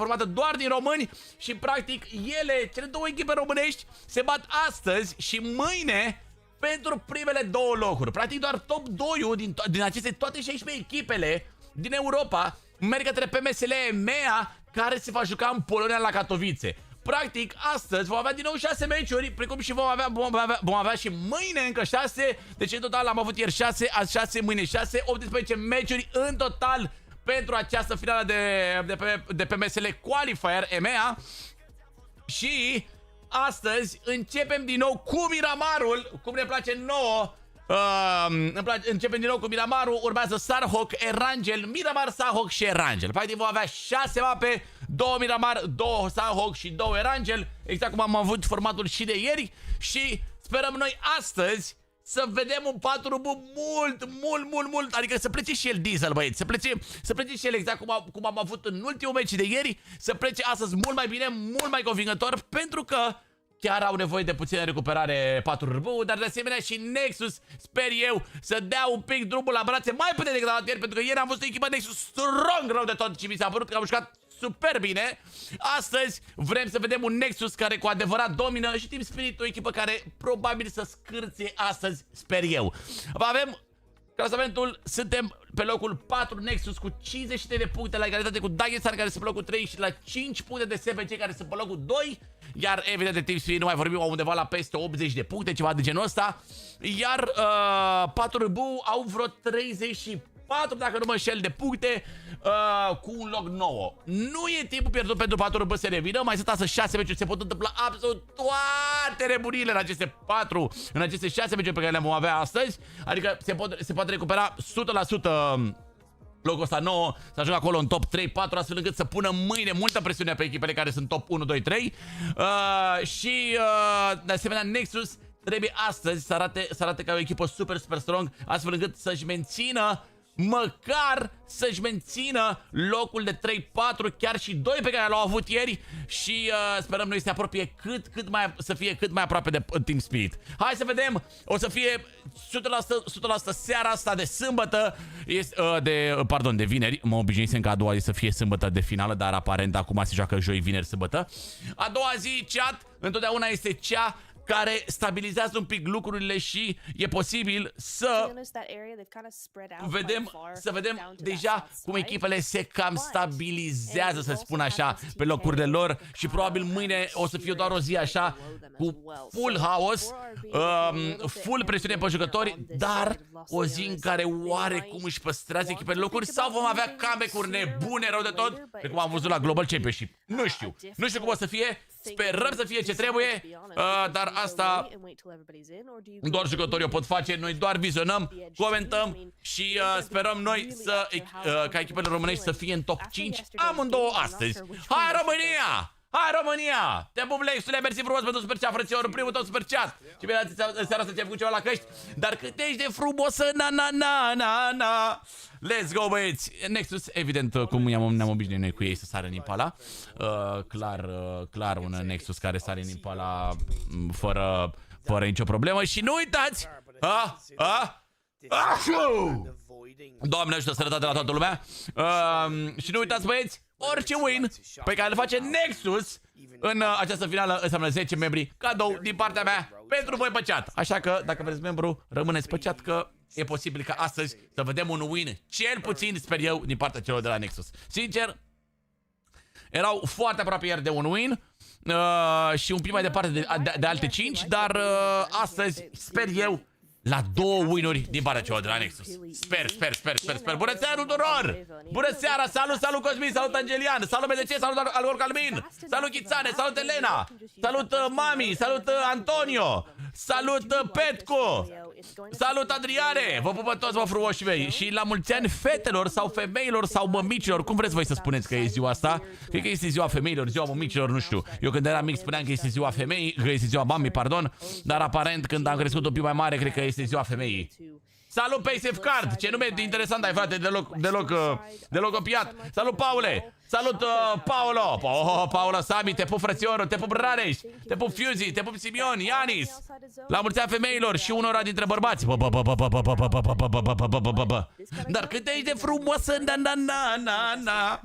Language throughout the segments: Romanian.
formată doar din români și practic cele două echipe românești se bat astăzi și mâine pentru primele două locuri. Practic doar top 2-ul din aceste toate 16 echipele din Europa merg către PMSL EMEA, care se va juca în Polonia la Katowice. Practic, astăzi vom avea din nou 6 meciuri, precum și vom avea și mâine încă 6. Deci în total am avut ieri 6, azi 6, mâine 6, 18 meciuri în total pentru această finală de PMSL Qualifier EMEA. Și astăzi începem din nou cu Miramarul, cum ne place nouă. Începem din nou cu Miramarul, urmează Sarhawk, Erangel, Miramar, Sarhawk și Erangel. Practic vom avea 6 mape, 2 Miramar, 2 Sarhawk și 2 Erangel, exact cum am avut formatul și de ieri. Și sperăm noi astăzi să vedem un 4 mult, adică să plece și el diesel, băieți, să plece și el exact cum am avut în ultimul meci de ieri, să plece astăzi mult mai bine, mult mai convingător, pentru că chiar au nevoie de puțină recuperare 4 RB, dar de asemenea și Nexus, sper eu, să dea un pic drumul la brațe mai puternic decât la ieri, pentru că ieri am văzut o echipă Nexus strong rău de tot și mi s-a părut că am jucat super bine. Astăzi vrem să vedem un Nexus care cu adevărat domină și Team Spirit, o echipă care probabil să scârție astăzi, sper eu. Avem clasamentul, suntem pe locul 4 Nexus cu 53 de puncte la egalitate cu Dagestan, care sunt pe locul 3, și la 5 puncte de SPC, care sunt pe locul 2. Iar evident de Team Spirit nu mai vorbim, au undeva la peste 80 de puncte, ceva de genul ăsta. Iar 4 RB au vreo 34, dacă nu mă înșel, de puncte, cu un loc 9. Nu e timpul pierdut pentru 4 RB să revină, mai sunt astăzi 6 meciuri, se pot întâmpla absolut toate nebunile în aceste 6 meciuri pe care le vom avea astăzi. Adică se poate recupera 100% locul ăsta 9, să ajungă acolo în top 3-4, astfel încât să pună mâine multă presiune pe echipele care sunt top 1, 2, 3. Și de asemenea Nexus trebuie astăzi să arate ca o echipă super strong, astfel încât să-și mențină, măcar să-și mențină locul de 3-4, chiar și 2 pe care l-au avut ieri. Și sperăm noi să se apropie să fie cât mai aproape de Team Spirit. Hai să vedem, o să fie 100% seara asta de sâmbătă, de vineri. Mă obișnuisem ca a doua zi să fie sâmbătă de finală, dar aparent acum se joacă joi, vineri, sâmbătă. A doua zi, chat, întotdeauna este cea care stabilizează un pic lucrurile și e posibil să vedem deja cum echipele se cam stabilizează, să spun așa, pe locurile lor. Și probabil mâine o să fie doar o zi așa cu full haos, full presiune pe jucători, dar o zi în care oarecum își păstrează echipele locuri, sau vom avea comeback-uri nebune rău de tot, precum am văzut la Global Championship. Nu știu cum o să fie. Sperăm să fie ce trebuie, dar asta doar jucătorii o pot face. Noi doar vizionăm, comentăm și sperăm noi ca echipele românești să fie în top 5 amândouă astăzi. Hai România! Hai România! Te pup, Lexule, mersi frumos pentru super chat, frățior, primul tău super chat. Și bine, seara asta ți-am făcut ceva la căști, dar cât ești de frumosă, na. Let's go, băieți! Nexus, evident, cum ne-am obișnuit noi cu ei să sară în Impala. Clar un Nexus care sare în Impala fără nicio problemă. Și nu uitați! Doamne ajută, sănătate la toată lumea! Și nu uitați, băieți, orice win pe care îl face Nexus în această finală înseamnă 10 membri cadou din partea mea pentru voi pe chat. Așa că, dacă vreți membru, rămâneți pe chat, că e posibil ca astăzi să vedem un win, cel puțin, sper eu, din partea celor de la Nexus. Sincer, erau foarte aproape ieri de un win și un pic mai departe de alte 5, dar astăzi, sper eu, la 2 win-uri din partea celor de la Nexus. Sper. Bună seara tuturor! Bună seara! Salut Cosmin, salut Angelian, salut BDC, salut Algor Calmin, salut Chițane, salut Elena, salut Mami, salut Antonio, salut Petco, salut Adriane! Vă pupă toți, vă frumoși mei! Și la mulți ani fetelor sau femeilor sau mămicilor, cum vreți voi să spuneți că e ziua asta? Cred că este ziua femeilor, ziua mămicilor, nu știu. Eu când eram mic spuneam că este ziua femeii, că este ziua mami, pardon, dar aparent când am crescut un pic mai mare, cred că este ziua femeii. Salut Paysafe Card! Ce nume interesant ai, frate, deloc copiat. Salut Paule! Salut Paolo! Paolo Sami, te pup frățiorul, te pup Rareș, te pup Fuzi, te pup Simion, Ianis. La mulți ani femeilor și unora dintre bărbați. Dar cât ești de frumoasă, na.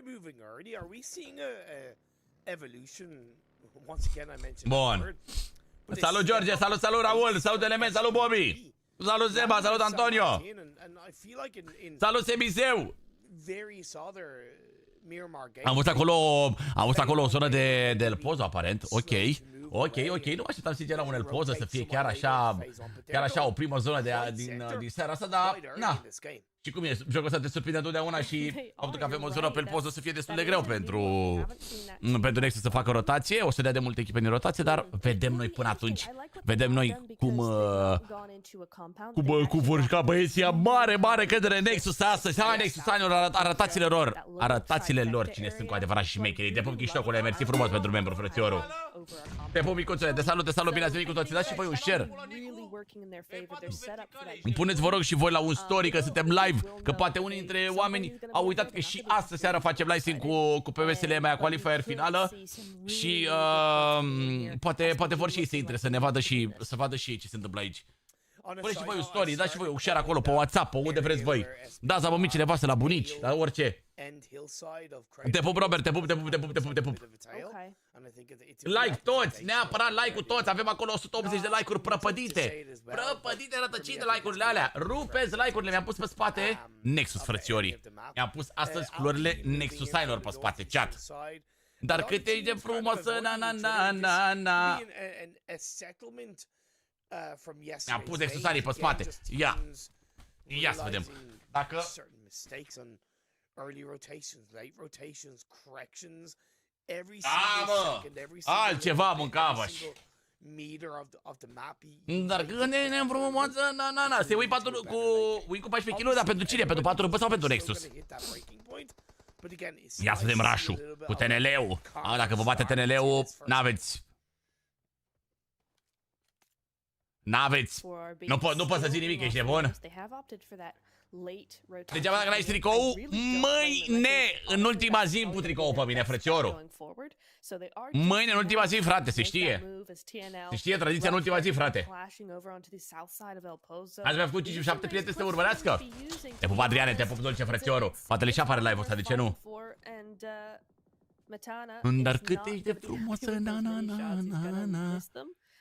moving early? Are we seeing a evolution? Once again, I mentioned. Bun. Salut George, salut Raul, salut Element, salut Bobby. Salut Seba, salut Antonio. Salut Sebiseu. Am văzut acolo o zonă de El Pozo, aparent. Ok, nu așteptam sincer la un El Pozo să fie chiar așa o primă zonă din seara asta, dar na. Și cum e, jocul ăsta te surprinde întotdeauna și faptul că avem o zonă pe El Pozo să fie destul de greu pentru Nexus să facă rotație, o să dea de multe echipe în rotație, dar vedem noi până atunci. Vedem noi cum vor juca băieții, mare credere Nexus astăzi. Hai Nexus, arătațiile lor cine sunt cu adevărat și șmecherii. Te pup chiștocule, mersi frumos pentru membru, frățiorul. Te pup micuțule, te salut, bine ați venit cu toții, dați și voi un share. Îmi puneți vă rog și voi la un story că suntem live, că poate unii dintre oameni au uitat că și astă seară facem live cu PMSL EMEA Qualifier finală și poate vor și ei să intre, să ne vadă și să vadă și ei ce se întâmplă aici. Puneți și voi un story, dați și voi un share acolo pe WhatsApp, pe unde vreți voi. Dați la mămicile voastre, la bunici, la orice. Te pup, Robert, te pup. Like toți, neapărat like-ul toți. Avem acolo 180 de like-uri prăpădite. Prăpădite, rătăcite like-urile alea. Rupeți like-urile, mi-am pus pe spate Nexus, frățiorii. Mi-am pus astăzi culorile Nexusailor pe spate, chat. Dar cât e de frumosă, na. Mi-am pus Nexusarii pe spate. Ia să vedem. Dacă... early rotations, late rotations, corrections, every single second, every single altceva mâncava meter of the map. Dar când e frumoasă, na. Se ui cu 14 kg, dar pentru cine? Pentru 4 sau pentru Nexus? Ia să vedem rush-ul cu TNL-ul. Dacă vă bate TNL-ul, n-aveți. Nu poți să zici nimic, ești nebun. Degeaba dacă n-ai tricou, mâine în ultima zi îmi pun tricou pe mine, frățiorul. Mâine în ultima zi, frate, se știe. Se știe tradiția în ultima zi, frate. Ați mai făcut 5-7 prieteni să te urmărească? Te pup, Adriane, te pup, dulce, frățiorul. Poate le și apare live-ul ăsta, de ce nu? Dar cât ești de frumosă, na.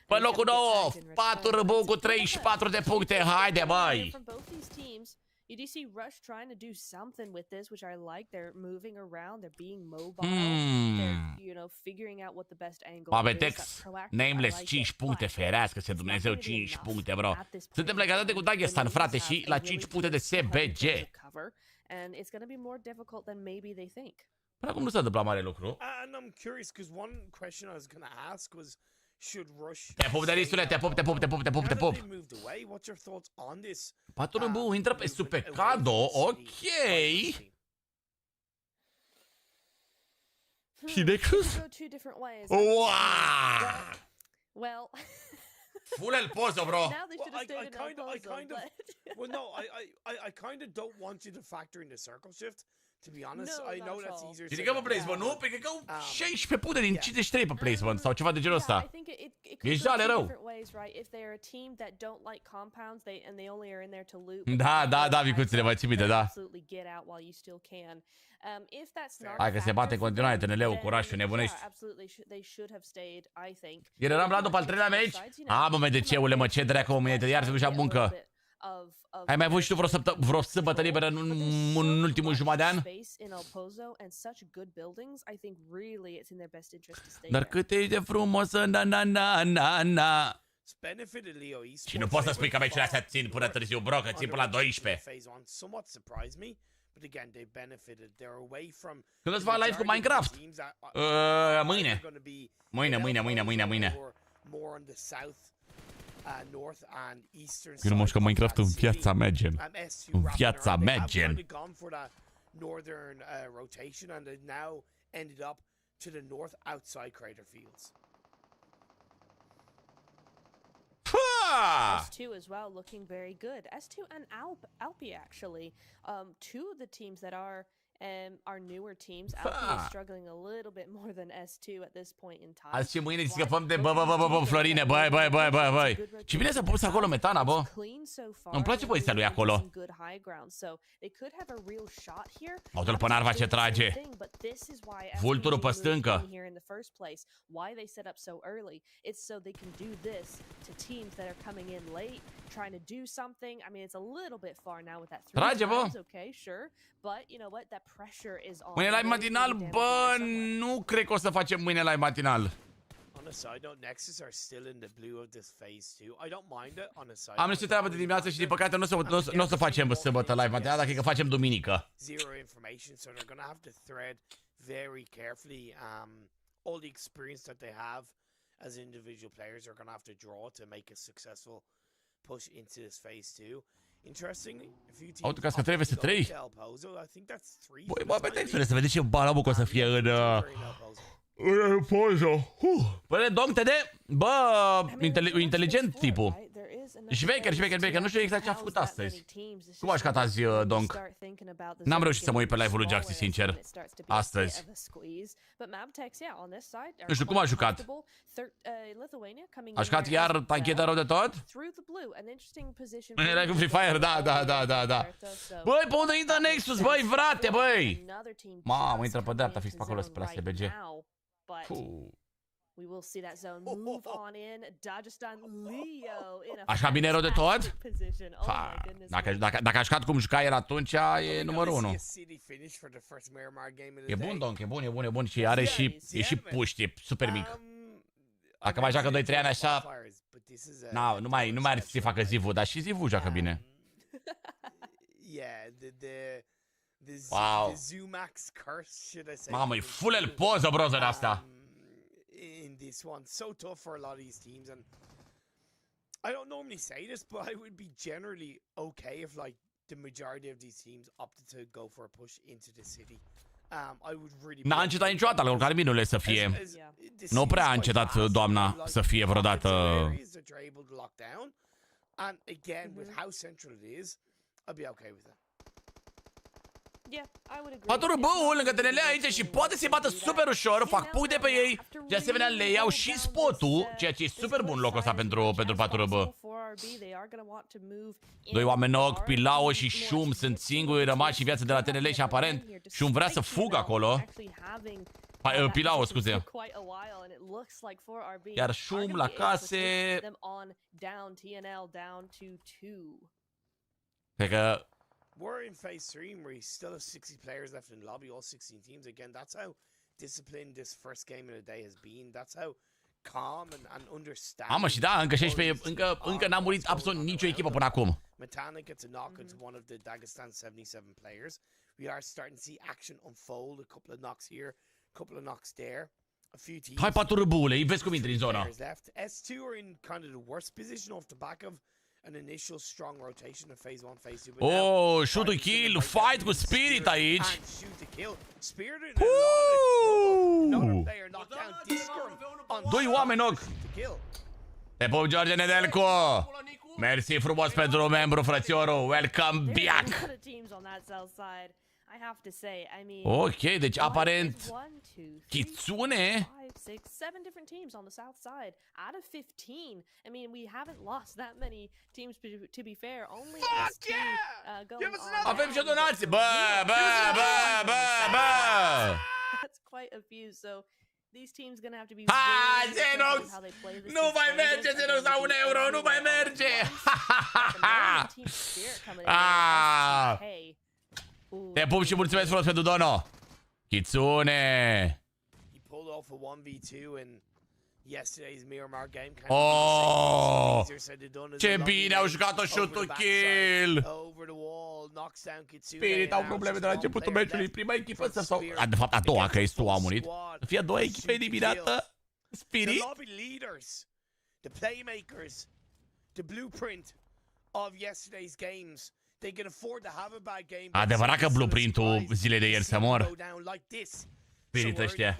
Pe locul 9, 4 răbou cu 34 de puncte, haide, băi! You do see Rush trying to do something with this, which I like. They're moving around, they're being mobile, they're, figuring out what the best angle is. Abetex, Nameless, 5 puncte, ferească-se Dumnezeu, 5 puncte, bro. Suntem legate cu Dagestan, frate, și la 5 puncte de SBG. And it's going to be more difficult than maybe they think. Până acum nu s-a întâmplat mare lucru. And I'm curious, because one question I was going to ask was, te pup de listule, te pup. 4 râmbu, intră pe Supecado, ok. Și Nexus? Wow! Full El Pozo, bro. I kind of don't want you to factor in the circle shift. To be honest, I know that's easier. Știi că pe placement, nu? Pentru că au 16 puncte din 53 pe placement sau ceva de genul ăsta. E jale rău. Da, micuțile, vă țin minte, da. Hai că se bate în continuare TNL-ul cu Rush-ul, nebunești. Ieri eram la după al 3-lea meci? Mă, DC-ule, mă, ce dracu, mă, iar să ducea muncă. Ai mai avut și tu vreo sâmbătă liberă în ultimul jumătate de an? Dar cât ești de frumosă, na. Și nu poți să spui că meciurile astea țin până târziu, bro, că țin până la 12. Când o să fac live cu Minecraft? Mâine. Eu nu mă jucam Minecraft în viața mea, gen. În viața mea, gen. S2 as well, looking very good. S2 and Alpi actually, two of the teams that are newer teams. Alpi is struggling a little bit more than S2 at this point in time. Azi și mâine scăpăm de Florine, băi. Și bine să pus acolo metana, bă. Îmi place poziția lui acolo. Autul pe Narva ce trage. This is why Vulturul pe stâncă. here in the first place. Why they set up so early? It's so they can do this to teams that are coming in late, trying to do something. I mean, it's a little bit far now with that 3 Trage, bă. times, okay, sure, but you know what? That pressure is on. Mâine live matinal, bă, nu cred că o să facem mâine live matinal. On a side note, Nexus are still in the blue of this phase 2. I don't mind it on a side Am niște treabă de dimineață și din păcate nu o să facem sâmbătă live matinal, dacă e că facem duminică. Zero information, so they're gonna have to thread very carefully all the experience that they have as individual players are gonna have to draw to make a successful push into this phase 2. Interestingly, a few teams Autocască 3 vs 3. I think that's 3. Băi, bă, pe textule, să vedeți ce balabuc o să fie în poză. Bă, Dong, TD, bă, inteligent tipul. Șmecher, nu știu exact ce a făcut astăzi. Cum a jucat azi, Dong? N-am reușit să mă uit pe live-ul lui Jaxi, sincer, astăzi. Nu știu cum a jucat. A jucat iar tanchetă rău de tot? Era cu Free Fire, da. Băi, pe unde intră Nexus, băi, frate, băi! Mamă, intră pe dreapta, fix pe acolo, spre la SBG. We will see that zone move on in. Dagestan Leo in a Așa bine rău de tot? position. Oh my goodness. Dacă a jucat cum juca el atunci, e numărul 1. E bun, Donk, e bun. Și are și, e și puști, e super mic. Dacă mai joacă 2-3 ani așa, nu mai are să-i facă Zivu, dar și Zivu joacă bine. Wow. Mamă, e full poză, brother, asta. In this one, so tough for a lot of these teams, and I don't normally say this, but I would be generally okay if like the majority of these teams opted to go for a push into the city. I would really. N-a încetat niciodată la Carminule să fie. Nu prea a încetat doamna să fie vreodată. And again, with how central it is, I'd be okay with it. Patură băul lângă TNL aici și poate să-i bată super ușor, fac puncte pe ei. De asemenea le iau și spotul, ceea ce e super bun locul ăsta pentru patură bă. 2 oameni knock, Pilao și Shum sunt singurii rămași și viață de la TNL și aparent Shum vrea să fugă acolo. Pilao, scuze. Iar Shum la case. Cred că we're in phase 3 where we still have 60 players left in the lobby, all 16 teams. Again, that's how disciplined this first game of the day has been. That's how calm and understanding. Mamă, și da, încă 16, încă n-a murit absolut nicio echipă până acum. Metana gets a knock into one of the Dagestan 77 players. We are starting to see action unfold. A couple of knocks here, a couple of knocks there. A few teams. Hai patură bule, îi vezi cum intri în zona. S2 are in kind of the worst position off the back of an initial strong rotation of phase 1, phase 2. Oh, shoot kill, fight cu Spirit aici. Spirit. 2 oameni knock. Te pup, George Nedelcu. Mersi frumos pentru membru, frățiorul. Welcome back. Ok, deci aparent Kitsune. 6, 7 different teams on the south side out of 15. I mean, we haven't lost that many teams to be fair. Only S2 going on. Avem și o donație. Bă. That's quite a few. So these teams gonna have to be Zenox! Nu mai merge, Zenox, la 1 euro, nu mai merge! Te pup și mulțumesc frumos pentru dono! Kitsune! Oh! Ce bine au jucat-o shoot-ul kill! Spirit au probleme de la începutul meciului. Prima echipă să sau... De fapt, a doua, că Estu a murit. Să fie a doua echipă eliminată. Spirit. The playmakers, the blueprint of yesterday's games. They can afford to have a bad game. Adevărat că blueprint-ul zilei de ieri să mor. Spirit ăștia.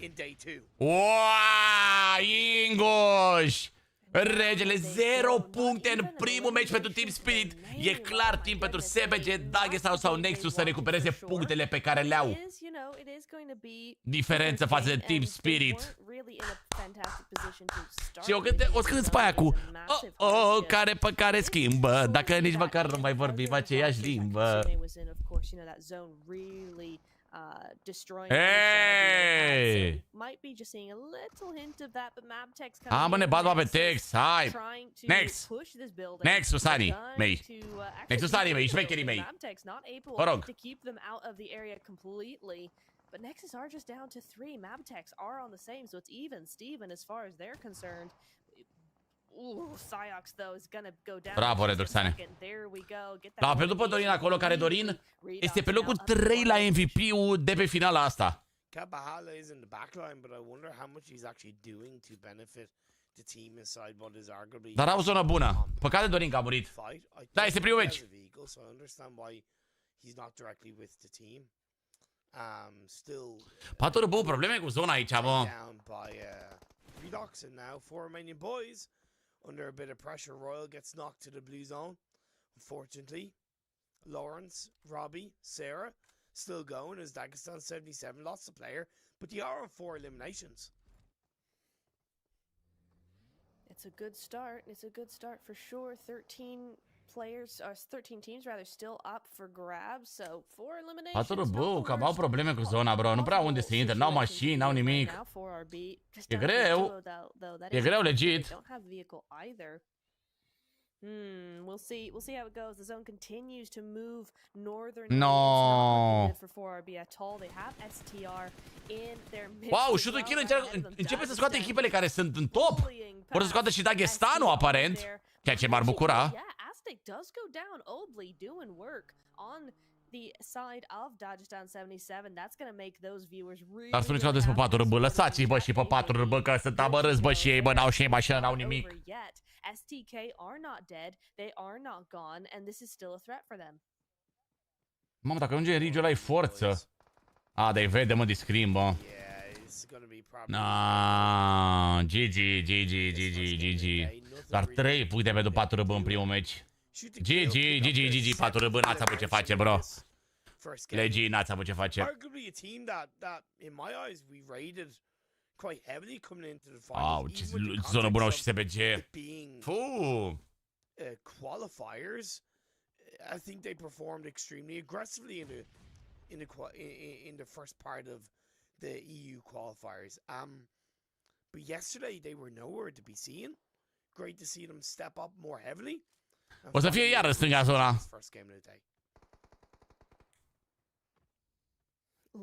Uaaaa, Ingoș! Regele, 0 puncte în primul meci pentru Team Spirit. E clar timp pentru SBG, Dagestan sau Nexus să recupereze punctele pe care le-au. Diferență față de Team Spirit. Și o scânți pe aia cu care pe care schimbă. Dacă nici măcar nu mai vorbim aceeași limbă. destroying. Hey! So might be just seeing a little hint of that, but Mabtech's Ah, mă, ne bat pe Tex. Hai. Next. Next, Susani, mei. Next, Susani, mei, șmecherii mei. Mabtech's not able Vă rog. to keep them out of the area completely. But Nexus are just down to 3. Mabtech's are on the same, so it's even Steven as far as they're concerned. Ooh, Psyox though is gonna go down. Bravo, Reduxane. There we go. L-a pierdut pe Dorin acolo, care Dorin este pe locul 3 la MVP-ul de pe finala asta. Kabahala is in the backline, but I wonder how much he's actually doing to benefit the team inside what is arguably. Dar au o zonă bună. Păcate Dorin că a murit. Da, este primul meci. So I understand why he's not directly with the team. Still. Patru bun, probleme cu zona aici, mă. Down by Redox, and now 4 Romanian boys under a bit of pressure. Royal gets knocked to the blue zone. Unfortunately, Lawrence, Robbie, Sarah still going as Dagestan 77 lost a player, but they are on 4 eliminations. It's a good start. It's a good start for sure. 13 players, 13 teams rather, still up for grabs. So 4 eliminations. Patru bun, cam au probleme cu zona, bro. Nu prea unde să intre, n-au mașini, n-au nimic. E greu. E greu, legit. Don't have vehicle either. We'll see how it goes. The zone continues to move northern. No. For 4RB at all. They have STR in their midst. Wow, shoot-ul kill începe să scoate echipele care sunt în top. Vor să scoată și Dagestanul, aparent. Ceea ce m-ar bucura. Yeah, Aztec does go down. Obley doing work on the side of Dagestan 77. That's gonna make those viewers really. Dar spuneți că despre patru, bă, lăsați-i, bă, și pe patru, bă, că sunt amărâți, bă, și ei, bă, n-au și ei mașină, n-au nimic. STK are not dead, they are not gone, and this is still a threat for them. Mamă, dacă ajunge Rigio ăla e forță. A, dar-i vede, mă, discrim, bă. Na, GG. Doar 3 puncte pentru 4 bă în primul meci. GG, 4 bă, n-ați avut ce face, bro. Legii, n-ați avut ce face. Arguably a team that in my eyes we rated quite heavily coming into the finals. Wow, ce zonă bună au și SBG. Qualifiers, I think they performed extremely aggressively in the first part of the EU qualifiers. But yesterday they were nowhere to be seen. Great to see them step up more heavily. O să fie iar în stânga zona.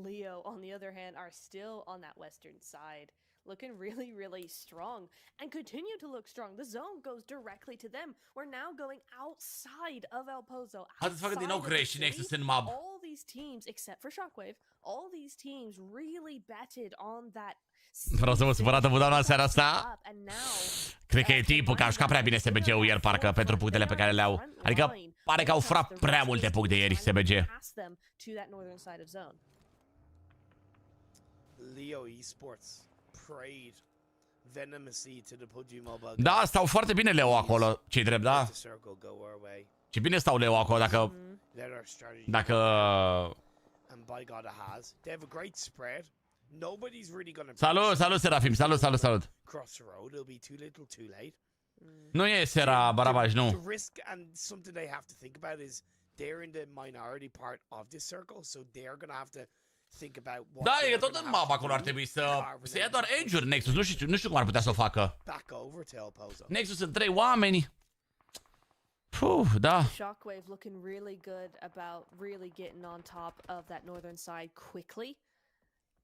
Leo, on the other hand, are still on that western side, looking really, really strong and continue to look strong. The zone goes directly to them. We're now going outside of El Pozo. Haideți să facă din nou Crash și Nexus în map. All these teams, except for Shockwave, all these teams really betted on that. Vreau să vă supărată vă doamna seara asta. Cred că e tipul că a jucat prea bine SBG-ul ieri, parcă, pentru punctele pe care le-au. Adică pare că au furat prea multe puncte ieri SBG. Leo Esports prayed venomously to the PUBG Mobile. Da, stau foarte bine Leo acolo, ce-i drept, da? Ce bine stau Leo acolo, dacă... And by God it has. They have a great spread. Nobody's really gonna. Salut, Serafim, salut. Cross the road, it'll be too little, too late. Nu e Sera Barabaj, nu. The risk and something they have to think about is they're in the minority part of this circle, so they're gonna have to think about what. Da, e tot în map acolo, ar trebui să ia doar edge-uri Nexus, nu știu cum ar putea să o facă. Nexus sunt 3 oameni. Da. Shockwave looking really good about really getting on top of that northern side quickly.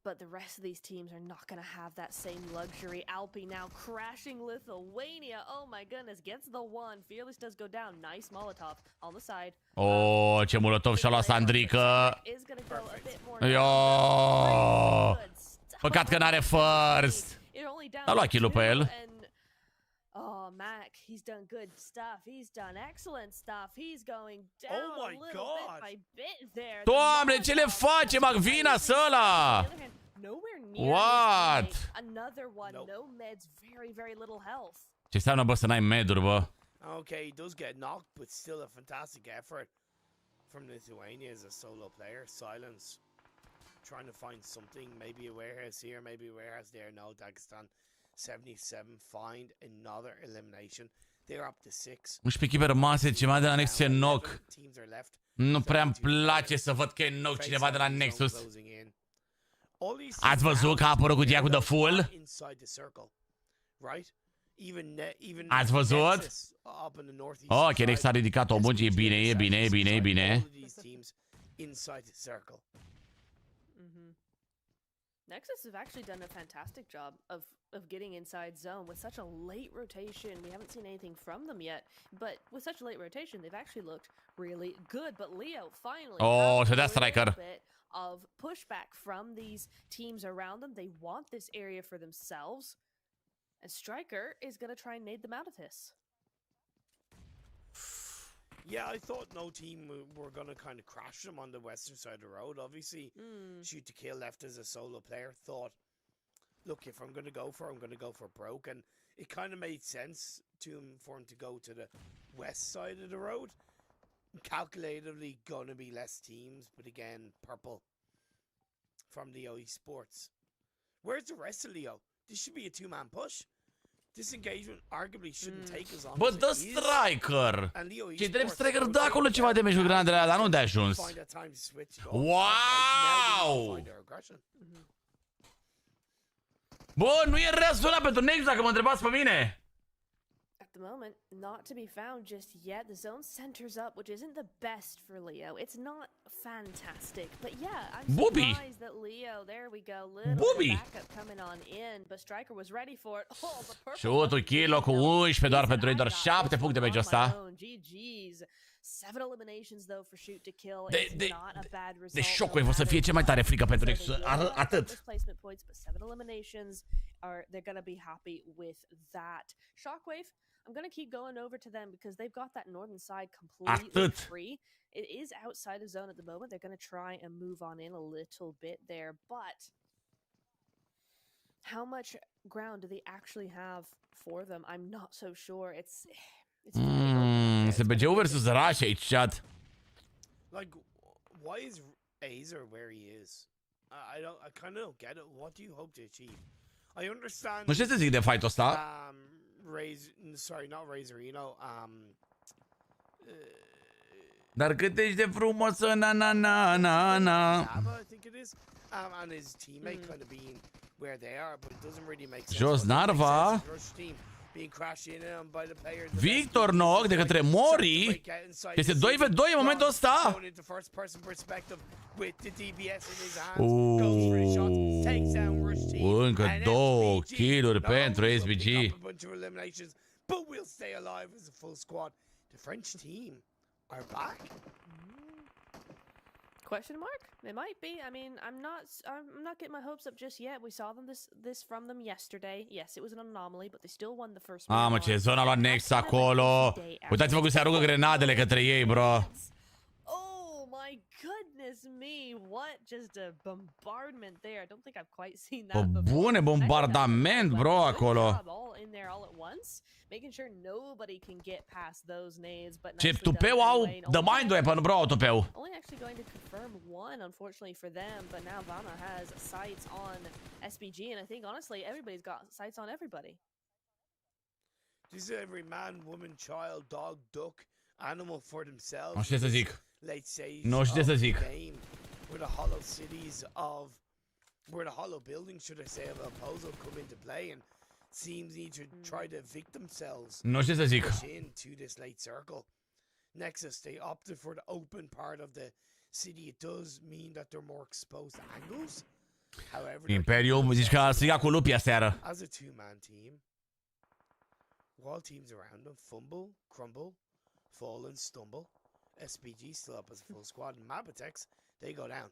But the rest of these teams are not going to have that same luxury. Alpi now crashing Lithuania. Oh my goodness, gets the one. Fearless does go down. Nice Molotov on the side. Oh, ce Molotov și-a luat Sandrică. Yo! Păcat că n-are first. A luat kill-ul pe el. Oh, Mac, he's done good stuff. He's done excellent stuff. He's going down a little bit by bit there. Doamne, ce le face Macvina ăla? What? Another one, no meds, very little health. Ce înseamnă, bă, să n-ai meduri, bă? Okay, he does get knocked, but still a fantastic effort from Lithuania as a solo player. Silence. Trying to find something, maybe a warehouse here, maybe a warehouse there. No, Dagestan 77 find another elimination. They're up to 6. 11 echipe rămase, ceva de la Nexus e knock. Teams are left. Nu prea îmi place să văd că e knock cineva de la Nexus. Ați văzut că a apărut cutia cu The Full? Ați văzut? Ok, Nexus a ridicat o bunge, e bine, e bine, e bine, e bine. Nexus have actually done a fantastic job of getting inside zone with such a late rotation. We haven't seen anything from them yet, but with such a late rotation, they've actually looked really good. But Leo finally so that's striker. Bit of pushback from these teams around them. They want this area for themselves, and Striker is gonna try and nade them out of this. Yeah, I thought no team were going to kind of crash them on the western side of the road. Obviously, Shoot to Kill left as a solo player. Thought, look, if I'm going to go for, I'm going to go for broke. And it kind of made sense for him to go to the west side of the road. Calculatively going to be less teams, but again, purple from Leo Esports. Where's the rest of Leo? This should be a 2-man push. This engagement arguably shouldn't take as long. Bă, dă striker! Ce trebuie striker, dă acolo ceva de meci cu granadele alea, dar nu de ajuns. Wow! Bă, nu e restul ăla pentru Nexus dacă mă întrebați pe mine. At the moment, not to be found just yet. The zone centers up, which isn't the best for Leo. It's not fantastic, but yeah, I'm surprised that Leo. There we go, little backup coming on in, but Striker was ready for it. Oh, the purple. Shoot-ul kilo cu 11 doar pentru ei, doar 7 puncte pe ăsta. GG's. 7 eliminations though for Shoot to Kill. Not a bad result. De Shockwave o să fie cea mai tare frică pentru Nexus. Atât. Placement points, but 7 eliminations they're gonna be happy with that. Shockwave, I'm gonna keep going over to them because they've got that northern side completely free. It is outside of zone at the moment. They're gonna try and move on in a little bit there, but how much ground do they actually have for them? I'm not so sure. It's SBG versus Rush aici, chat. Like, why is Azer where he is? I kind of don't get it. What do you hope to achieve? I understand. Nu știu ce să zic de fight-ul ăsta. Sorry, not Razor, you know, Dar cât ești de frumos, na. I think it is. And his teammate kind of being where they are, but it doesn't really make sense. Jos Narva. Victor knock de către Mori. Este 2v2 în momentul ăsta. Încă 2 kill-uri pentru SBG. But we'll stay alive as a full squad. The French team are back. Question mark? It might be. I mean, I'm not getting my hopes up just yet. We saw them this from them yesterday. Yes, it was an anomaly, but they still won the first round. Mamă, ce zona a luat Nexus acolo. Uitați-vă cum se aruncă grenadele către ei, bro. Oh my goodness me! What just a bombardment there. I don't think I've quite seen that before. Bune bombardament, bro, acolo. All in there all at once, making sure nobody can get past those nades. But Ce tupeu au, the mind weapon, bro, tupeu. Only actually going to confirm one, unfortunately for them. But now Vana has sights on SBG, and I think honestly everybody's got sights on everybody. This is every man, woman, child, dog, duck, animal for themselves. Nu știu ce să zic. Nu știu ce să zic. Where the hollow cities of, where the hollow buildings, should I say, of Opposo come into play, and teams need to try to evict themselves. Nu știu ce să zic. Into this late circle. Nexus, they opted for the open part of the city. It does mean that they're more exposed to angles. However, Imperium zici că a strigat cu lupii aseară. as a 2-man team, while teams around them fumble, crumble, fall and stumble, SPG still up as a full squad, and Mabatex, they go down.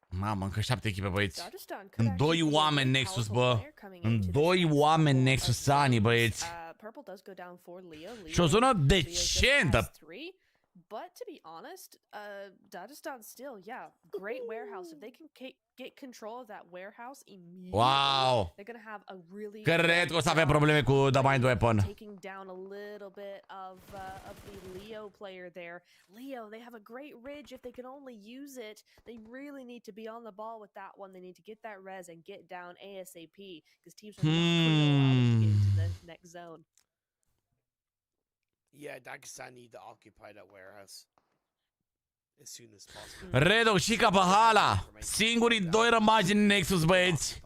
Mamă, încă 7 echipe, băieți. În 2 oameni Nexus, bă. În 2 oameni Nexus ani, băieți. Și o zonă decentă. But to be honest, Dagestan still, yeah, great warehouse. If they can get control of that warehouse immediately, wow, they're gonna have a really. Cred că o să avem probleme cu The Mind Weapon. Taking down a little bit of the Leo player there. Leo, they have a great ridge. If they can only use it, they really need to be on the ball with that one. They need to get that res and get down ASAP because teams are not going to allow them to get the next zone. Yeah, Dagestan need to occupy that warehouse as soon as possible. Redox și Capahala. Singurii doi rămași din Nexus, băieți.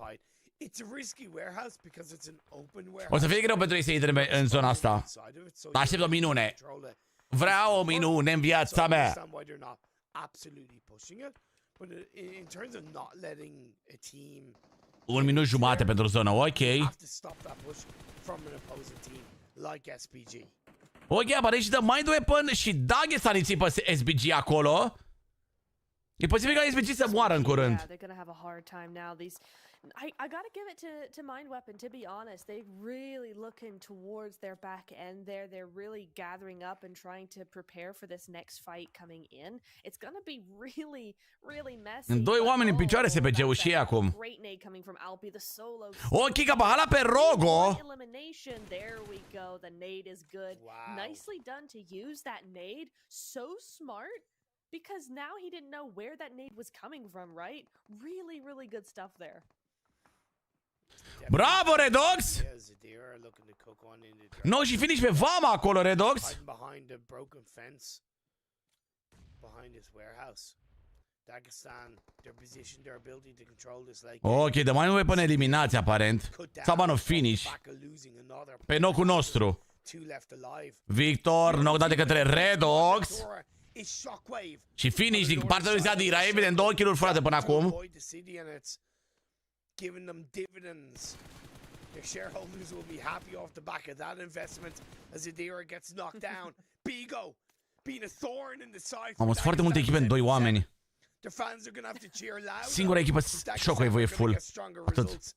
It's a risky warehouse because it's an open warehouse. O să fie greu pentru ei să intre în zona asta. Aștept o minune. Vreau o minune în viața mea. Un minut jumate pentru zonă, ok. Ok, apare și de Mind Weapon și Dagestan îi țipă SBG acolo. E posibil ca SBG să moară în curând. I gotta give it to Mind Weapon, to be honest. They're really looking towards their back end there. They're really gathering up and trying to prepare for this next fight coming in. It's gonna be really, really messy. Doi oameni în picioare SPG-ul și ei acum. Great nade coming from Alpi, the solo. Ok, Capahala pe Rogo. Elimination. There we go. The nade is good. Wow. Nicely done to use that nade. So smart. Because now he didn't know where that nade was coming from, right? Really, really good stuff there. Bravo, Redox! No, și finish pe Vama acolo, Redox. Ok, de mai nu până eliminați, aparent. Sau bă, nu, finish. Pe nocul nostru. Victor, knock dat de către Redox. Și finish din partea lui Zadira. Evident, 2 kill-uri furate până acum. Giving them dividends. Their shareholders will be happy off the back of that investment as Adira gets knocked down. Bigo being a thorn in the side. Am avut foarte multe echipe în 2 oameni. The fans are gonna have to cheer loud. Singura echipă Shockwave e full. Atât.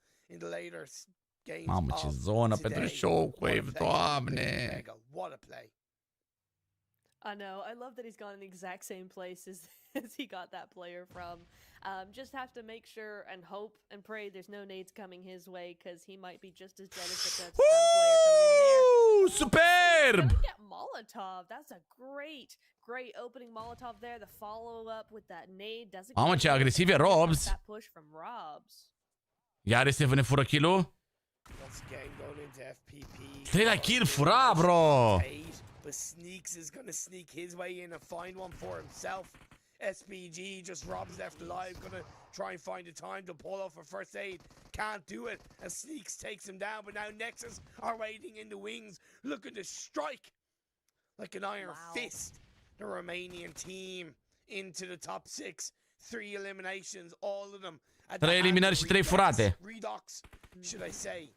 Mamă, ce zonă pentru Shockwave, doamne. What a play. I know. I love that he's gone in the exact same place as he got that player from. Just have to make sure and hope and pray there's no nades coming his way because he might be just as jealous that that's one player coming in there. Superb! Get Molotov. That's a great opening Molotov there. The follow up with that nade doesn't. Mamă, ce agresiv e Robs. That push from Robs. Iar este ne fură kill-ul. 3 la kill fura, bro. But Sneaks is gonna sneak his way in and find one for himself. SPG just Rob's left alive, gonna try and find a time to pull off a first aid. Can't do it as Sneaks takes him down, but now Nexus are waiting in the wings, looking to strike like an iron fist. The Romanian team into the top 6. 3 eliminations, all of them. 3 eliminări și 3 furate. Redox, should I say.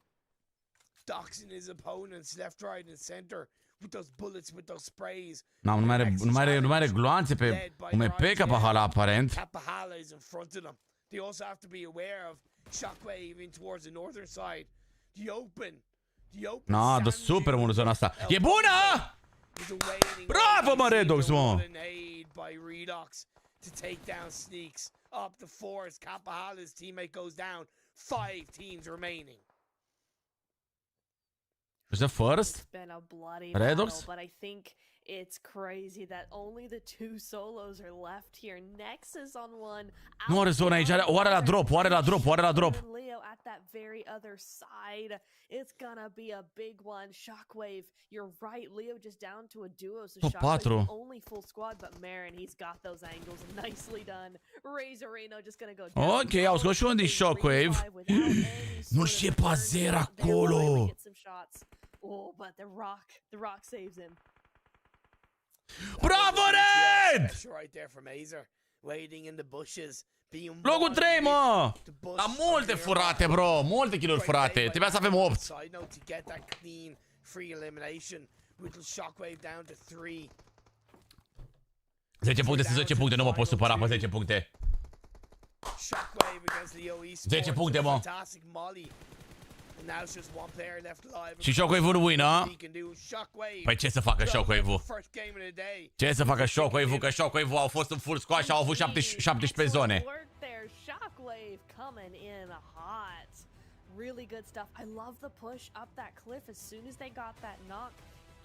Doxing his opponents left, right and center. With those bullets, with those sprays. Nu mai are gloanțe pe UMP Capahala, aparent. Capahala is in front of them. They also have to be aware of Shockwave in towards the northern side. The open. No, dă super mult zona asta. E bună! Bravo, mă, Redox, mă! By Redox to take down Sneaks. Up the fours, Capahala's teammate goes down. 5 teams remaining. Was the first? It's been a bloody Redox? battle, but I think it's crazy that only the 2 solos are left here. Nexus on one. Nu are zona aici, oare la drop. Leo at that very other side. It's gonna be a big one. Shockwave, you're right. Leo just down to a duo, so Shockwave's the only full squad, but Marin, he's got those angles. Nicely done. Razorino just gonna go down. Ok, au scos și unul din Shockwave. Nu știe pazer acolo. Oh, but the rock saves him. Bravo, Red! Right there from Azer, waiting in the bushes. Locul 3, mă! Dar multe furate, bro, multe kill-uri furate. Trebuia să avem 8. 10 puncte sunt 10 puncte, nu mă pot supăra pe 10 puncte. 10 puncte, mă. Și Shockwave-ul wină. Păi ce să facă Shockwave-ul? Ce să facă Shockwave-ul? Că Shockwave-ul au fost în full squad și au avut 17 zone. Really good stuff. I love the push up that cliff as soon as they got that knock.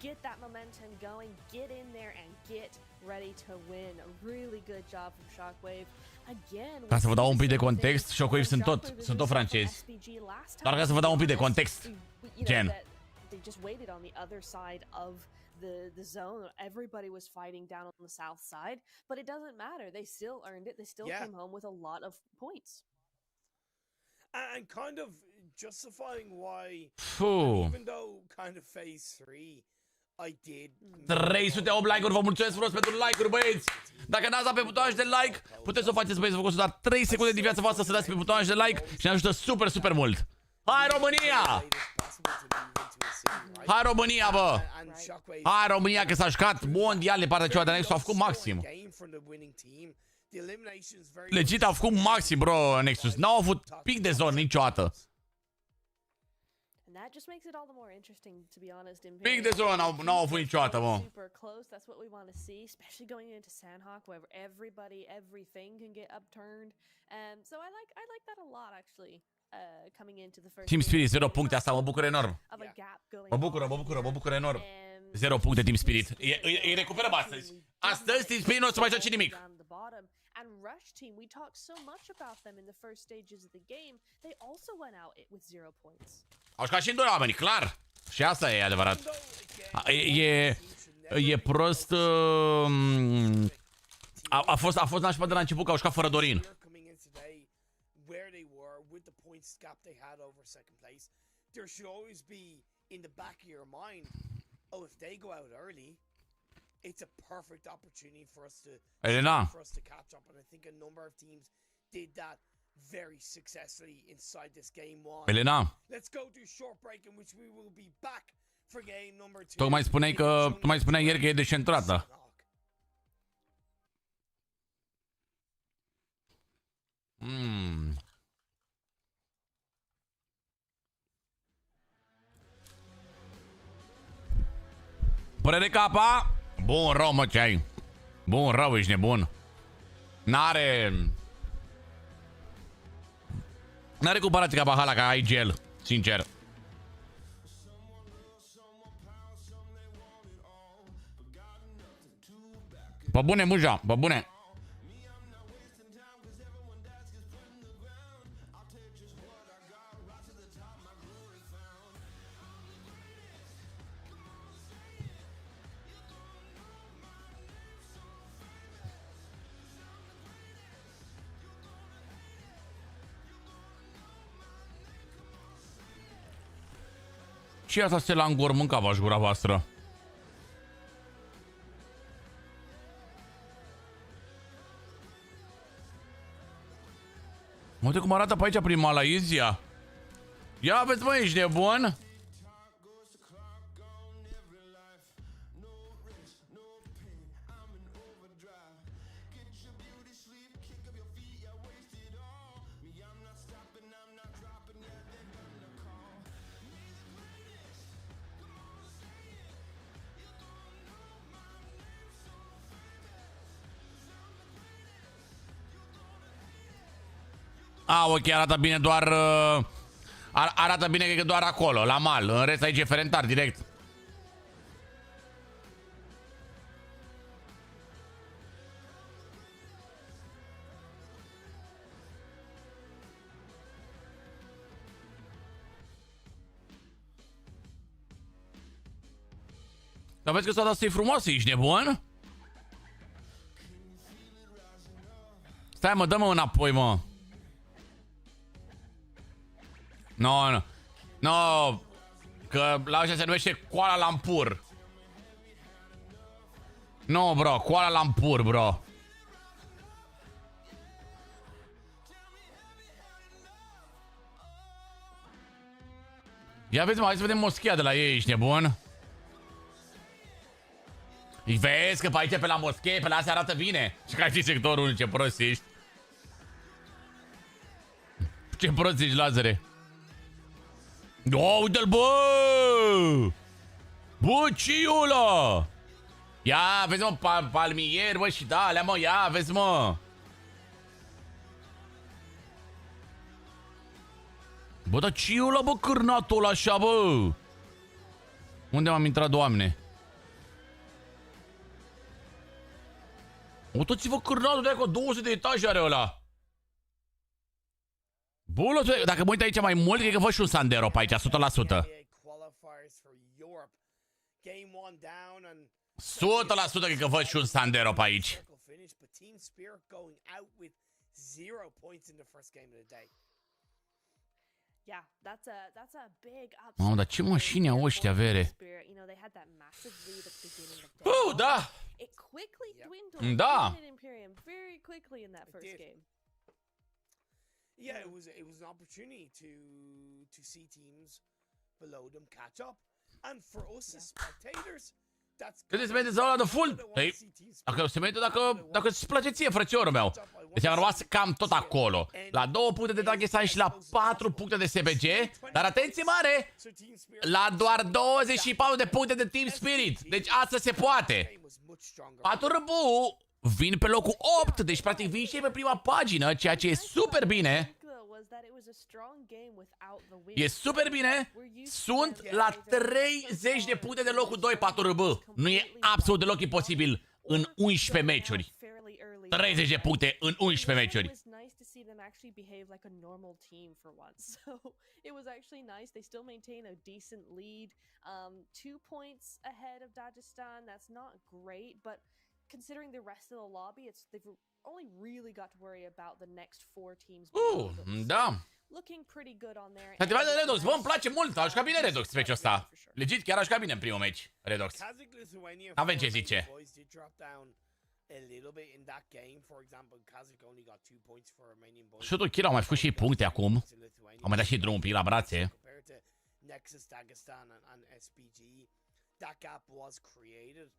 Get that momentum going, get in there and get ready to win. Really good job from Shockwave. Again, ca să vă dau un pic de context, Shockwave sunt tot francezi. Doar ca să vă dau un pic de context. Gen, they just waited on the other side of the zone. Everybody was fighting down on the south side, but it doesn't matter. They still earned it. They still came home with a lot of points. And kind of justifying why, even though kind of phase 3, I did 308 like-uri, vă mulțumesc frumos pentru like-uri, băieți! Dacă n-ați dat pe butonaj de like, puteți să o faceți, băieți, vă costă doar 3 secunde din viața voastră să dați pe butonaj de like și ne ajută super, super mult! Hai România! Hai România, bă! Hai România, că s-a jucat mondial de partea cealaltă de Nexus, a făcut maxim! Legit a făcut maxim, bro, Nexus, n-au avut pic de zonă niciodată! That just makes it all the more interesting, to be honest. Pic de zonă n-au avut niciodată, mă. Super close. That's what we want to see, especially going into Sandhawk, where everything can get upturned. So I like that a lot, actually. Coming into the first. Team Spirit 0 puncte, asta mă bucură enorm. Mă bucură enorm. 0 puncte Team Spirit. Îi recuperăm astăzi. Astăzi Team Spirit nu o să mai joace nimic. And Rush Team, we talked so much about them in the first stages of the game. They also went out with 0 points. Au jucat și în 2 oameni, clar. Și asta e adevărat. E prost. A fost nașpa de la început că au jucat fără Dorin. It's a perfect opportunity for us to Elena, catch up, and I think a number of teams did that very successfully inside this game one. Elena, Let's go to short break in which we will be back for game number 2. tu mai spuneai ieri că e decentrată. Părere capa? Bun rău, mă, ce ai? Bun rău, ești nebun. N-are comparație ca Bahala, ca ai gel, sincer. Pe bune, muja, pe bune. Și asta se la îngor mâncava și gura voastră. Uite cum arată pe aici Primala, Izia. Ia vezi, mă, ești nebun? Ok, arată bine doar... arată bine, cred că doar acolo, la mal. În rest aici e ferentar, direct. Dar vezi că s-a dat să-i frumoasă, ești nebun? Stai, mă, dă-mă înapoi, mă. No, că la ăștia se numește Kuala Lumpur. No, bro, Kuala Lumpur, bro. Ia vezi, mă, hai să vedem moschea de la ei, ești nebun? Vezi că pe aici, pe la moschee, pe la astea arată bine. Și ca și sectorul 1, ce prost ești. Ce prost ești, Lazare. Uite-l, bă! Bă, ciula! Ia, vezi, mă, palmieri, bă, și da, alea, mă, ia, vezi, mă! Bă, dar ciula, bă, cârnatul ăla așa, bă! Unde m-am intrat, doamne? Uitați-vă cârnatul de aia, cu 200 de etaje are ăla! Bă, dacă mă uit aici mai mult, cred că văd și un Sandero pe aici, 100%. qualifiers for Europe. Game 1 down and 100% cred că văd și un Sandero pe aici. finish, but Team Spirit going out with 0 points in the first game of the day. Yeah, that's a big upset. Mamă, dar ce mașini au ăștia, vere? You know, they had that massive lead at the beginning of the day. Da! It quickly dwindled. Da. Even in Imperium very quickly in that first game. Yeah, it was an opportunity to see teams below them catch up. And for us as spectators, that's Credeți că mergeți la de full? Păi, dacă se merge, dacă îți place ție, frățiorul meu. Deci am rămas cam tot acolo. La 2 puncte de Dagestan și la 4 puncte de SBG. Dar atenție mare! La doar 24 de puncte de Team Spirit. Deci asta se poate. Paturbu vin pe locul 8. Deci practic vin și ei pe prima pagină, ceea ce e super bine. E super bine. Sunt la 30 de puncte de locul 2 Paturbu. Nu e absolut deloc imposibil în 11 meciuri. 30 de puncte în 11 meciuri. It was nice to see them actually behave like a normal team for once. So it was actually nice. They still maintain a decent lead. 2 points ahead of Dagestan. That's not great, but considering the rest of the lobby, they've only really got to worry about the next 4 teams. Da. Looking pretty good on there. Activat de Redox, bă, îmi place mult. A jucat bine Redox meciul ăsta. Legit, chiar a jucat bine în primul meci, Redox. Avem ce zice. A little bit in that game, for example, Kazakh only got 2 points for Armenian boys. Shotul Kira au mai făcut și ei puncte acum. Au mai dat și drumul un pic la brațe. Compared to Nexus, Dagestan and SPG, that gap was created.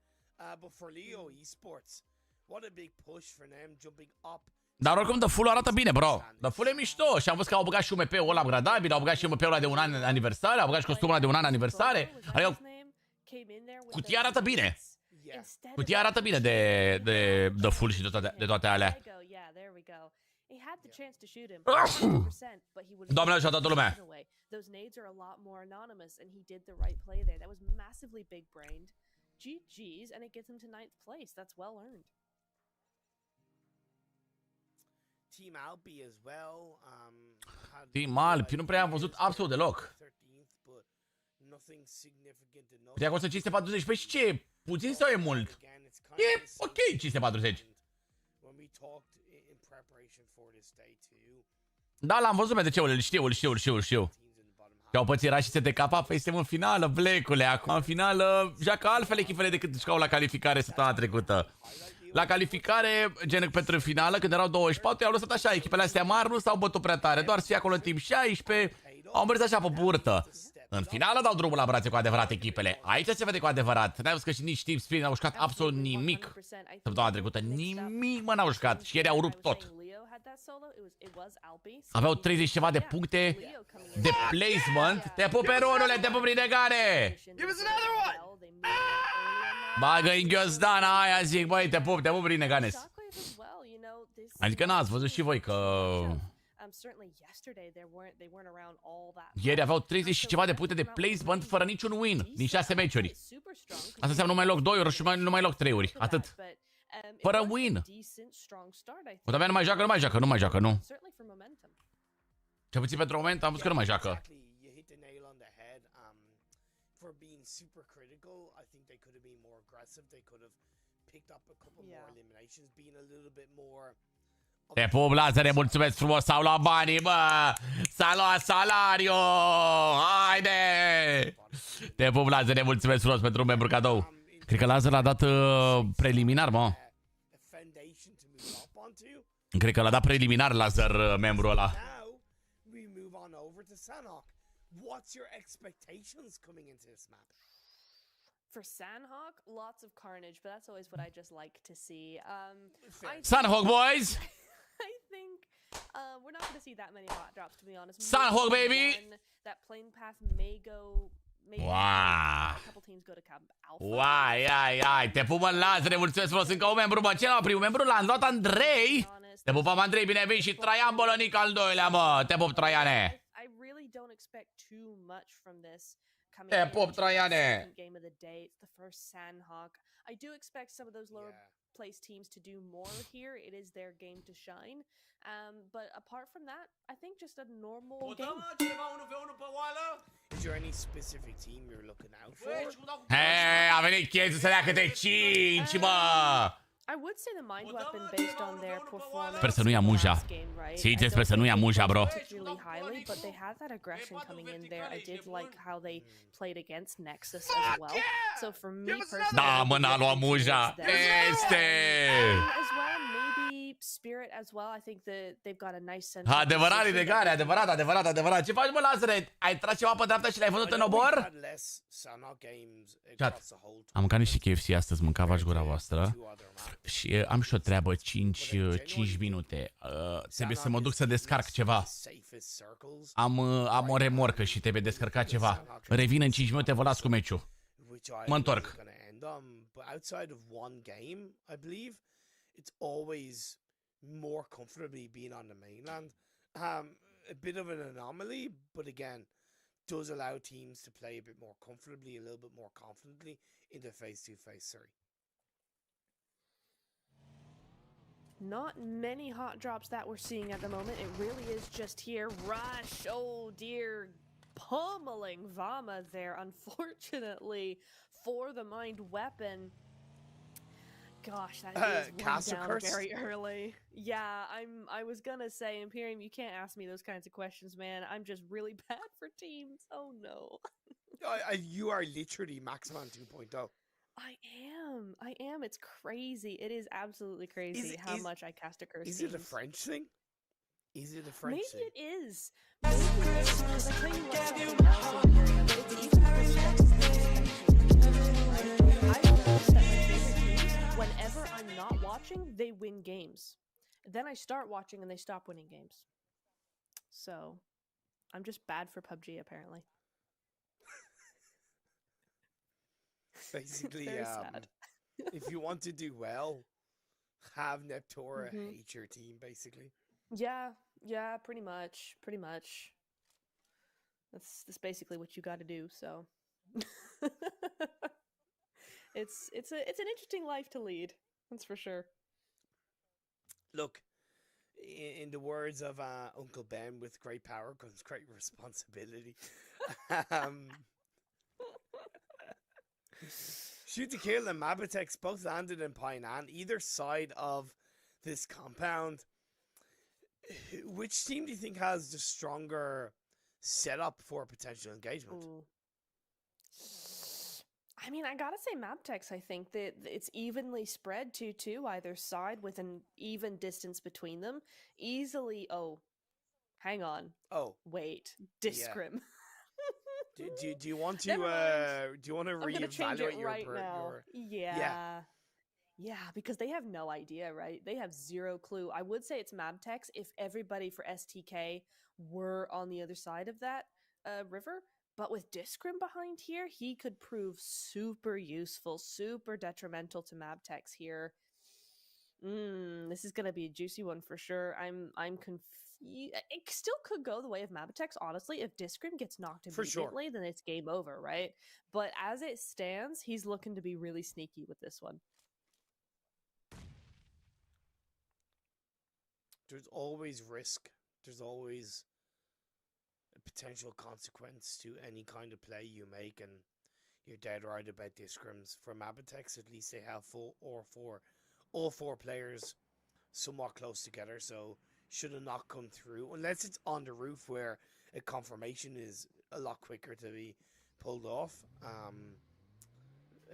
But for Leo Esports, what a big push for them jumping up. Dar oricum The Full arată bine, bro. The Full e mișto. Și am văzut că au băgat și UMP-ul ăla upgradabil, au băgat și UMP-ul ăla de un an aniversare, au băgat și costumul ăla de un an aniversare. Adică cutia arată bine. Cutia arată bine de The Full și de toate alea. Doamne ajută toată lumea. Those nades are a lot more anonymous, and he did the right play there. That was massively big-brained. GG's, and it gets him to 9th place. That's well earned. Team Alpi as well. Team Alpi, nu prea am văzut absolut deloc. Păi acolo sunt 540, păi și ce e? Puțin sau e mult? E ok 540. Da, l-am văzut pe DC-ul, îl știu. Și-au pățit și STK, păi suntem în finală, blecule. Acum în finală joacă altfel echipele decât jucau la calificare săptămâna trecută. La calificare, gen pentru finală, când erau 24, i-au lăsat așa, echipele astea mari nu s-au bătut prea tare, doar să fie acolo în timp 16, au mers așa pe burtă. În finală dau drumul la brațe cu adevărat echipele. Aici se vede cu adevărat. N-ai văzut că și nici Team Spirit n-au jucat absolut nimic săptămâna trecută. Nimic, mă, n-au jucat. Și ieri au rupt tot. Aveau 30 ceva de puncte de placement. Te pup pe runule, te pup Rinegane! Bagă în ghiozdana aia, zic, băi, te pup Rineganes. Adică n-ați văzut și voi că... Ieri aveau 30 și ceva de puncte de placement fără niciun win din 6 meciuri. Asta înseamnă numai loc 2 ori și numai loc 3 ori. Atât. Fără win. O, dar nu mai joacă, nu. Cel puțin pentru moment am văzut că nu mai joacă. Te pup, Lazare, mulțumesc frumos, s-au luat banii, bă! S-a luat salariu! Haide! Te pup, Lazare, mulțumesc frumos pentru un membru cadou. Cred că Lazar l-a dat preliminar, mă. Cred că l-a dat preliminar Lazar, membrul ăla. For Sandhawk, lots of carnage, but that's always what I just like to see. Sandhawk boys! I think we're not going to see that many bot drops, to be honest. Sandhawk baby! That plane path may go. Wow! A couple teams go to Alpha. Ai, te pupă Lazare, mulțumesc frumos, încă un membru, mă. Cine primul membru? L-am luat Andrei. Te pupăm, Andrei, bine veni și Traian Bolonic al doilea, mă. Te pup, Traiane. I really don't expect too much from this. Te pup, Traiane. Game of the day. It's the first Sandhawk. I do expect some of those lower place teams to do more here. It is their game to shine. But apart from that, I think just a normal game. Is there any specific team you're looking out for? A venit Chiez să dea câte 5, mă! I would say the mind weapon based on their performance. Sper să nu ia muja. Țițe, sper să nu ia muja, bro. Particularly highly, but they had that aggression coming in there. I did like how they played against Nexus as well. So for me personally, Da, mă, n-a luat muja. Este! As well, maybe Spirit as well. I think that they've got a nice sense. Adevărat, legare, adevărat. Ce faci, mă, Lazare? Ai tras ceva pe dreapta și l-ai văzut în obor? Chat, am mâncat niște KFC astăzi, mâncava-și gura voastră. Și am și o treabă, 5 minute. Trebuie să mă duc să descarc ceva. Am o remorcă și trebuie descărcat ceva. Revin în 5 minute, vă las cu meciul. Mă întorc. It's always more comfortably being on the mainland. A bit of an anomaly, but again, does allow teams to play a bit more comfortably, a little bit more confidently in the face-to-face series. Not many hot drops that we're seeing at the moment. It really is just here. Rush, oh dear, pummeling Vama there, unfortunately, for the mind weapon. Gosh, that is one down very early. Yeah, I was gonna say, Imperium, you can't ask me those kinds of questions, man. I'm just really bad for teams. Oh no. You are literally Maxman 2.0. I am. It's crazy. It is absolutely crazy how much I cast a curse. Is it a French thing? Is it a French thing? Maybe it is. Maybe it is. Because I tell you what, something else, Imperium, but it's even I've noticed that my favorite teams, whenever I'm not watching, they win games. Then I start watching and they stop winning games. So, I'm just bad for PUBG, apparently. Basically, if you want to do well, have Neptura hate your team, basically. Yeah, pretty much. That's basically what you got to do. So, it's an interesting life to lead. That's for sure. Look, in the words of Uncle Ben, with great power comes great responsibility. Shoot to Kill and Mabitex both landed in Painan, either side of this compound. Which team do you think has the stronger setup for potential engagement? Ooh. I mean, I gotta say Mabtex, I think that it's evenly spread 2-2 either side with an even distance between them. Easily, hang on. Wait, Discrim. Yeah. Do you want to reevaluate your Yeah, because they have no idea, right? They have zero clue. I would say it's Mabtex if everybody for STK were on the other side of that river. But with Discrim behind here, he could prove super useful, super detrimental to Mabtex here. This is gonna be a juicy one for sure. I'm confused. It still could go the way of Mabitex, honestly. If Discrim gets knocked immediately, then it's game over, right? But as it stands, he's looking to be really sneaky with this one. There's always risk. There's always a potential consequence to any kind of play you make, and you're dead right about Discrims. For Mabitex, at least they have all four players somewhat close together, so should have not come through, unless it's on the roof where a confirmation is a lot quicker to be pulled off.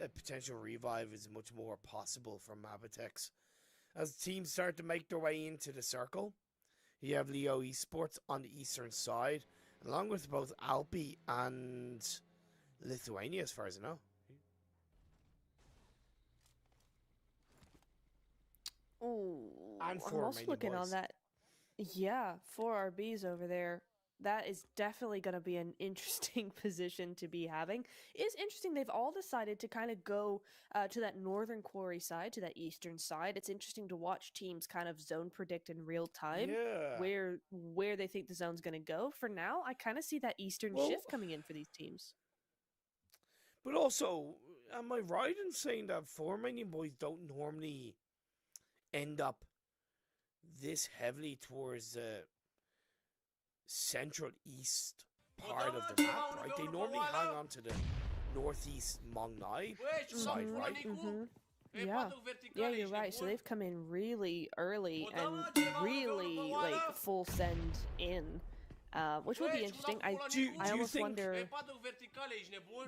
A potential revive is much more possible for Mabitex. As teams start to make their way into the circle, you have Leo Esports on the eastern side, along with both Alpi and Lithuania, as far as I know. Oh, and I'm also looking on that. Yeah, 4 RBs over there. That is definitely going to be an interesting position to be having. It's interesting. They've all decided to kind of go to that northern quarry side, to that eastern side. It's interesting to watch teams kind of zone predict in real time where they think the zone's going to go. For now, I kind of see that eastern shift coming in for these teams. But also, am I right in saying that 4 Minion Boys don't normally end up this heavily towards the central east part of the map, right? They normally hang on to the northeast Mongnai side, right? Yeah, you're right. So they've come in really early and really like full send in, which would be interesting. I almost wonder.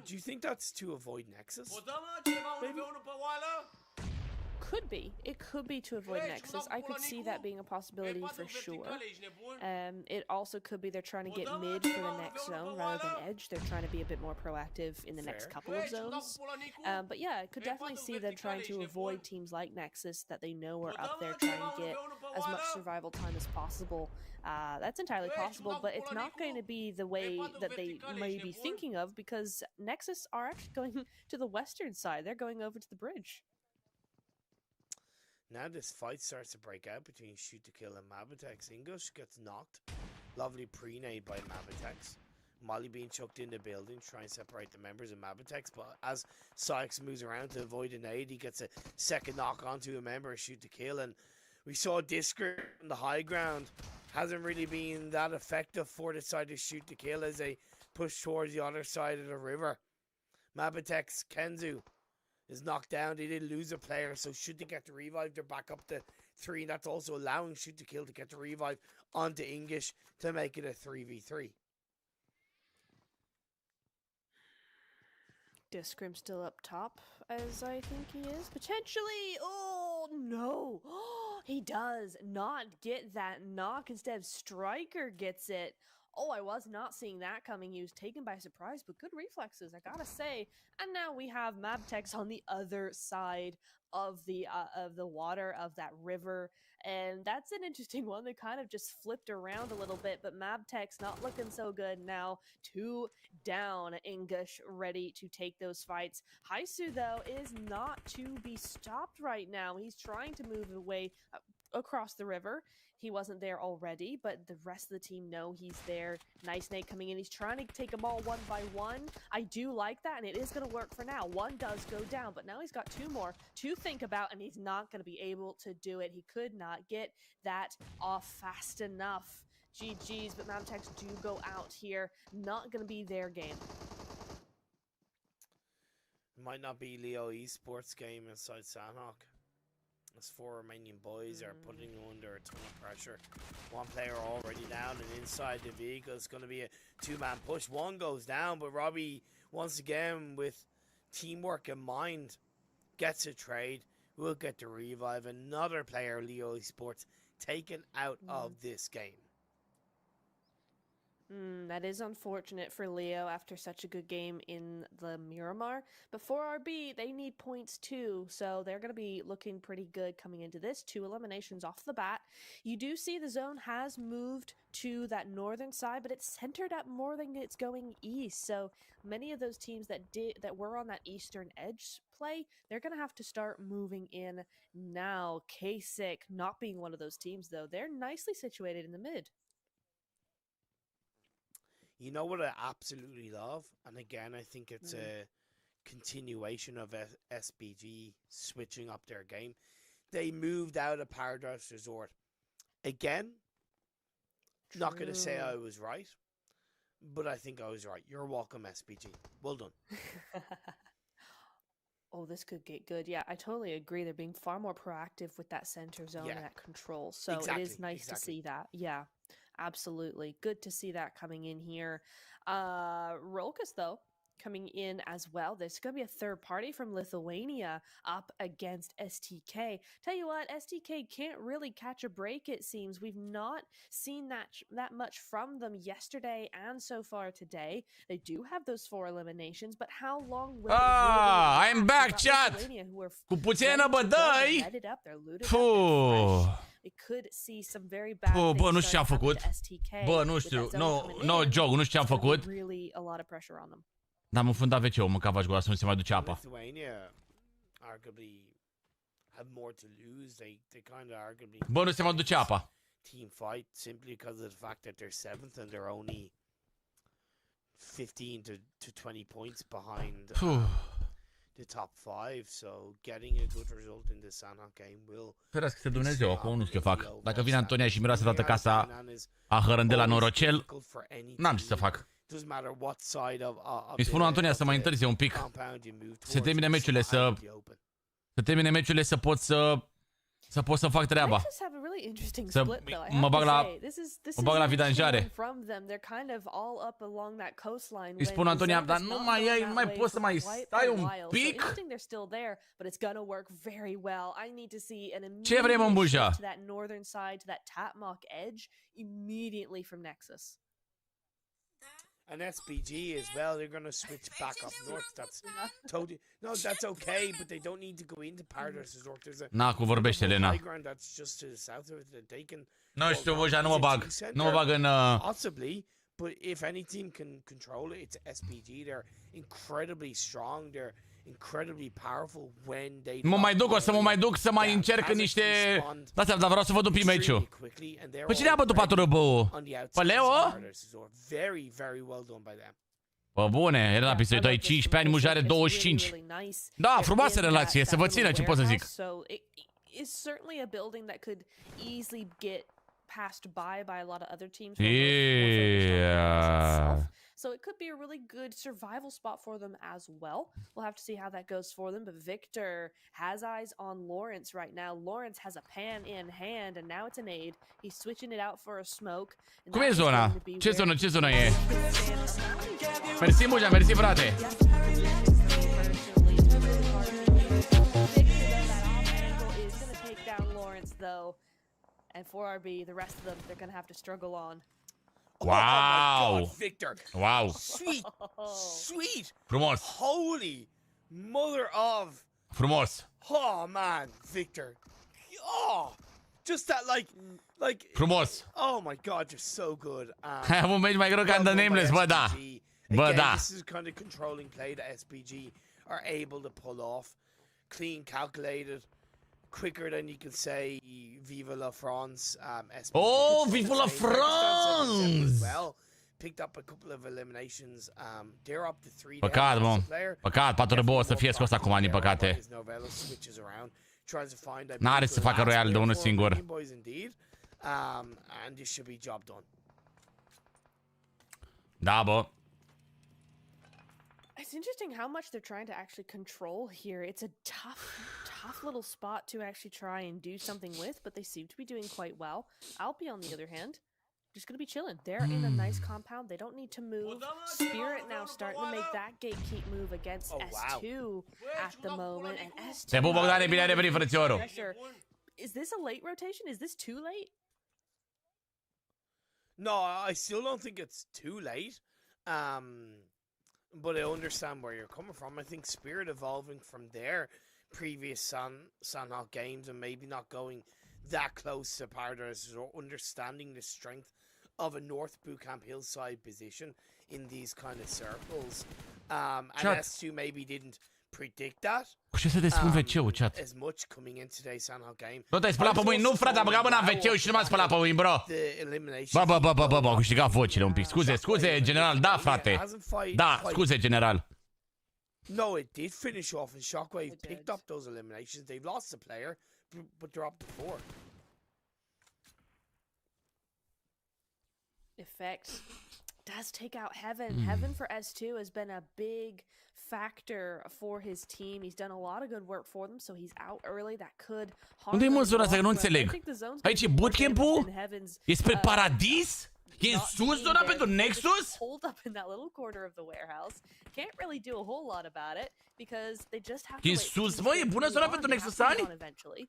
Do you think that's to avoid Nexus? Maybe? Could be. It could be to avoid Nexus. I could see that being a possibility for sure. It also could be they're trying to get mid for the next zone rather than edge. They're trying to be a bit more proactive in the next couple of zones. But yeah, I could definitely see them trying to avoid teams like Nexus that they know are up there trying to get as much survival time as possible. That's entirely possible, but it's not going to be the way that they may be thinking of, because Nexus are actually going to the western side. They're going over to the bridge. Now this fight starts to break out between Shoot to Kill and Mabitex. English gets knocked. Lovely pre-nade by Mabitex. Molly being chucked in the building, trying to separate the members of Mabitex, but as Sykes moves around to avoid a nade, he gets a second knock onto a member of Shoot to Kill, and we saw DESPRE on the high ground. Hasn't really been that effective for the side of Shoot to Kill as they push towards the other side of the river. Mabitex, Kenzu is knocked down. They did lose a player, so should they get the revive, they're back up to 3, and that's also allowing Shoot to Kill to get the revive onto English to make it a 3v3. Discrim still up top, as I think he is. Potentially! Oh, no! He does not get that knock. Instead, Striker gets it. Oh, I was not seeing that coming. He was taken by surprise, but good reflexes, I gotta say. And now we have Mabtex on the other side of the water of that river, and that's an interesting one. They kind of just flipped around a little bit, but Mabtex not looking so good now. 2 down. English ready to take those fights. Haisu, though, is not to be stopped right now. He's trying to move away across the river. He wasn't there already, but the rest of the team know he's there. Nice nade coming in. He's trying to take them all one by one. I do like that, and it is going to work for now. One does go down, but now he's got 2 more to think about, and he's not going to be able to do it. He could not get that off fast enough. GG's, but Mamtex do go out here. Not going to be their game. It might not be Leo Esports game inside Sandhawk. As 4 Romanian boys are putting under a ton of pressure. 1 player already down, and inside the vehicle it's going to be a 2-man push. 1 goes down, but Robbie, once again, with teamwork in mind, gets a trade. Will get the revive. Another player, Leo Esports, taken out of this game. That is unfortunate for Leo after such a good game in the Miramar. But for RB, they need points too, so they're going to be looking pretty good coming into this. 2 eliminations off the bat. You do see the zone has moved to that northern side, but it's centered up more than it's going east. So many of those teams that were on that eastern edge play, they're going to have to start moving in now. Kasich not being one of those teams, though. They're nicely situated in the mid. You know what I absolutely love? And again, I think it's a continuation of SBG switching up their game. They moved out of Paradise Resort. Again, not going to say I was right, but I think I was right. You're welcome, SBG. Well done. Oh, this could get good. Yeah, I totally agree. They're being far more proactive with that center zone and that control. So it is nice to see that. Yeah. Absolutely. Good to see that coming in here. Rolkus, though, coming in as well. There's going to be a third party from Lithuania up against STK. Tell you what, STK can't really catch a break, it seems. We've not seen that much from them yesterday and so far today. They do have those 4 eliminations, but how long will I'm back, chat! Cu puțină bădăi! We could see some very bad bă, nu știu ce am făcut. Bă, nu știu. No joke, nu știu ce am făcut. Really a lot of pressure on them. N-am înfundat WC-ul, mâncat vaci gura să nu se mai duce apa. Lithuania arguably have more to lose. They kind of arguably Bă, nu se mai duce apa. Team fight simply because of the fact that they're 7th and they're only 15 to 20 points behind the top 5, so getting a good result in the Sanhok game will... Ferească-se Dumnezeu, acum nu știu ce fac. Dacă vine Antonia și miroase toată casa a hărândel la norocel, n-am ce să fac. Îi spun lui Antonia să mai întârzie un pic. Să termine meciurile, să termine meciurile, să pot să fac treaba. Să mă bag la vidanjare. Îi spun Antonia, dar nu mai poți să mai stai un pic? Ce vrei, mă, buja? And SPG as well, they're going to switch back up north. That's totally... No, that's okay, but they don't need to go into Paradise Resort. There's a... Cu vorbește, Elena. That's just to the south of it that they can... Nu știu, Buja, nu mă bag. Nu mă bag în... Possibly, but if any team can control it, it's SPG. They're incredibly strong. They're incredibly powerful when they... o să mă mai duc să mai încerc niște... Dar vreau să văd un pic meciul. Păi cine a bătut 4 răbău? Pe Leo? Pă bune, Elena Pisoi, tu ai 15 ani, Muja are 25. Da, frumoasă relație, să vă țină, ce pot să zic. Passed by a lot of other teams. Yeah. So it could be a really good survival spot for them as well. We'll have to see how that goes for them. But Victor has eyes on Lawrence right now. Lawrence has a pan in hand, and now it's an aid. He's switching it out for a smoke. Cum e zona? Ce zonă e? Mersi, Muja, mersi, frate. And 4RB, the rest of them, they're gonna have to struggle on. Wow! Oh my God, Victor! Wow! Sweet! Frumos! Holy mother of... Frumos! Oh man, Victor! Oh! Just that like... Frumos! Oh my God, you're so good. Ai avut un meci mai greu ca The Nameless, bă, da! Bă, da! This is kind of controlling play that SPG are able to pull off. Clean, calculated. Quicker than you can say Viva la France. Oh, Viva la France! Well, picked up a couple of eliminations. They're up to 3. Păcat, mă. Păcat, 4 răbău o să fie scos acum, din păcate. N-are să facă royal de unul singur. And this should be job done. Da, bă. It's interesting how much they're trying to actually control here. It's a tough little spot to actually try and do something with, but they seem to be doing quite well. Alpi, on the other hand, just going to be chilling. They're in a nice compound. They don't need to move. Spirit now starting to make that gatekeep move against S2 at the moment. And S2... Te pup, Bogdane, bine ai revenit, frățiorul. Is this a late rotation? Is this too late? No, I still don't think it's too late. But I understand where you're coming from. I think Spirit evolving from their previous Sanhok games and maybe not going that close to Paradise or understanding the strength of a North Bootcamp hillside position in these kind of circles. And S2 maybe didn't predict that. Ce să te spun WC-ul, chat? As much coming in today's Sanhok game. Nu te-ai spălat pe mâini, nu, frate, am băgat mâna în WC-ul și nu m-am spălat pe mâini, bro. Bă, am câștigat vocile un pic. Scuze, general, da, frate. Da, scuze, general. No, it did finish off and Shockwave picked up those eliminations. They've lost a player, but they're up to 4. Effect does take out Heaven. Heaven for S2 has been a big factor for his team. He's done a lot of good work for them, so he's out early. That could harm. Unde-i mă zona asta, că nu înțeleg? Aici e bootcamp-ul? E spre paradis? E în sus zona pentru Nexus? Hold up in that little corner of the warehouse. Can't really do a whole lot about it because they just have to. E sus, mă, e bună zona pentru Nexusani? Eventually,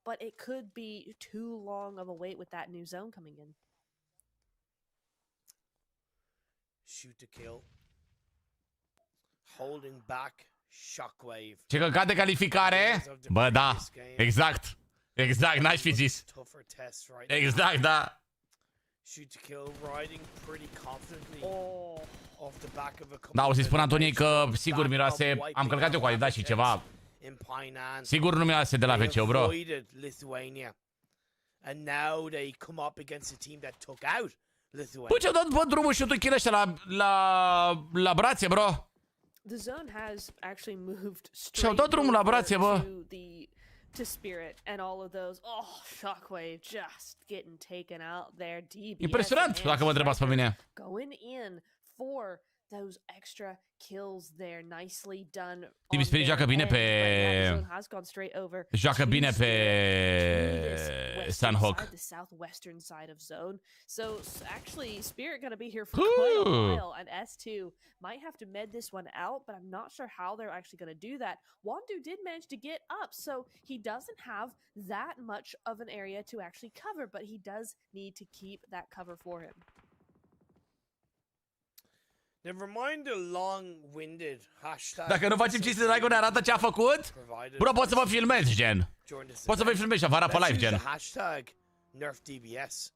but it could be too long of a wait with that new zone coming in. Shoot to kill. Holding back Shockwave. Ce căcat de calificare? Bă, da. Exact, n-aș fi zis. Exact, da. Shoot to kill, riding pretty confidently off the back of a couple. Da, o să-i spun Antoniei că sigur miroase, am călcat eu cu Adidas și ceva. Sigur nu miroase de la WC, bro. And now they come up against a team that took out Lithuania. Bă, ce-au dat drumul și tu kill ăștia la brațe, bro? the zone has actually moved Și-au dat drumul la brațe, bă. to Spirit and all of those. Oh, Shockwave just getting taken out there. DBS Impresionant, dacă mă întrebați pe mine. going in for those extra kills there. Nicely done. Team Spirit joacă bine pe... Joacă bine pe... Sunhawk. The southwestern side of zone. So actually Spirit gonna be here for quite a while, and S2 might have to med this one out, but I'm not sure how they're actually gonna do that. Wandu did manage to get up, so he doesn't have that much of an area to actually cover, but he does need to keep that cover for him. Never mind the long-winded hashtag. Dacă nu facem ce Drago ne arată ce a făcut, bro, poți să vă filmezi, gen. Poți să vă filmezi și vă arată pe live, gen. Hashtag nerf DBS.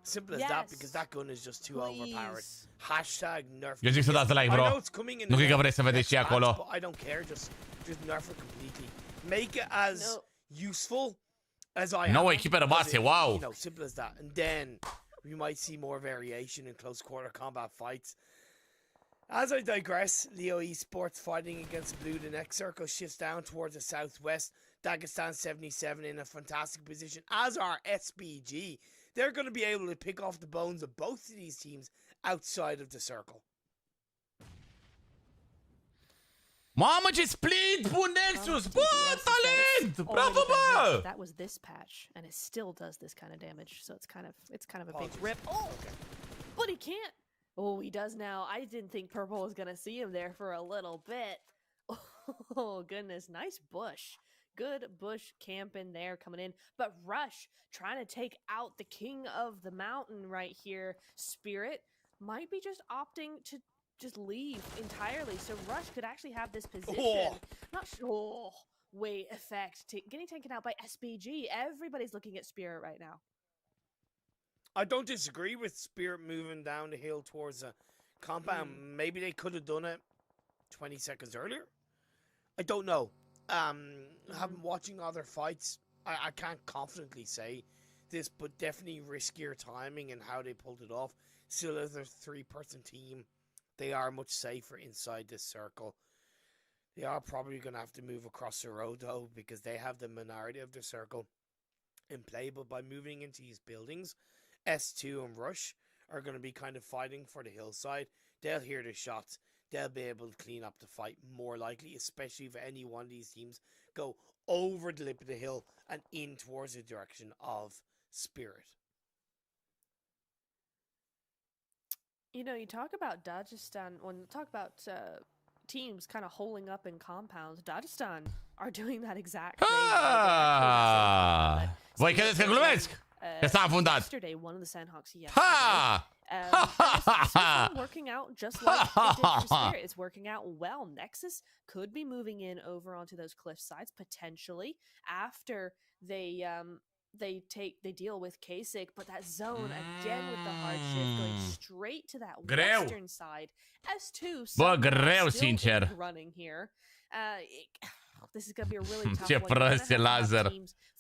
Simple as that, because that gun is just too overpowered. Hashtag nerf. Eu zic să dați like, bro. Nu cred că vrei să vedeți și acolo. I don't care, just nerf it completely. Make it as useful as I am. 9 echipe rămase, wow. You know, simple as that. And then we might see more variation in close quarter combat fights. As I digress, Leo Esports fighting against Blue. The next circle shifts down towards the southwest. Dagestan 77 in a fantastic position, as are SBG. They're going to be able to pick off the bones of both of these teams outside of the circle. Mamă, ce split! Bun Nexus! Bă, talent! Bravo, bă! That was this patch, and it still does this kind of damage, so it's kind of a big rip. Oh, but he can't. Oh, he does now. I didn't think Purple was going to see him there for a little bit. Oh, goodness. Nice bush. Good bush camp in there coming in. But Rush trying to take out the king of the mountain right here. Spirit might be just opting to just leave entirely. So Rush could actually have this position. Oh. Not sure. Oh, wait, effect. Getting taken out by SBG. Everybody's looking at Spirit right now. I don't disagree with Spirit moving down the hill towards the compound. Maybe they could have done it 20 seconds earlier. I don't know. Having watching other fights, I can't confidently say this, but definitely riskier timing and how they pulled it off. Still, as a three-person team, they are much safer inside this circle. They are probably going to have to move across the road, though, because they have the minority of the circle in play. But by moving into these buildings, S2 and Rush are going to be kind of fighting for the hillside. They'll hear the shots. They'll be able to clean up the fight more likely, especially if any one of these teams go over the lip of the hill and in towards the direction of Spirit. You know, you talk about Dagestan, when you talk about teams kind of holing up in compounds, Dagestan are doing that exact thing. Voi credeți că glumesc? Că s-a înfundat. Yesterday, one of the Sandhawks it's working out just like it did for Spirit. It's working out well. Nexus could be moving in over onto those cliff sides potentially after they deal with Kasich, but that zone again with the hardship going straight to that western side. S2 greu, sincer. Running here. This is going to be a really tough Ce prost e laser.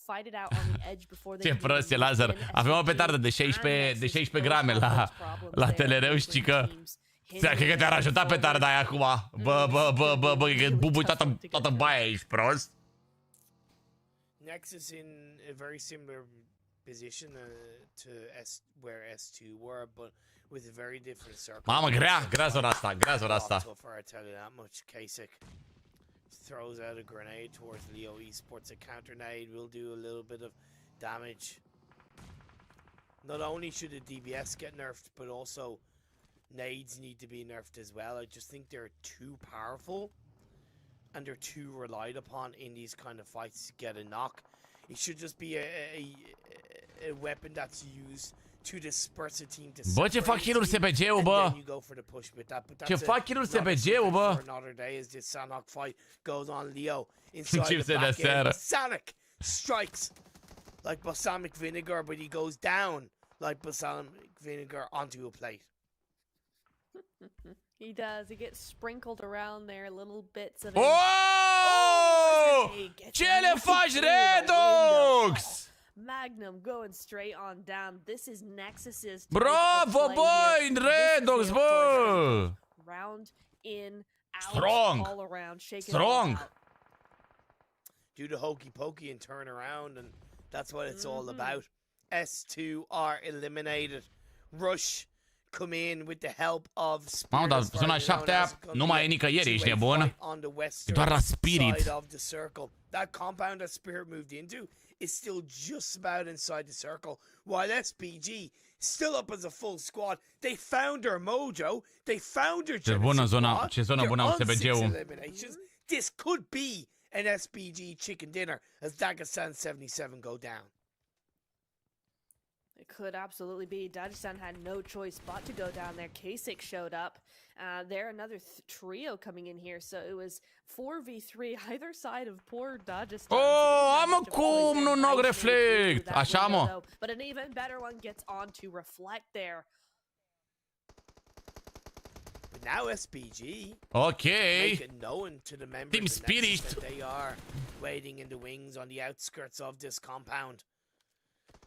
Fight it out on the edge before they Ce prost e laser. Avem o petardă de 16 grame la TEDEREU și Cica. Cred că te-ar ajuta petarda aia acum. Bă, bubui toată baia, ești prost? Nexus in a very similar position to where S2 were, but with a very different circle. Mamă, grea zona asta, grea zona asta. So far, I tell you that much. Kasich throws out a grenade towards Leo Esports. A counter nade will do a little bit of damage. Not only should the DBS get nerfed, but also nades need to be nerfed as well. I just think they're too powerful and they're too relied upon in these kind of fights to get a knock. It should just be a weapon that's used to disperse a team. Bă, ce fac heal-uri SPG-ul, bă? Ce fac heal-uri SPG-ul, bă? Another day as this Sanhok fight goes on. Leo inside the back end. Sonic strikes like balsamic vinegar, but he goes down like balsamic vinegar onto a plate. He does. He gets sprinkled around there, little bits of it. Oh! Ce le faci, Redux? Magnum going straight on down. This is Nexus's. Bravo, boy, Redux, bă! Round in Strong. all around, shaking Strong. it all out. Do the hokey pokey and turn around, and that's what it's all about. S2 are eliminated. Rush come in with the help of Spirit. Mamă, dar zona 7 nu mai e nicăieri, ești nebun? E doar la Spirit. That compound that Spirit moved into is still just about inside the circle, while SPG still up as a full squad. They found their mojo. They found their Ce zonă bună au SPG-ul. This could be an SPG chicken dinner as Dagestan 77 go down. It could absolutely be. Dagestan had no choice but to go down there. Kasich showed up. They're another trio coming in here, so it was 4v3 either side of poor Dagestan. Oh, am cum nu nog reflect. Așa, mă. But an even better one gets on to reflect there. But now SPG. Okay. Make it known to the members Team Spirit that they are waiting in the wings on the outskirts of this compound.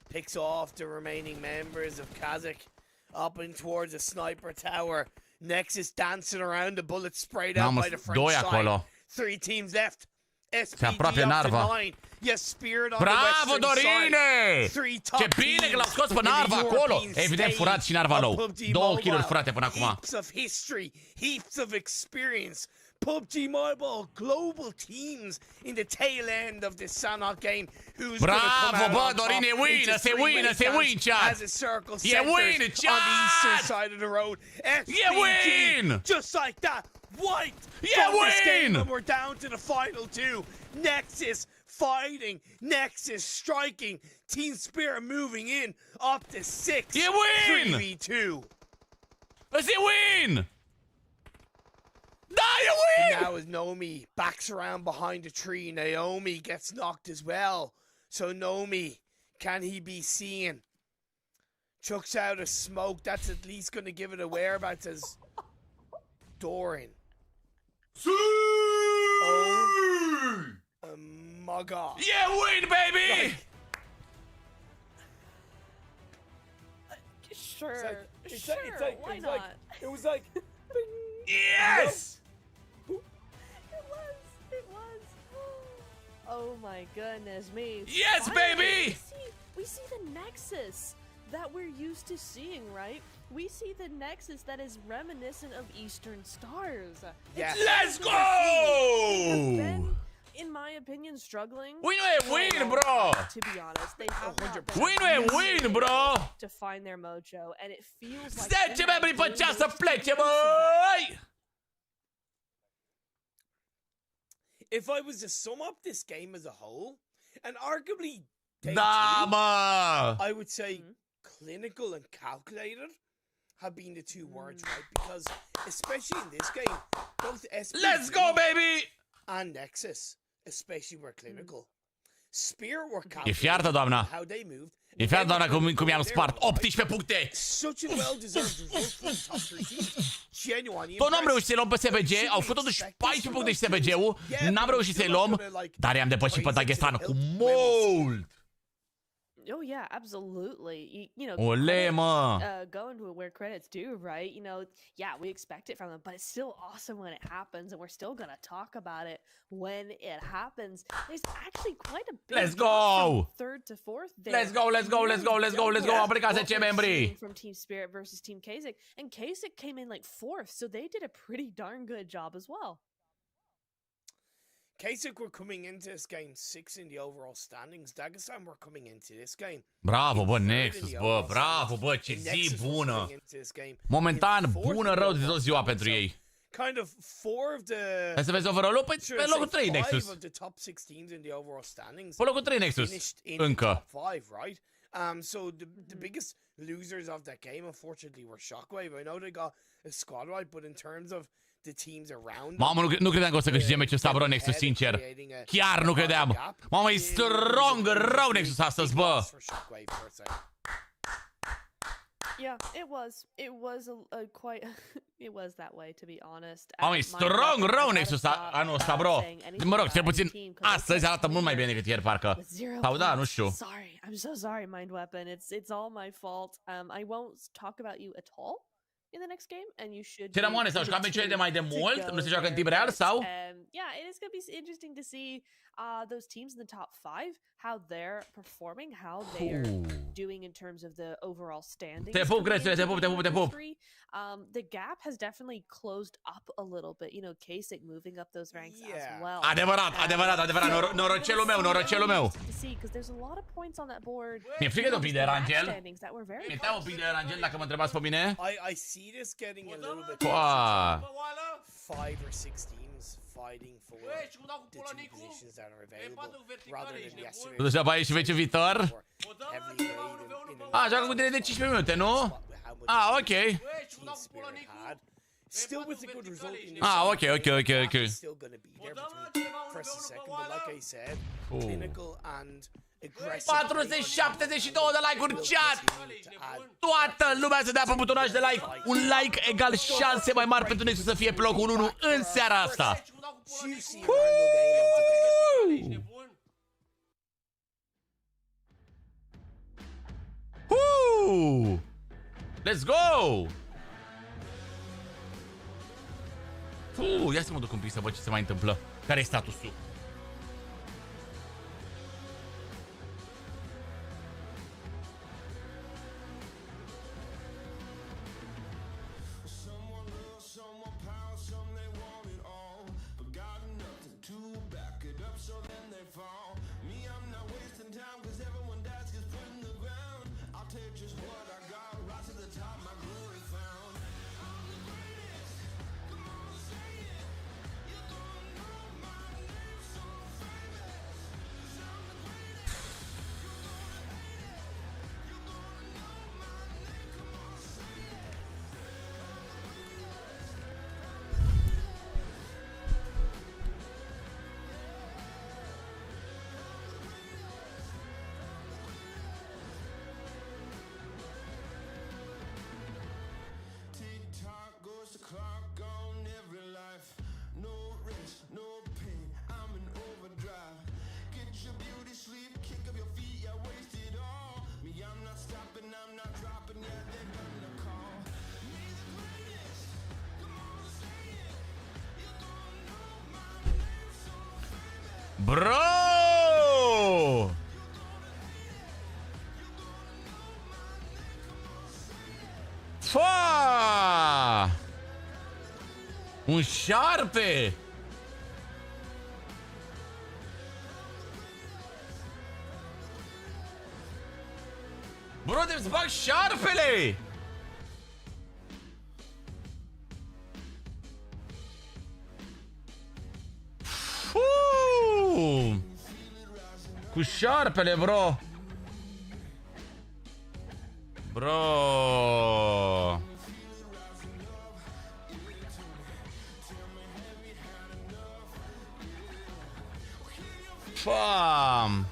Picks off the remaining members of Kazakh up and towards the sniper tower. Nexus dancing around, the bullet sprayed out by the French side. 3 teams left. SPG up to 9. Yes, Spirit on Bravo, the western Dorine! side. 3 top Ce bine că l-au scos pe Narva acolo! Evident furat și Narva low. 2 kill-uri furate până acum. Heaps of history, heaps of experience. PUBG Mobile global teams in the tail end of this Sanhok game. Who's Bravo, bă, Dorine, se win, chat! As a circle E win, chat! on the eastern side of the road. E win! Just like that, white! E win! And we're down to the final 2. Nexus fighting, Nexus striking, Team Spirit moving in up to 6. E win! 3v2. Ăsta e win! Da, e win! Now as Nomi backs around behind a tree, Naomi gets knocked as well. So Nomi, can he be seen? Chucks out a smoke. That's at least going to give it a whereabouts as Doran. Oh my god. Yeah, win, baby! Sure, why not? It was like Yes! It was. Oh my goodness me. Yes, Finally, baby! We see the Nexus that we're used to seeing, right? We see the Nexus that is reminiscent of Eastern Stars. Yeah. Let's go! Been, in my opinion, struggling. Win, bro! To be honest, they have not been Win, bro! to find their mojo, and it feels like 10 membri pe cea să plece, băi! If I was to sum up this game as a whole, and arguably day Da, 2, mă! I would say clinical and calculated have been the 2 words, right? Because especially in this game, both SPG Let's go, baby! and Nexus especially were clinical. Spirit were E calculated. fiartă, doamna. How they moved. E fiartă, doamna, cum i-am spart 18 puncte. Such a well-deserved result for the top 3 teams. Genuine. Tot n-am reușit să-i luăm pe SPG, au făcut totuși 14 puncte și SPG-ul, n-am reușit să-i luăm, dar i-am depășit pe Dagestan cu mult! Oh yeah, absolutely. You know, Ole, mă! going to where credit's due, right? You know, yeah, we expect it from them, but it's still awesome when it happens, and we're still gonna talk about it when it happens. There's actually quite a big Let's drop go! from 3rd to 4th there. Let's go! Am plecat 10 membri! From Team Spirit versus Team Kasich, and Kasich came in like 4th, so they did a pretty darn good job as well. Kasich were coming into this game 6 in the overall standings. Dagestan were coming into this game. Bravo, bă, Nexus, bă, bravo, bă, ce zi bună! Momentan, bună rău de tot ziua pentru ei. Kind of 4 of the... Hai să vezi overall-ul? Pe locul 3, Nexus. Pe locul 3, Nexus. Încă. So the biggest losers of that game, unfortunately, were Shockwave. I know they got a squad right, but in terms of the teams around... Mamă, nu credeam că o să câștige meciul ăsta, bro, Nexus, sincer. Chiar nu credeam. Mamă, e strong rău Nexus astăzi, bă. Yeah, it was a quite it was that way, to be honest. Mamă, e strong rău Nexus anul ăsta, bro. Mă rog, cel puțin astăzi arată mult mai bine decât ieri, parcă. Sau da, nu știu. Sorry, I'm so sorry, Mind Weapon. It's all my fault. I won't talk about you at all in the next game, and you should. Ceremonie sau jucat meciurile de mai de mult? Nu se joacă în timp real sau? Yeah, it is going to be interesting to see those teams in the top 5, how they're performing, how they are doing in terms of the overall standings. Te pup, Grețule, te pup, te pup, te pup. The gap has definitely closed up a little bit. You know, Kasich moving up those ranks as well. Adevărat, adevărat, adevărat. Norocelul meu, norocelul meu. Because there's a lot of points on that board. Mi-e frică de un pic de Rangel. Mi-e teamă un pic de Rangel, dacă mă întrebați pe mine. I see this getting a little bit 5 or 6 teams fighting for the 2 positions that are available rather than yesterday. Tu deja aici și meciul viitor? Joacă cu tine de 15 minute, nu? Ok. Still with a good result in this. Ok. Still going to be there between first and second, but like I said, clinical and aggressive. 472 de like-uri în chat! Toată lumea să dea pe butonaj de like. Un like egal șanse mai mari pentru Nexus să fie pe locul 1 în seara asta. Let's go! Ia să mă duc un pic să văd ce se mai întâmplă. Care e statusul? Bro! Fa! Un șarpe! Bro, trebuie să bag șarpele! Cu șarpele, bro! Bro! Fam!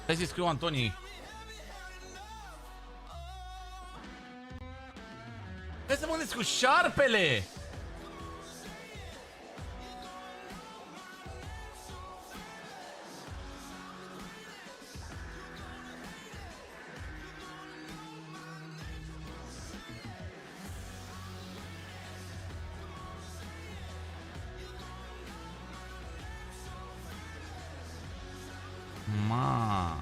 Hai să-i scriu Antonii. Hai să mă gândesc cu șarpele! Ma.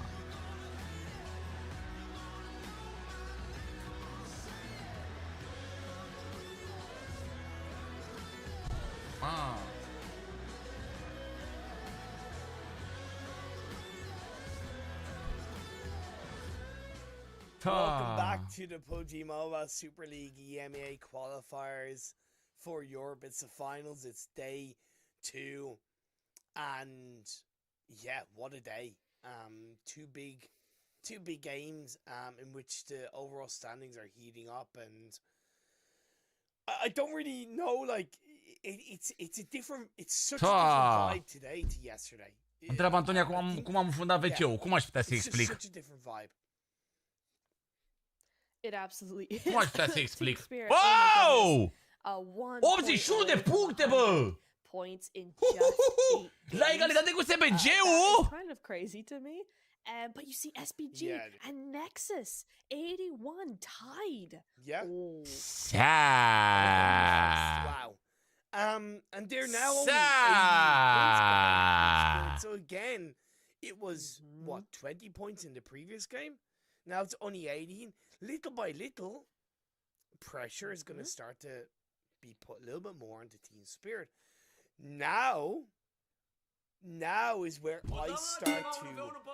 Welcome back to the PUBG Mobile Super League EMEA qualifiers for Europe. It's the finals. It's day 2, and yeah, what a day! Two big games in which the overall standings are heating up, and I don't really know. Like it's a different. It's such a different vibe today to yesterday. Întreabă Antonia cum am înfundat WC-ul. Cum aș putea să explic? Such a different vibe. It absolutely is. Cum aș putea să explic? Wow! 81 de puncte, bă! Points in just 8 La egalitate cu SPG-ul? Kind of crazy to me. But you see SBG Yeah. and Nexus 81 tied. Yeah. Oh. Wow. And they're now only 18 points behind. So again, it was what, 20 points in the previous game? Now it's only 18. Little by little, pressure is going to start to be put a little bit more into team spirit. Now is where I start to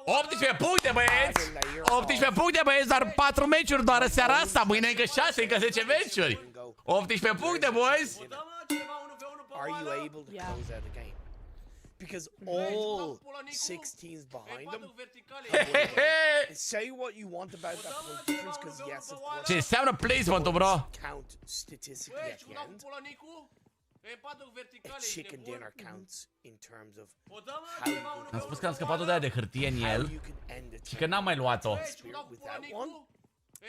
18 puncte, băieți! 18 puncte, băieți, dar 4 meciuri doar seara asta. Mâine încă 6, încă 10 meciuri. 18 puncte, boys! Are you able to close out the game? Because all 6 teams behind them say what you want about that point difference, because yes, of course, Ce înseamnă placement-ul, bro? count statistically at the end. A chicken dinner counts in terms of how you Am can spus că am scăpat o de aia de hârtie în el end it și că n-am mai luat-o. without one.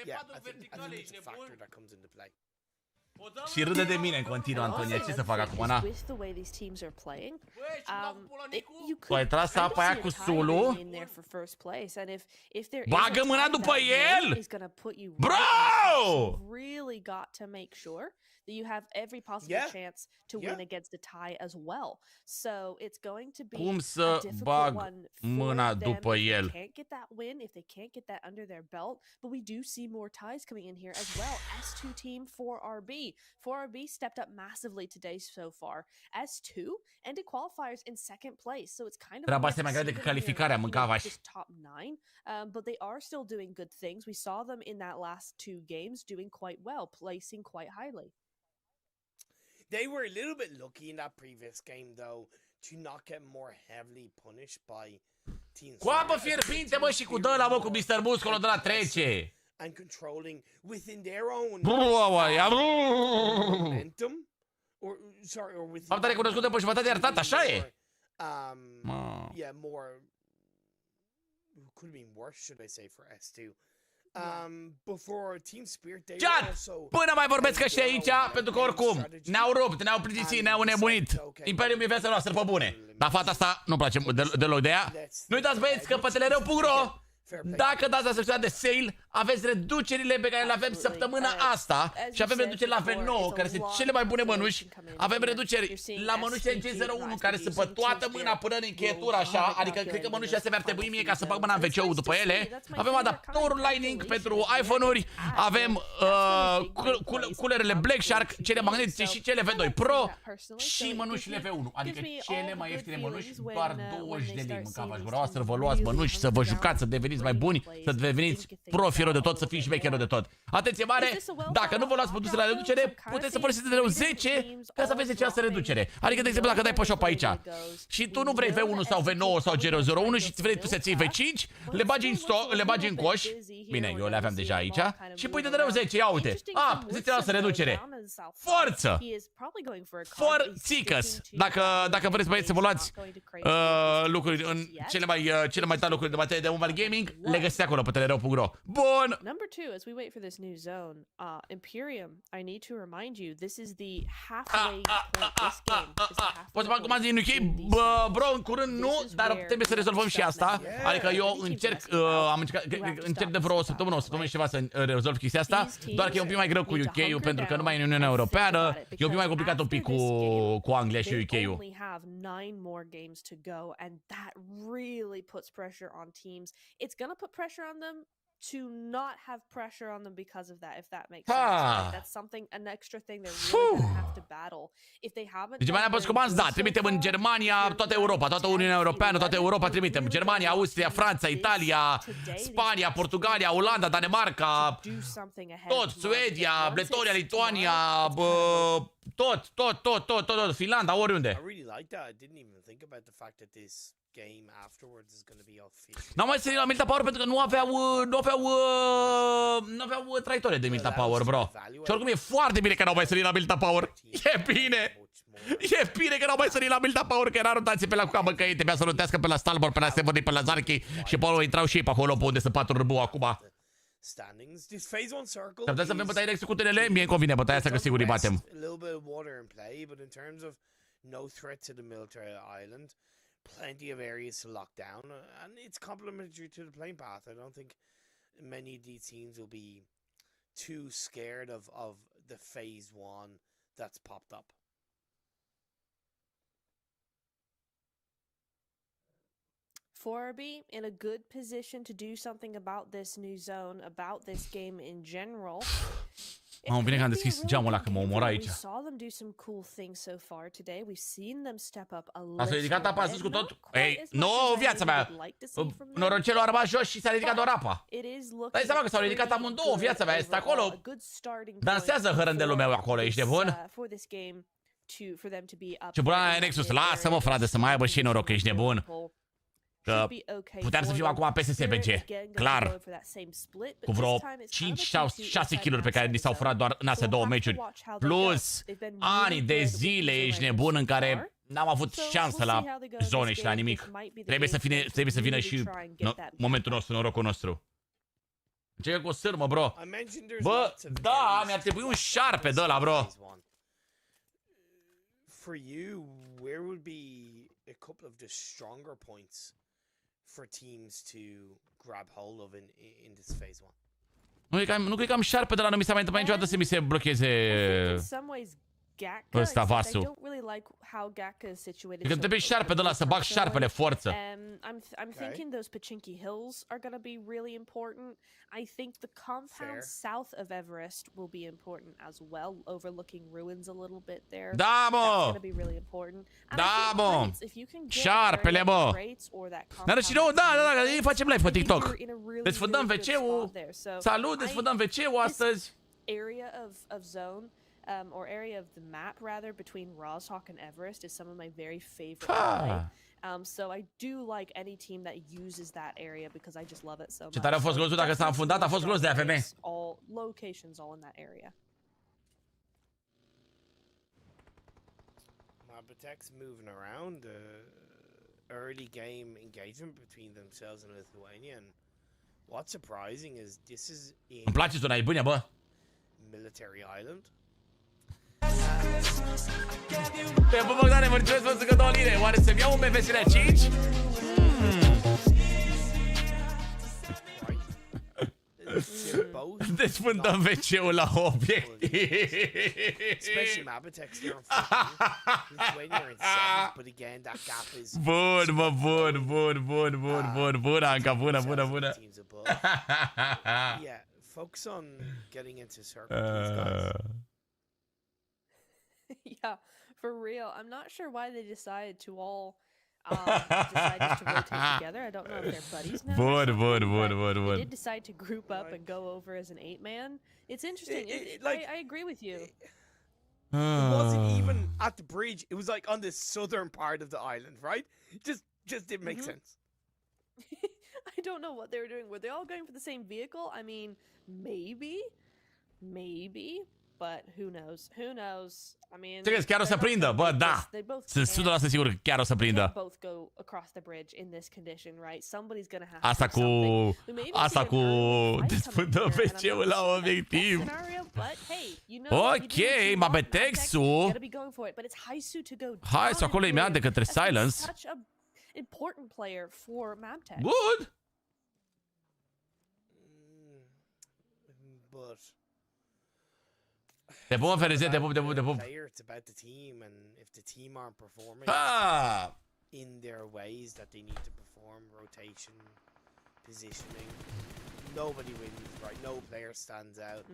Yeah, I think it's a factor that comes into play. Și râde de mine în continuu, Antonia. Ce să fac acum, na? With the way these teams are playing, you Tu ai tras apa aia cu Sulu? Bagă mâna după el! Bro! Really got to make sure that you have every possible chance to win against the tie as well. So it's going to be Cum a să difficult bag one mâna for them după if they el? can't get that win, if they can't get that under their belt. But we do see more ties coming in here as well. S2 team 4RB. 4RB stepped up massively today so far. S2 ended qualifiers in second place. So it's kind of Treaba asta e mai grea decât calificarea, mâncavaș. just top 9. But they are still doing good things. We saw them in that last 2 games doing quite well, placing quite highly. They were a little bit lucky in that previous game, though, to not get more heavily punished by teams. Cu apă fierbinte, bă, și cu dă la, bă, cu Mr. Muscolo de la trece. And controlling within their own momentum. Or within Fapta recunoscută pe jumătate de iertat, așa e. Yeah, more could have been worse, should I say, for S2. Before Team Spirit, they were also... Până mai vorbesc ăștia aici, pentru că oricum ne-au rupt, ne-au plictisit, ne-au nebunit. Imperiul e viața noastră, pe bune. Dar fata asta nu-mi place deloc de ea. Nu uitați, băieți, că pe tedereu.ro, dacă dați la secțiunea de sale, aveți reducerile pe care le avem săptămâna asta. Și avem reduceri la V9, care sunt cele mai bune mănuși. Avem reduceri la mănușile G01, care sunt pe toată mâna până în încheietură, așa. Adică cred că mănușile astea mi-ar trebui mie ca să bag mâna în WC-ul după ele. Avem adaptorul Lightning pentru iPhone-uri. Avem culerele Black Shark, cele magnetice și cele V2 Pro. Și mănușile V1. Adică cele mai ieftine mănuși, doar 20 de lei. Mâncavaș, vreau să vă luați mănuși, să vă jucați, să deveniți mai buni, să deveniți profi de tot, să fii șmecherul de tot. Atenție mare, dacă nu vă luați produse la reducere, puteți să folosiți TEDEREU 10 ca să aveți 10% reducere. Adică, de exemplu, dacă dai pe shop aici și tu nu vrei V1 sau V9 sau G01 și vrei tu să-ți iei V5, le bagi în stoc, le bagi în coș. Bine, eu le aveam deja aici. Și pui TEDEREU 10, ia uite. 10% reducere. Forță! Forțicăs! Dacă vreți, băieți, să vă luați lucruri în cele mai tari lucruri de materie de mobile gaming, le găsiți acolo pe tedereu.ro. Bun! Number 2, as we wait for this new zone, Imperium, I need to remind you, this is the halfway point. This game is the halfway Poți să fac comandă din UK? Bro, în curând nu, dar trebuie să rezolvăm și asta. Adică eu încerc de vreo săptămână și ceva să rezolv chestia asta. Doar că e un pic mai greu cu UK-ul, pentru că nu mai e în Uniunea Europeană. E un pic mai complicat un pic cu Anglia și UK-ul. It's gonna put pressure on them to not have pressure on them because of that, if that makes sense. Right? That's something, an extra thing they're really gonna have to battle. If they haven't... Germania poți comanzi, da, trimitem în Germania, toată Europa, toată Uniunea Europeană, toată Europa trimitem. Germania, Austria, Franța, Italia, Spania, Portugalia, Olanda, Danemarca, tot, Suedia, Letonia, Lituania, tot, Finlanda, oriunde. I really like that. I didn't even think about the fact that this game afterwards is going to be official. N-au mai sărit la Milta Power pentru că nu aveau traiectorie de Milta Power, bro. Și oricum e foarte bine că n-au mai sărit la Milta Power. E bine! E bine că n-au mai sărit la Milta Power, că era rotație pe la cuca, bă, că ei trebuia să rotească pe la Stalbor, pe la Severny, pe la Zarchi și pe acolo intrau și ei pe acolo, pe unde se patru râbou acum. S-ar putea să avem bătaie direct cu tunele? Mie îmi convine bătaia asta, că sigur îi batem. plenty of areas to lock down, and it's complementary to the playing path. I don't think many of these teams will be too scared of the phase 1 that's popped up. Forby in a good position to do something about this new zone, about this game in general. Mă, bine că am deschis geamul ăla, că mă omor aici. We saw them do some cool things so far today. We've seen them step up a A s-a ridicat apa sus cu tot? Ei, nu, viața mea! Norocelul a rămas jos și s-a ridicat doar apa. Dai seama că s-au ridicat amândouă, viața mea, este acolo. Dansează hărândelul meu acolo, ești nebun? Ce bună e Nexus, lasă-mă, frate, să mai aibă și noroc, că ești nebun. Că puteam să fim acum PSSBG, clar, cu vreo 5 sau 6 kill-uri pe care ni s-au furat doar în astea 2 meciuri, plus ani de zile, ești nebun, în care n-am avut șansă la zone și la nimic. Trebuie să vină și momentul nostru, norocul nostru. Începe cu o sârmă, bro. Bă, da, mi-ar trebui un șarpe de ăla, bro. For you, where would be a couple of the stronger points for teams to grab hold of in this phase 1? Nu cred că am șarpe de la, nu mi s-a mai întâmplat niciodată să mi se blocheze ăsta, vasul. Când trebuie șarpe de la, să bag șarpele, forță. I'm thinking those Pachinki Hills are going to be really important. I think the compound south of Everest will be important as well, overlooking ruins a little bit there. Da, mă! That's going to be really important. Da, mă! Șarpele, mă! Dar și nouă, da, îi facem live pe TikTok. Desfundăm WC-ul. Salut, desfundăm WC-ul astăzi. Area of zone. Or area of the map, rather, between Rozhawk and Everest is some of my very favorite play. So I do like any team that uses that area because I just love it so much. Ce tare a fost glonțul, dacă s-a înfundat, a fost glonț de AFM. All locations all in that area. Mabitech's moving around. Early game engagement between themselves and Lithuania, and what's surprising is this is in Îmi place zona, e bună, bă. Military Island. Te pup, Bogdane, mulțumesc pentru încă 2 lire. Oare să-mi iau un PMSL 5? Desfundăm WC-ul la obiectiv. Especially Mabitech's here on 14. Lithuania are in 7th, but again that gap is Bun, mă, bun, Anca, bună. teams above. Yeah, focus on getting into circle, please, guys. Yeah, for real. I'm not sure why they decided to all decide just to rotate together. I don't know if they're buddies now. Bun. They did decide to group up and go over as an 8-man. It's interesting. I agree with you. It wasn't even at the bridge. It was like on the southern part of the island, right? Just didn't make sense. I don't know what they were doing. Were they all going for the same vehicle? I mean, maybe. But who knows? I mean, Chiar o să prindă, bă, da. Sunt 100% sigur că chiar o să prindă. Both go across the bridge in this condition, right? Somebody's gonna have Asta cu desfundăm WC-ul la obiectiv. Ok, Mabitech's-ul. Hai să acolo imediat de către Silence. Important player for Mabtech. Good. But Te pup, FRZ, te pup. It's about the team, and if the team aren't performing in their ways that they need to perform, rotation, positioning, nobody wins, right? No player stands out.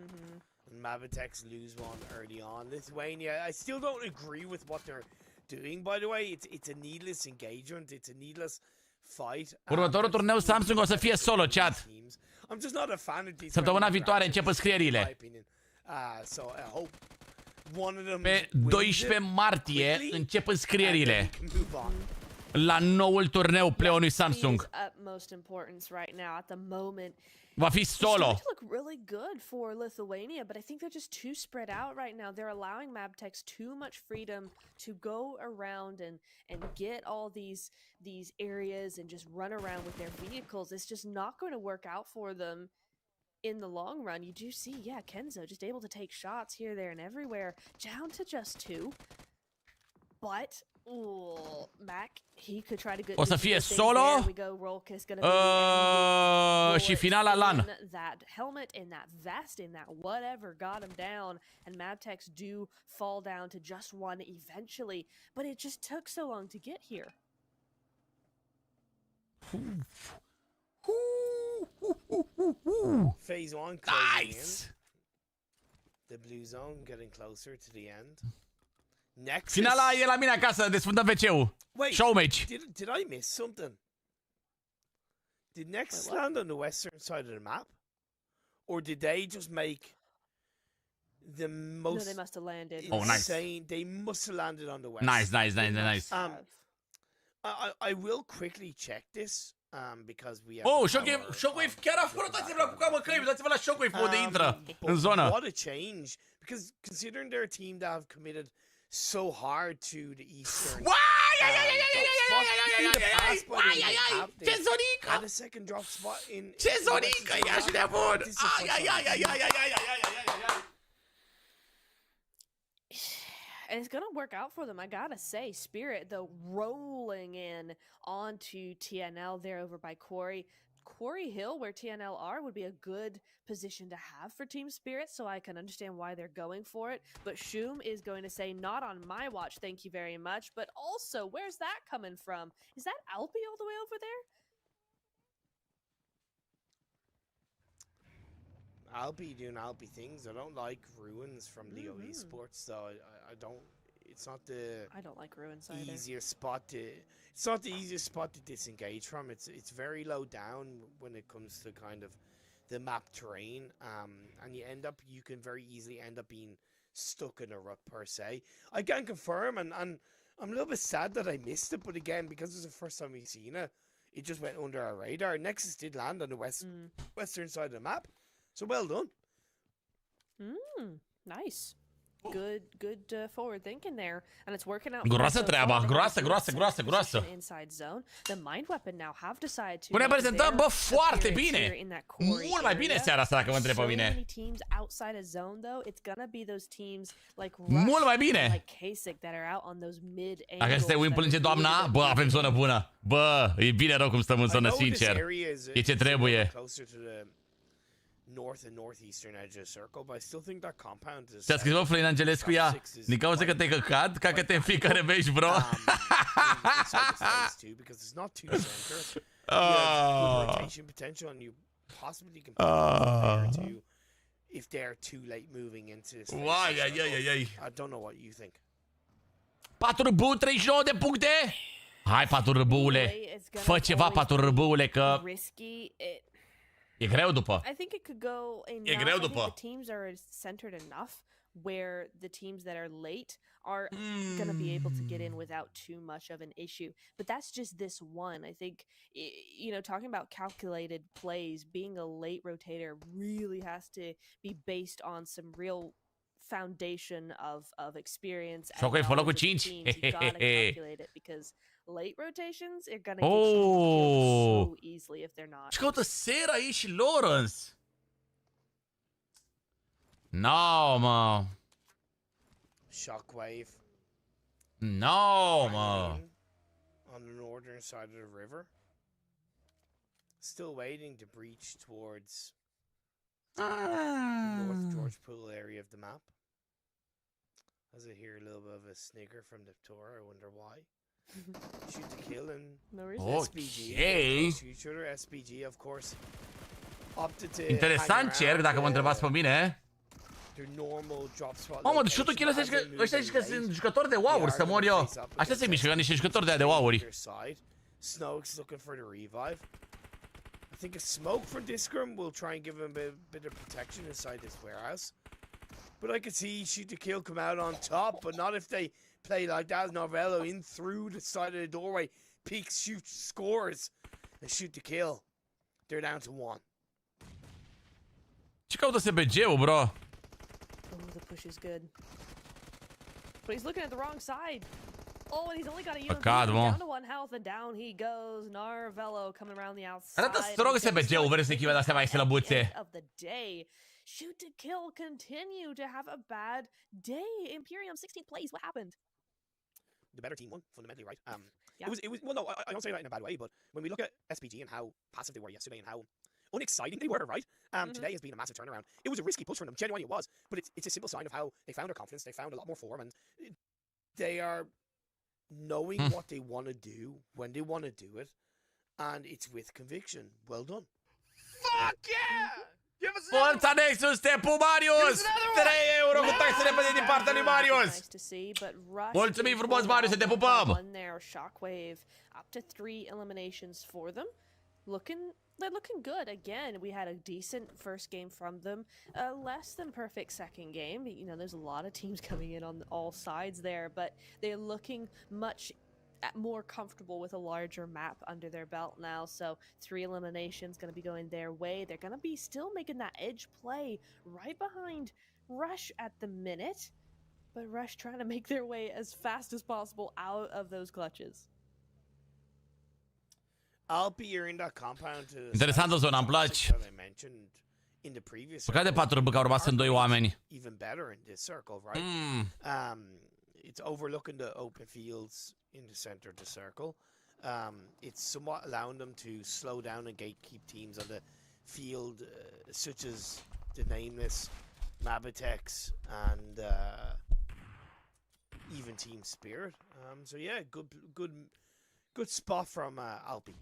And Mabitech's lose one early on. Lithuania, I still don't agree with what they're doing, by the way. It's a needless engagement. It's a needless fight. Următorul turneu Samsung o să fie solo, chat. I'm just not a fan of these. Săptămâna viitoare încep înscrierile. So I hope one of them Pe 12 martie încep înscrierile la noul turneu pleonului Samsung. Va fi solo. Look really good for Lithuania, but I think they're just too spread out right now. They're allowing Mabtech's too much freedom to go around and get all these areas and just run around with their vehicles. It's just not going to work out for them in the long run. You do see, yeah, Kenzo just able to take shots here, there, and everywhere, down to just 2. But Ooh, Mac, he could try to get. O să fie do things. solo? There we go. Rolk is gonna be the Și finala LAN. in that helmet, in that vest, in that whatever got him down, and Mavtex do fall down to just one eventually, but it just took so long to get here. Phase 1 closing Nice! in. The blue zone getting closer to the end. Nexus. Finala e la mine acasă, desfundăm WC-ul. Wait, Showmatch. did I miss something? Did Nexus land on the western side of the map? Or did they just make the most No, they must have landed. Oh, nice. insane? They must have landed on the west. Nice. Have. I will quickly check this because we have Oh, our- Shockwave chiar a fost, uitați-vă la cuca, mă, căi, uitați-vă la Shockwave unde intră în zonă. What a change. Because considering they're a team that have committed so hard to the Eastern. Ce zonică! And a second drop spot in. Ce zonică, e așa de bun! This is fucking And it's gonna work out for them, I gotta say. Spirit, though, rolling in onto TNL there over by Quarry. Quarry Hill, where TNL are, would be a good position to have for Team Spirit, so I can understand why they're going for it. But Shoom is going to say, not on my watch, thank you very much. But also, where's that coming from? Is that Alpi all the way over there? Alpi doing Alpi things. I don't like ruins from Leo Esports, though. I don't. It's not the I don't like Ruins either. easiest spot to. It's not the easiest spot to disengage from. It's very low down when it comes to kind of the map terrain. And you can very easily end up being stuck in a rut per se. I can confirm, and I'm a little bit sad that I missed it, but again, because it's the first time we've seen it, it just went under our radar. Nexus did land on the western side of the map, so well done. Nice. Good forward thinking there, and it's working out. Groasă treaba, groasă. Inside zone. The mind weapon now have decided to. Ne prezentăm, bă, foarte bine. Mult mai bine seara asta, dacă mă întreb pe mine. Teams outside of zone though, it's gonna be those teams like mult mai bine. Like Kasich that are out on those mid angles. Dacă să te uim plânge doamna, bă, avem zonă bună. Bă, e bine rău cum stăm în zonă, sincer. E ce trebuie. North and northeastern edge of the circle, but I still think that compound is. Ți-a scris, bă, Florin Angelescu, ea, din cauza că te-ai căcat, ca că te în fiecare meci, bro. Because it's not too center. You have good rotation potential, and you possibly can pick a two if they're too late moving into this. I don't know what you think. 4 râbou, 39 de puncte. Hai, 4 râboule. Fă ceva, 4 râboule, că e greu după. I think it could go E greu după. The teams are centered enough where the teams that are late are going to be able to get in without too much of an issue. But that's just this one. I think, talking about calculated plays, being a late rotator really has to be based on some real foundation of experience. Shockwave follow cu 5. You gotta calculate it because late rotations are gonna get you so easily if they're not. Și caută Sera aici și Lawrence. No, mă. Shockwave. No, mă. On the northern side of the river. Still waiting to breach towards North George Pool area of the map. As I hear a little bit of a snigger from the tour, I wonder why. Shoot to kill and SPG. Shooter SPG, of course. Opted to interesant cerc, dacă mă întrebați pe mine. Mamă, shoot to kill ăștia zici că sunt jucători de wow-uri, să mor eu. Așa se mișcă, niște jucători de wow-uri. Snoke's looking for the revive. I think a smoke from Discrum will try and give him a bit of protection inside this warehouse. But I could see shoot to kill come out on top, but not if they play like that. Novello in through the side of the doorway, peeks, shoots, scores, and shoot to kill. They're down to 1. Ce caută SPG-ul, bro? Oh, the push is good. But he's looking at the wrong side. Oh, and he's only got a unit down to 1 health, and down he goes. Narvello coming around the outside. Arată strong SPG-ul, vrei să echipe de-astea mai slăbuțe. Shoot to kill continue to have a bad day. Imperium 16 plays. What happened? the better team won fundamentally, right? Yeah. It was well, no, I don't say that in a bad way, but when we look at SPG and how passive they were yesterday and how unexciting they were, right? Today has been a massive turnaround. It was a risky push for them, genuinely it was, but it's a simple sign of how they found their confidence, they found a lot more form, and they are knowing what they want to do when they want to do it, and it's with conviction. Well done. Fuck yeah! Give us Forța Nexus, te pup, Marius! 3 euro cu taxe repede din partea lui Marius! Nice to see, but Rush Mulțumim did frumos, pull Marius, out te that pupăm! one there. Shockwave up to 3 eliminations for them. They're looking good. Again, we had a decent first game from them. Less than perfect second game. You know, there's a lot of teams coming in on all sides there, but they're looking much more comfortable with a larger map under their belt now. So 3 eliminations going to be going their way. They're going to be still making that edge play right behind Rush at the minute, but Rush trying to make their way as fast as possible out of those clutches. I'll be here in that compound to Interesantă zona, îmi place. Păcat de 4 că au rămas în 2 oameni. Even better in this circle, right? It's overlooking the open fields in the center of the circle. It's somewhat allowing them to slow down and gatekeep teams on the field, such as the Nameless, Mabitex, and even Team Spirit. So yeah, good spot from Alpi.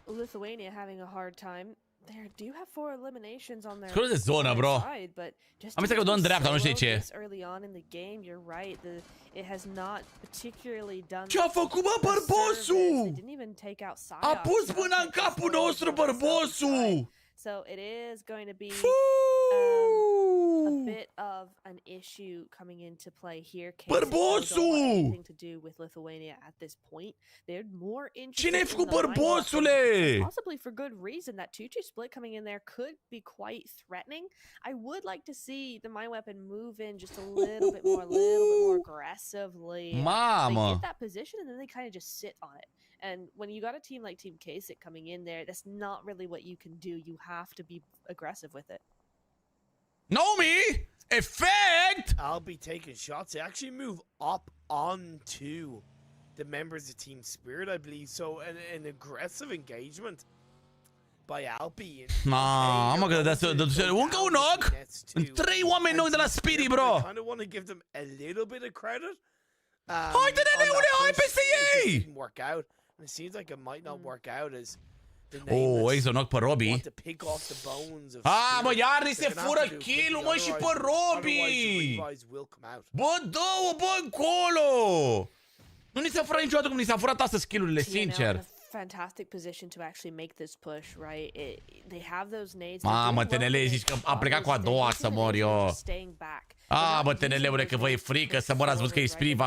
Lithuania having a hard time. They do have 4 eliminations on their Scuze de zonă, bro. side, but just Am zis că doar în dreapta, nu știu ce. Early on in the game, you're right. It has not particularly done. Ce-a făcut, bă, bărbosul? Didn't even take out Psyops. A pus mâna în capul nostru, bărbosul! So it is going to be a bit of an issue coming into play here. Bărbosul! Anything to do with Lithuania at this point. They're more interested. Cine ai făcut, bărbosule? Possibly for good reason. That 2-2 split coming in there could be quite threatening. I would like to see the Mind Weapon move in just a little bit more aggressively. Mamă! They get that position and then they kind of just sit on it. And when you got a team like Team Kasich coming in there, that's not really what you can do. You have to be aggressive with it. Know me? Effect! I'll be taking shots. They actually move up onto the members of Team Spirit, I believe. So an aggressive engagement by Alpi. Mă, că dădea încă un knock! 3 oameni knock de la Speedy, bro! I kind of want to give them a little bit of credit. Hai, tedereule, hai peste ei! Didn't work out. And it seems like it might not work out as Exo knock pe Robbie. Mă, iar ni se fură kill-ul, mă, și pe Robbie! Bă, dă-o, bă, încolo! Nu ni se fură niciodată cum ni s-a furat astăzi kill-urile, sincer. Fantastic position to actually make this push, right? They have those nades. Mamă, TNL, zici că a plecat cu a doua să mor eu. Bă, TNL-ule, că vă e frică să mor, ați văzut că e Spirit,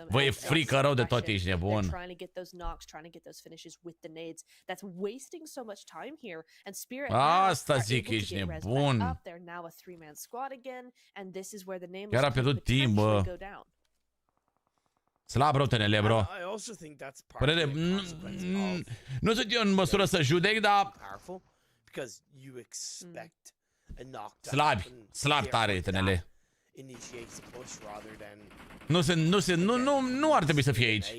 vă e frică rău de tot, ești nebun. Asta zic, ești nebun. Chiar a pierdut timp, bă. Slab rău TNL, bro. Părere, nu sunt eu în măsură să judec, dar... Slabi tare TNL. Nu ar trebui să fie aici.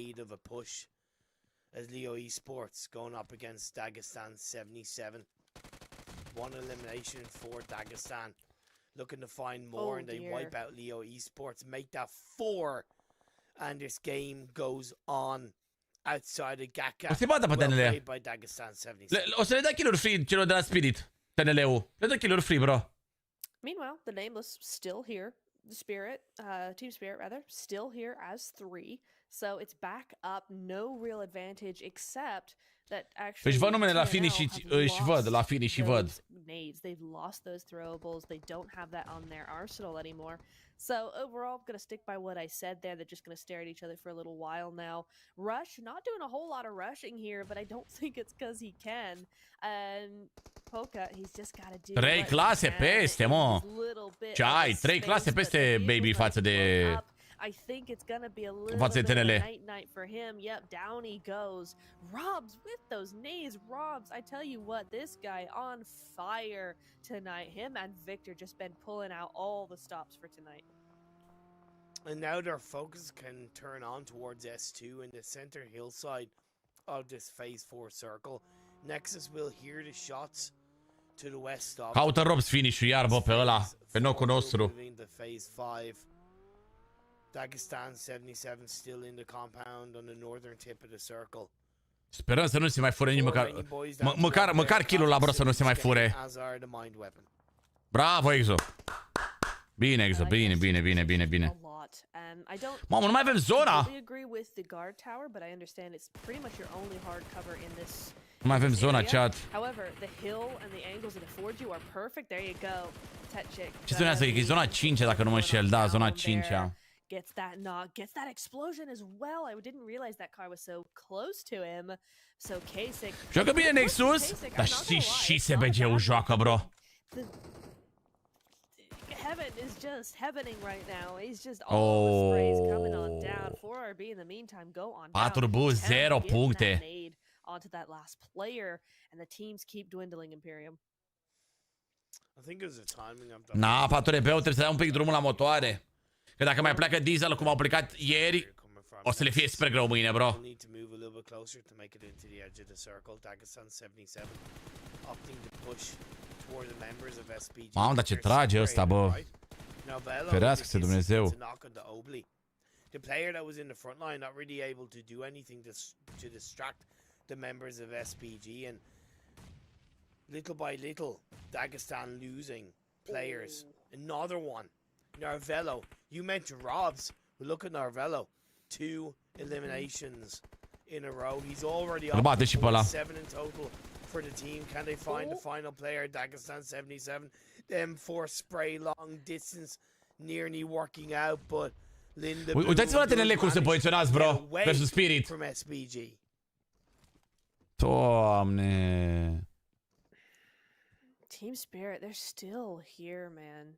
As Leo Esports going up against Dagestan 77. 1 elimination for Dagestan. Looking to find more and they wipe out Leo Esports. Make that 4. And this game goes on outside of Gaka. Se bată pe TNL. By Dagestan 77. O să le dea kill-uri free celor de la Spirit. TNL-ul. Le dă kill-uri free, bro. Meanwhile, the Nameless still here. The Spirit, Team Spirit rather, still here as 3. So it's back up. No real advantage except that actually. Își văd numele la finish și își văd la finish și văd. Nades. They've lost those throwables. They don't have that on their arsenal anymore. So overall, I'm going to stick by what I said there. They're just going to stare at each other for a little while now. Rush, not doing a whole lot of rushing here, but I don't think it's because he can. And Poca, he's just got to do 3 clase peste, mă. Ce ai? 3 clase peste, baby, față de... I think it's gonna be a little bit of a night for him. Yep, down he goes. Robs with those nades. Robs, I tell you what, this guy on fire tonight. Him and Victor just been pulling out all the stops for tonight. And now their focus can turn on towards S2 in the center hillside of this phase 4 circle. Nexus will hear the shots to the west of. Caută Robs finish-ul iar, bă, pe ăla, pe nocul nostru. The phase 5. Dagestan 77 still in the compound on the northern tip of the circle. Sperăm să nu se mai fure nici măcar kill-ul la bro să nu se mai fure. Bravo, Exo. Bine, Exo, bine. Mamă, nu mai avem zona! Nu mai avem zona, chat. Ce spunea să e zona 5 dacă nu mă înșel, da, zona 5-a. Gets that knock, gets that explosion as well. I didn't realize that car was so close to him. So Kasich. Joacă bine Nexus, dar și SBG-ul joacă, bro. Heaven is just heavening right now. He's just all the sprays coming on down. 4RB in the meantime go on down. 4 boost, 0 puncte. Onto that last player, and the teams keep dwindling Imperium. I think it was the timing of that. Na, 4RB-ul trebuie să dea un pic drumul la motoare. Că dacă mai pleacă diesel cum au plecat ieri, o să le fie super greu mâine, bro. Mamă, dar ce trage ăsta, bă. Ferească-se Dumnezeu. The player that was in the front line not really able to do anything to distract the members of SPG, and little by little Dagestan losing players. Another one. Narvello, you mentioned Robs. Look at Narvello. 2 eliminations in a row. He's already up to 7 in total for the team. Can they find the final player? Dagestan 77. Them 4 spray long distance nearly working out, but Linda. Uitați-vă la TNL cum se poziționați, bro, versus Spirit. From SPG. Doamne. Team Spirit, they're still here, man.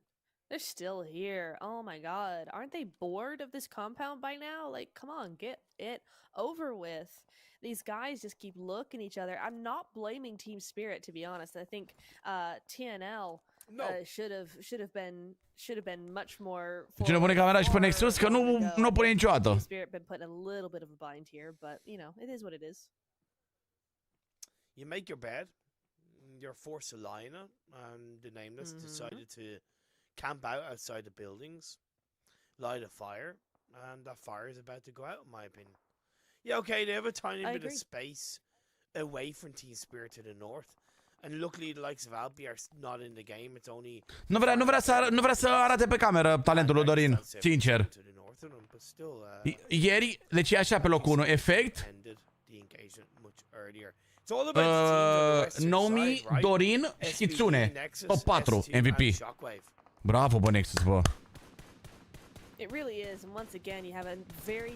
They're still here. Oh my god. Aren't they bored of this compound by now? Like, come on, get it over with. These guys just keep looking at each other. I'm not blaming Team Spirit, to be honest. I think TNL should have been much more. Cine pune camera și pe Nexus că nu pune niciodată. Team Spirit been put in a little bit of a bind here, but you know, it is what it is. You make your bed. Your force Alina and the Nameless decided to camp out outside the buildings, light a fire, and that fire is about to go out, in my opinion. Yeah, okay, they have a tiny bit of space away from Team Spirit to the north, and luckily the likes of Alpi are not in the game. It's only Nu vrea să arate pe cameră talentul lui Dorin, sincer. Ieri, deci e așa pe locul 1, efect. Nomi, Dorin și Tsune. Top 4 MVP. Bravo, bă, Nexus, bă. It really is, and once again you have a very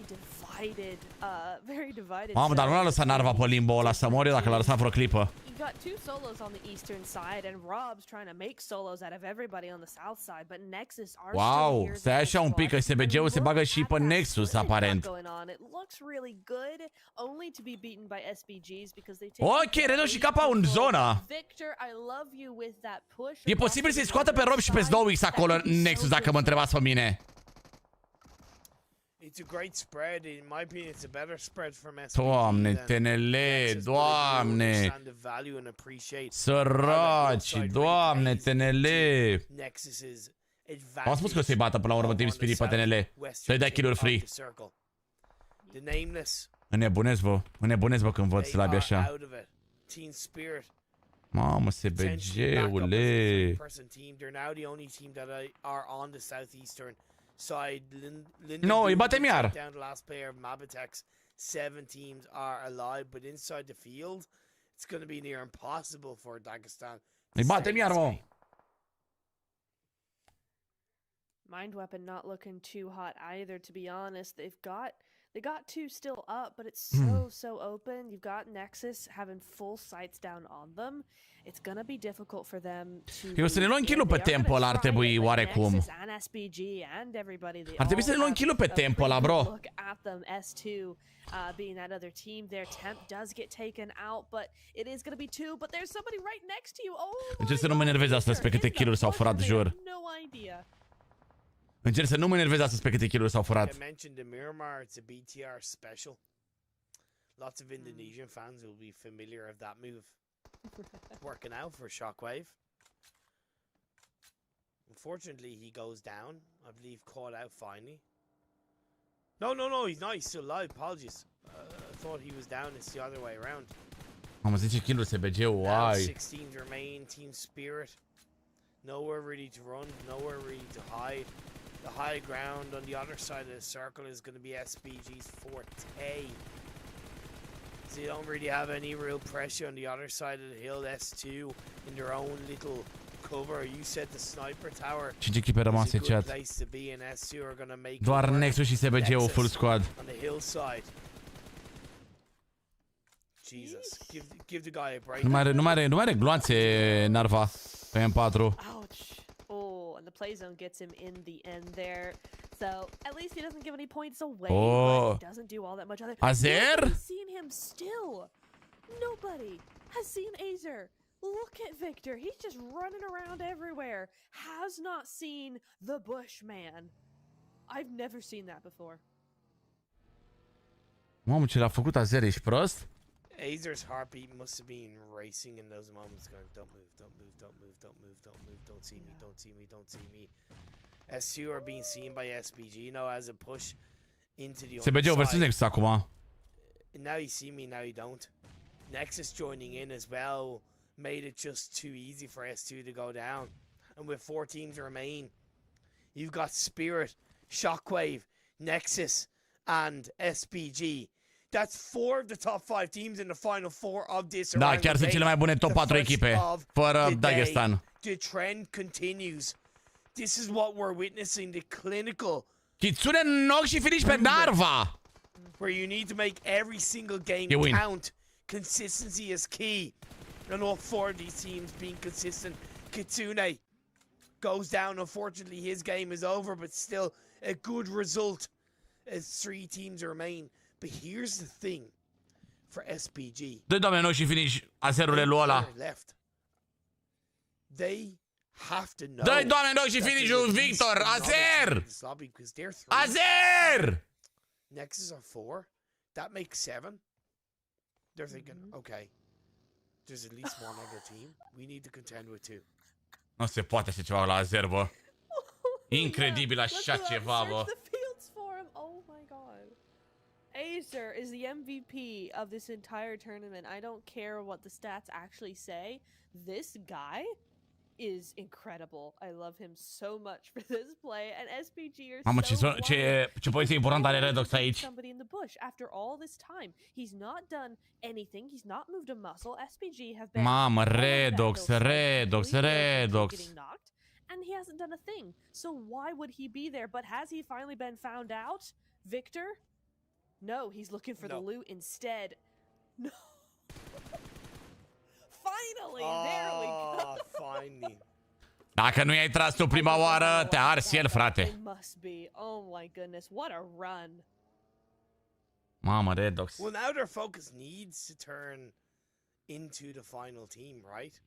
divided. Mamă, dar nu l-a lăsat Narva pe limbo ăla să mori dacă l-a lăsat vreo clipă. You got 2 solos on the eastern side, and Rob's trying to make solos out of everybody on the south side, but Nexus are wow, stai așa un pic, că SBG-ul se bagă și pe Nexus, aparent. It looks really good, only to be beaten by SPGs because they take. Ok, Redo și capa în zona. Victor, I love you with that push. E posibil să-i scoată pe Rob și pe Snowix acolo Nexus, dacă mă întrebați pe mine. It's a great spread. In my opinion, it's a better spread from SPG. Doamne, TNL, doamne. Săraci, doamne, TNL. Am spus că o să-i bată până la urmă Team Spirit pe TNL. Să-i dai kill-uri free. Înnebunesc, bă, când văd slabi așa. Mamă, SBG-ule. No, îi batem iar. 7 teams are alive, but inside the field, it's going to be near impossible for Dagestan. Îi batem iar, mă. Mind Weapon not looking too hot either, to be honest. They got 2 still up, but it's so open. You've got Nexus having full sights down on them. It's gonna be difficult for them to. Eu să ne luăm kill-ul pe tempo ăla, ar trebui oarecum. Ar trebui să ne luăm kill-ul pe tempo ăla, bro. Look at them, S2 being that other team. Their temp does get taken out, but it is gonna be 2. But there's somebody right next to you. Oh, încerc să nu mă enervez astăzi pe câte kill-uri s-au furat, jur. No idea. Încerc să nu mă enervez astăzi pe câte kill-uri s-au furat. I mentioned the Miramar, it's a BTR special. Lots of Indonesian fans will be familiar of that move. Working out for Shockwave. Unfortunately, he goes down. I believe caught out finally. No, he's not. He's still alive. Apologies. I thought he was down. It's the other way around. Am 10 kill-uri SBG-ul, ai. 16 remain. Team spirit. Nowhere really to run. Nowhere really to hide. The high ground on the other side of the circle is going to be SBG's forte. So you don't really have any real pressure on the other side of the hill. S2 in their own little cover. You said the sniper tower 5 echipe rămase, is a good chat. place to be, and S2 are going to make Doar it work. Nexus și SBG-ul full squad. On the hillside. Jesus, give the guy a break. Nu mai are gloanțe Narva pe M4. Ouch. Oh, and the play zone gets him in the end there. So at least he doesn't give any points away. Oh. But he doesn't do all that much other. Azer? Nobody's seen him still. Nobody has seen Azer. Look at Victor. He's just running around everywhere. Has not seen the Bushman. I've never seen that before. Mamă, ce l-a făcut Azer, ești prost? Azer's heartbeat must have been racing in those moments, going, don't move, don't move, don't move, don't move, don't move, don't see me, don't see me, don't see me. S2 are being seen by SBG now as a push into the SBG-ul versus Nexus acum. Now you see me, now you don't. Nexus joining in as well made it just too easy for S2 to go down. And with 4 teams remain, you've got Spirit, Shockwave, Nexus, and SBG. That's 4 of the top 5 teams in the final 4 of this round. Da, chiar sunt cele mai bune top 4 echipe, fără Dagestan. The trend continues. This is what we're witnessing, the clinical. Kitsune knock și finish pe Narva. Where you need to make every single game count. Consistency is key. And all 4 of these teams being consistent. Kitsune goes down. Unfortunately, his game is over, but still a good result as 3 teams remain. But here's the thing for SPG. Dă doamne noi și finish Azerule lui ăla. They have to know. Dă doamne noi și finish-ul Victor. Azer! Azer! Nexus are 4. That makes 7. They're thinking, okay, there's at least one other team. We need to contend with 2. Nu se poate așa ceva la Azer, bă. Incredibil așa ceva, bă. Azer is the MVP of this entire tournament. I don't care what the stats actually say. This guy is incredible. I love him so much for this play, and SPG are Mamă, so ce poziție importantă are Redox aici. Somebody in the bush after all this time. He's not done anything. He's not moved a muscle. SPG have been. Mamă, Redox. And he hasn't done a thing. So why would he be there? But has he finally been found out, Victor? No, he's looking for the loot instead. No. Finally, there we go. Finally. Dacă nu i-ai tras tu prima oară, te arzi el, frate. It must be. Oh my goodness, what a run. Mamă, Redox. Well, now their focus needs to turn into the final team, right?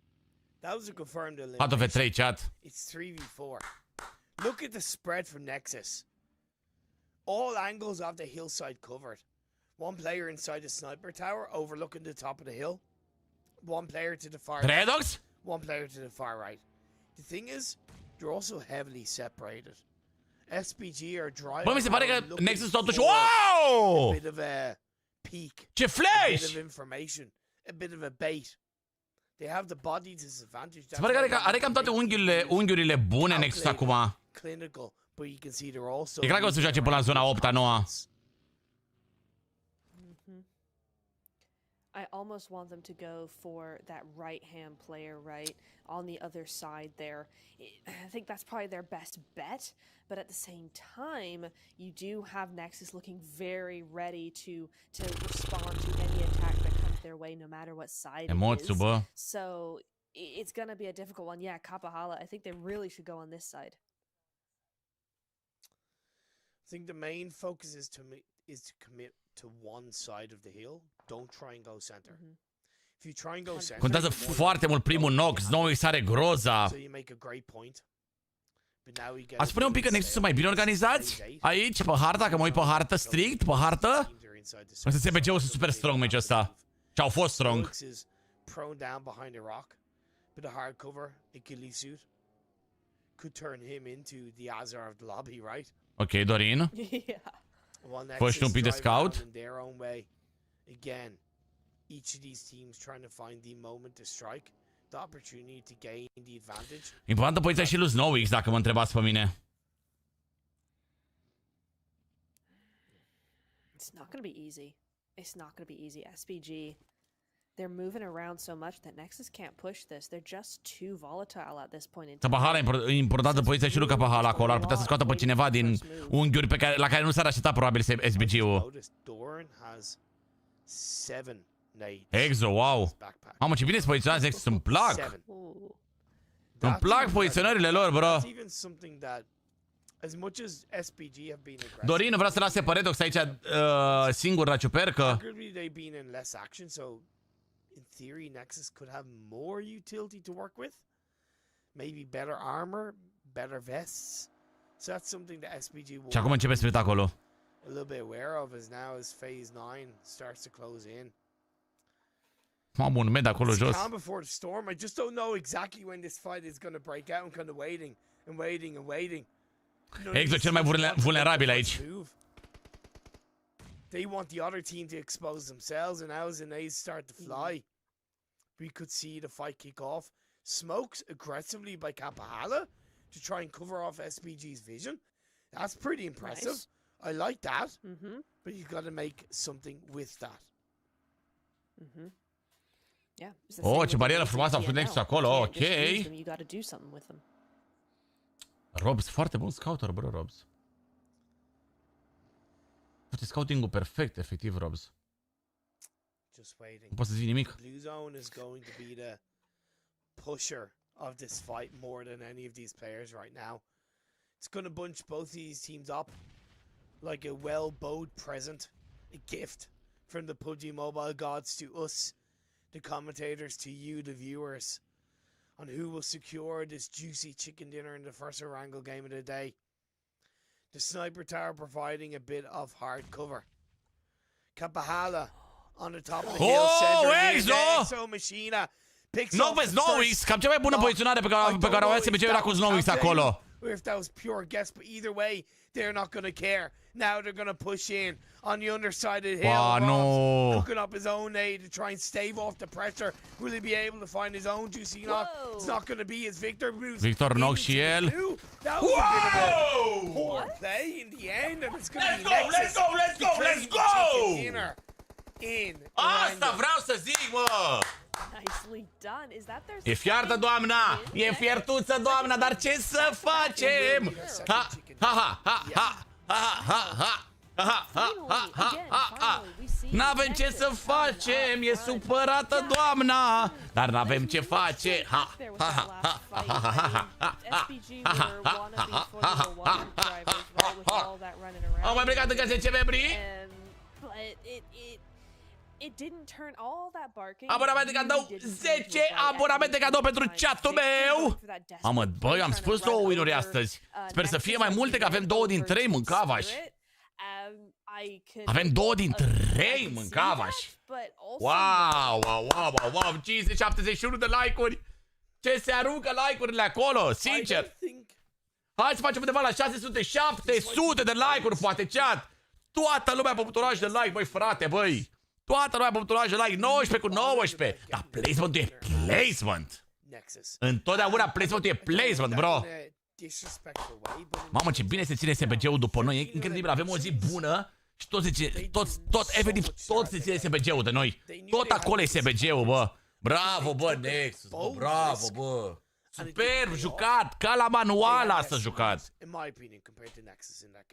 That was a confirmed elimination. 4v3, chat. It's 3v4. Look at the spread from Nexus. All angles of the hillside covered. One player inside the sniper tower overlooking the top of the hill. One player to the far Redox? left. One player to the far right. The thing is, they're also heavily separated. SPG are driving. Bă, mi se pare că Nexus totuși... Wow! A bit of a peak. Ce flash! A bit of information. A bit of a bait. They have the body disadvantage. Se pare că are cam toate unghiurile bune Nexus acum. Clinical, but you can see they're also. E clar că o să joace până la zona 8-a, 9-a. I almost want them to go for that right-hand player, right, on the other side there. I think that's probably their best bet, but at the same time, you do have Nexus looking very ready to respond to any attack that comes their way, no matter what side it is. Bă. So it's going to be a difficult one. Yeah, Kapahala, I think they really should go on this side. I think the main focus is to commit to one side of the hill. Don't try and go center. If you try and go center, contează foarte mult primul knock. Znowu are groza. So you make a great point. But now we get Ați spune un pic că Nexus sunt mai bine organizați? Aici, pe harta, că mă uit pe hartă strict, pe hartă? Însă SBG-ul sunt super strong meciul ăsta. Și au fost strong. Prone down behind a rock. Bit of hard cover, a ghillie suit. Could turn him into the Azar of the lobby, right? Ok, Dorin. Yeah. Fă și un pic de scout. Again, each of these teams trying to find the moment to strike, the opportunity to gain the advantage. Importantă poziția și lui Snowix, dacă mă întrebați pe mine. It's not going to be easy. It's not going to be easy. SPG, they're moving around so much that Nexus can't push this. They're just too volatile at this point in time. Capahala e importantă poziția și lui Capahala acolo. Ar putea să scoată pe cineva din unghiuri la care nu s-ar aștepta probabil SBG-ul. Exo, wow. Mamă, ce bine-ți poziționați Nexus, îmi plac. Îmi plac poziționările lor, bro. Dorin vrea să lase pe Redox aici singur la ciupercă. In theory, Nexus could have more utility to work with. Maybe better armor, better vests. So that's something that SPG will Și acum începe spectacolul. a little bit aware of as now as phase 9 starts to close in. Mamă, un med acolo jos. Calm before the storm. I just don't know exactly when this fight is going to break out. I'm kind of waiting and waiting and waiting. Exo cel mai vulnerabil aici. They want the other team to expose themselves, and as they start to fly, we could see the fight kick off. Smokes aggressively by Capahala to try and cover off SPG's vision. That's pretty impressive. Nice. I like that. But you got to make something with that. Yeah. it's the Oh, same ce with barieră the frumoasă a făcut PMSL. Nexus acolo, You ok. can't just use them, you got to do something with them. Robs, foarte bun scouter, bro, Robs. Face scouting-ul perfect, efectiv, Robs. Just waiting. Nu poți să zici nimic. Blue zone is going to be the pusher of this fight more than any of these players right now. It's going to bunch both these teams up like a well-bowed present, a gift from the PUBG Mobile gods to us, the commentators, to you, the viewers, on who will secure this juicy chicken dinner in the first Orango game of the day. The sniper tower providing a bit of hard cover. Kapahala on the top of the hill center. Exo Machina picks Nu up pe the Snowix, first cam cea mai bună poziționare pe care o avea SBG era cu Snowix acolo. Or if that was pure guess, but either way, they're not going to care. Now they're going to push in on the underside of the hill. Wow, no. Hooking up his own aid to try and stave off the pressure. Will he be able to find his own juicy knock? It's not going to be as Victor moves. Victor knock și el. That was a bit of a poor play in the end, and it's going to be Let's go! In Asta vreau să zic, mă! Nicely done. Is that their E fiartă, doamna! E fiertuță, doamna, dar ce să facem? Ha, ha, ha, ha, ha, ha, ha, ha, ha, ha, ha, ha. N-avem ce să facem, e supărată doamna, dar n-avem ce face. Ha, ha, ha, ha, ha, ha, ha, ha, au mai plecat încă 10 membri? It didn't turn all that barking. Abonamente cadou, 10 abonamente cadou pentru chatul meu. Mamă, băi, am spus 2 win-uri astăzi. Sper să fie mai multe, că avem 2 din 3 mâncavași. Avem 2 din 3 mâncavași. Wow, wow, wow, wow, wow, 571 de like-uri. Ce se aruncă like-urile acolo, sincer. Hai să facem undeva la 600, 700 de like-uri, poate chat. Toată lumea pe butonaj de like, băi, frate, băi. Toată lumea pe butonaj de like, 19 cu 19. Dar placement-ul e placement. Întotdeauna placement-ul e placement, bro. Mamă, ce bine se ține SBG-ul după noi. E incredibil, avem o zi bună și efectiv tot se ține SBG-ul de noi. Tot acolo e SBG-ul, bă. Bravo, bă, Nexus, bă, bravo, bă. Superb jucat, ca la manual asta jucat.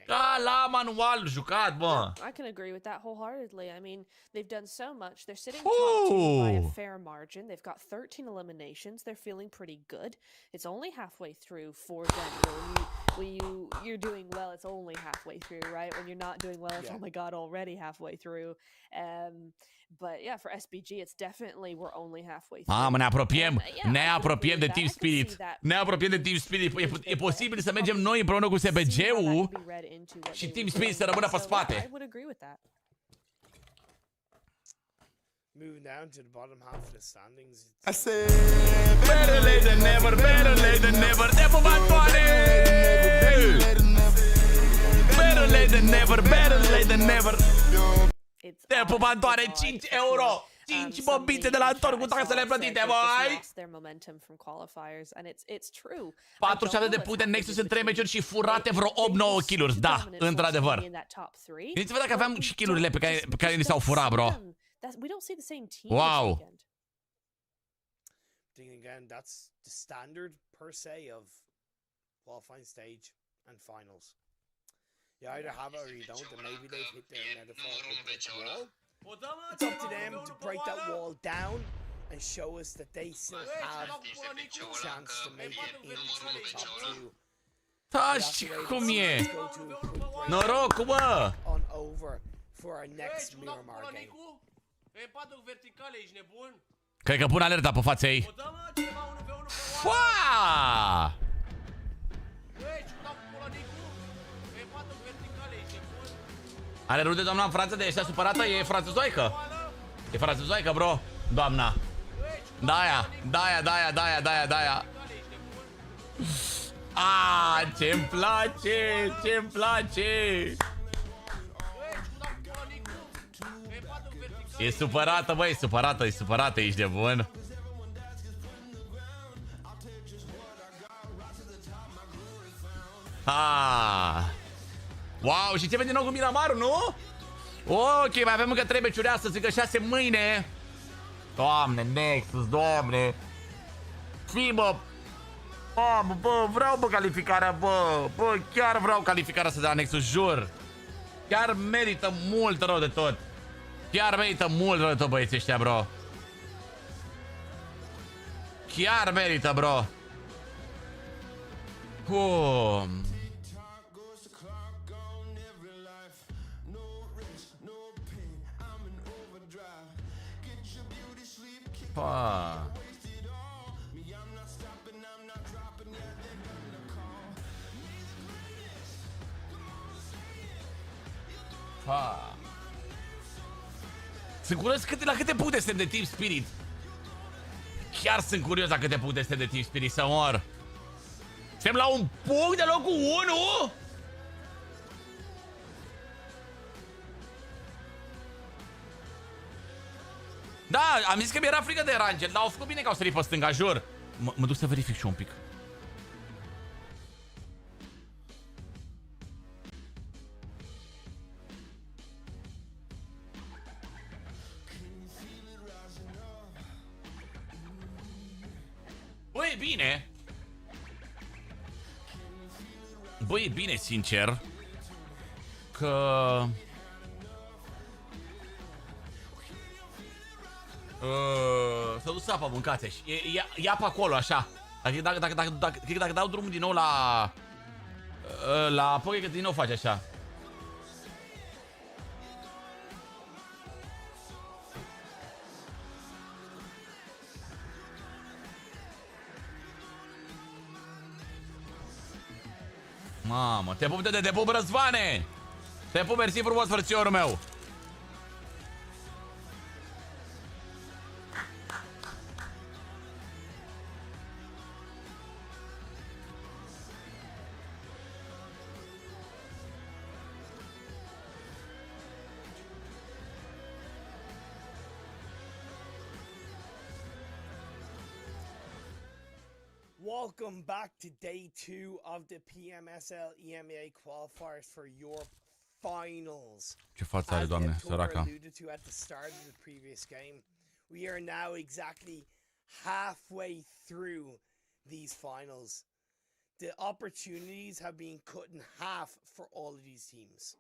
Ca la manual jucat, bă. I can agree with that wholeheartedly. I mean, they've done so much. They're sitting top 2 by a fair margin. They've got 13 eliminations. They're feeling pretty good. It's only halfway through for them. when you're doing well, it's only halfway through, right? When you're not doing well, it's oh my god, already halfway through. But yeah, for SBG, it's definitely we're only halfway through. Mă, ne apropiem, Yeah, ne I could apropiem de agree Team with that. I could see Spirit. that Ne apropiem de Team Spirit. E posibil să mergem noi împreună cu SBG-ul și Team Spirit să rămână pe spate. I would agree with that. Moving down to the bottom half of the standings. I said, Better late than never, better late than never. Never mind, buddy. Better late than never, better late than never. Te pupantoare, 5 euro. 5 bombite de la Anton cu taxele plătite, băi. 47 de puncte în Nexus în 3 meciuri și furate vreo 8-9 kill-uri. Da, într-adevăr. Gândiți-vă dacă aveam și kill-urile pe care ni s-au furat, bro. Wow. Then again, that's the standard per se of qualifying stage and finals. You either have it or you don't, and maybe they've hit their metaphorical brick wall. It's up to them to break that wall down and show us that they still have a chance to make it into the top two. Taci, cum e? Norocul, bă! On over for our next Miramar game. Cred că pun alerta pe fața ei. Faa! Are rude doamna în Franța de ăștia supărată? E franțuzoică? E franțuzoică, bro, doamna. Da-aia, da-aia, da-aia, da-aia, da-aia, da-aia. Aaaa, ce-mi place, ce-mi place. E supărată, băi, e supărată, ești de bun. Ah. Wow, și ce vede din nou cu Miramarul, nu? Ok, mai avem încă 3 meciuri astăzi, încă 6 mâine. Doamne, Nexus, doamne. Fii, bă. Bă, vreau, bă, calificarea, bă. Bă, chiar vreau calificarea asta de la Nexus, jur. Chiar merită mult rău de tot. Chiar merită mult rău de tot, băieții ăștia, bro. Chiar merită, bro. Pa. Pa. Sunt curios la câte puncte suntem de Team Spirit. Chiar sunt curios la câte puncte suntem de Team Spirit, să mor. Suntem la un punct de locul 1? Da, am zis că mi-era frică de Rangel, dar au făcut bine că au sărit pe stânga, jur. Mă duc să verific și un pic. Băi, e bine. Băi, e bine, sincer. Că... S-a dus apa, mâncați și ia pe acolo, așa. Dacă dau drumul din nou la apă, că din nou face așa. Mamă, te pup, te pup, Răzvane! Te pup, mersi frumos, frățiorul meu! Welcome back to day 2 of the PMSL EMEA qualifiers for Europe finals. Ce față are, doamne, săraca. Alluded to at the start of the previous game, we are now exactly halfway through these finals. The opportunities have been cut in half for all of these teams.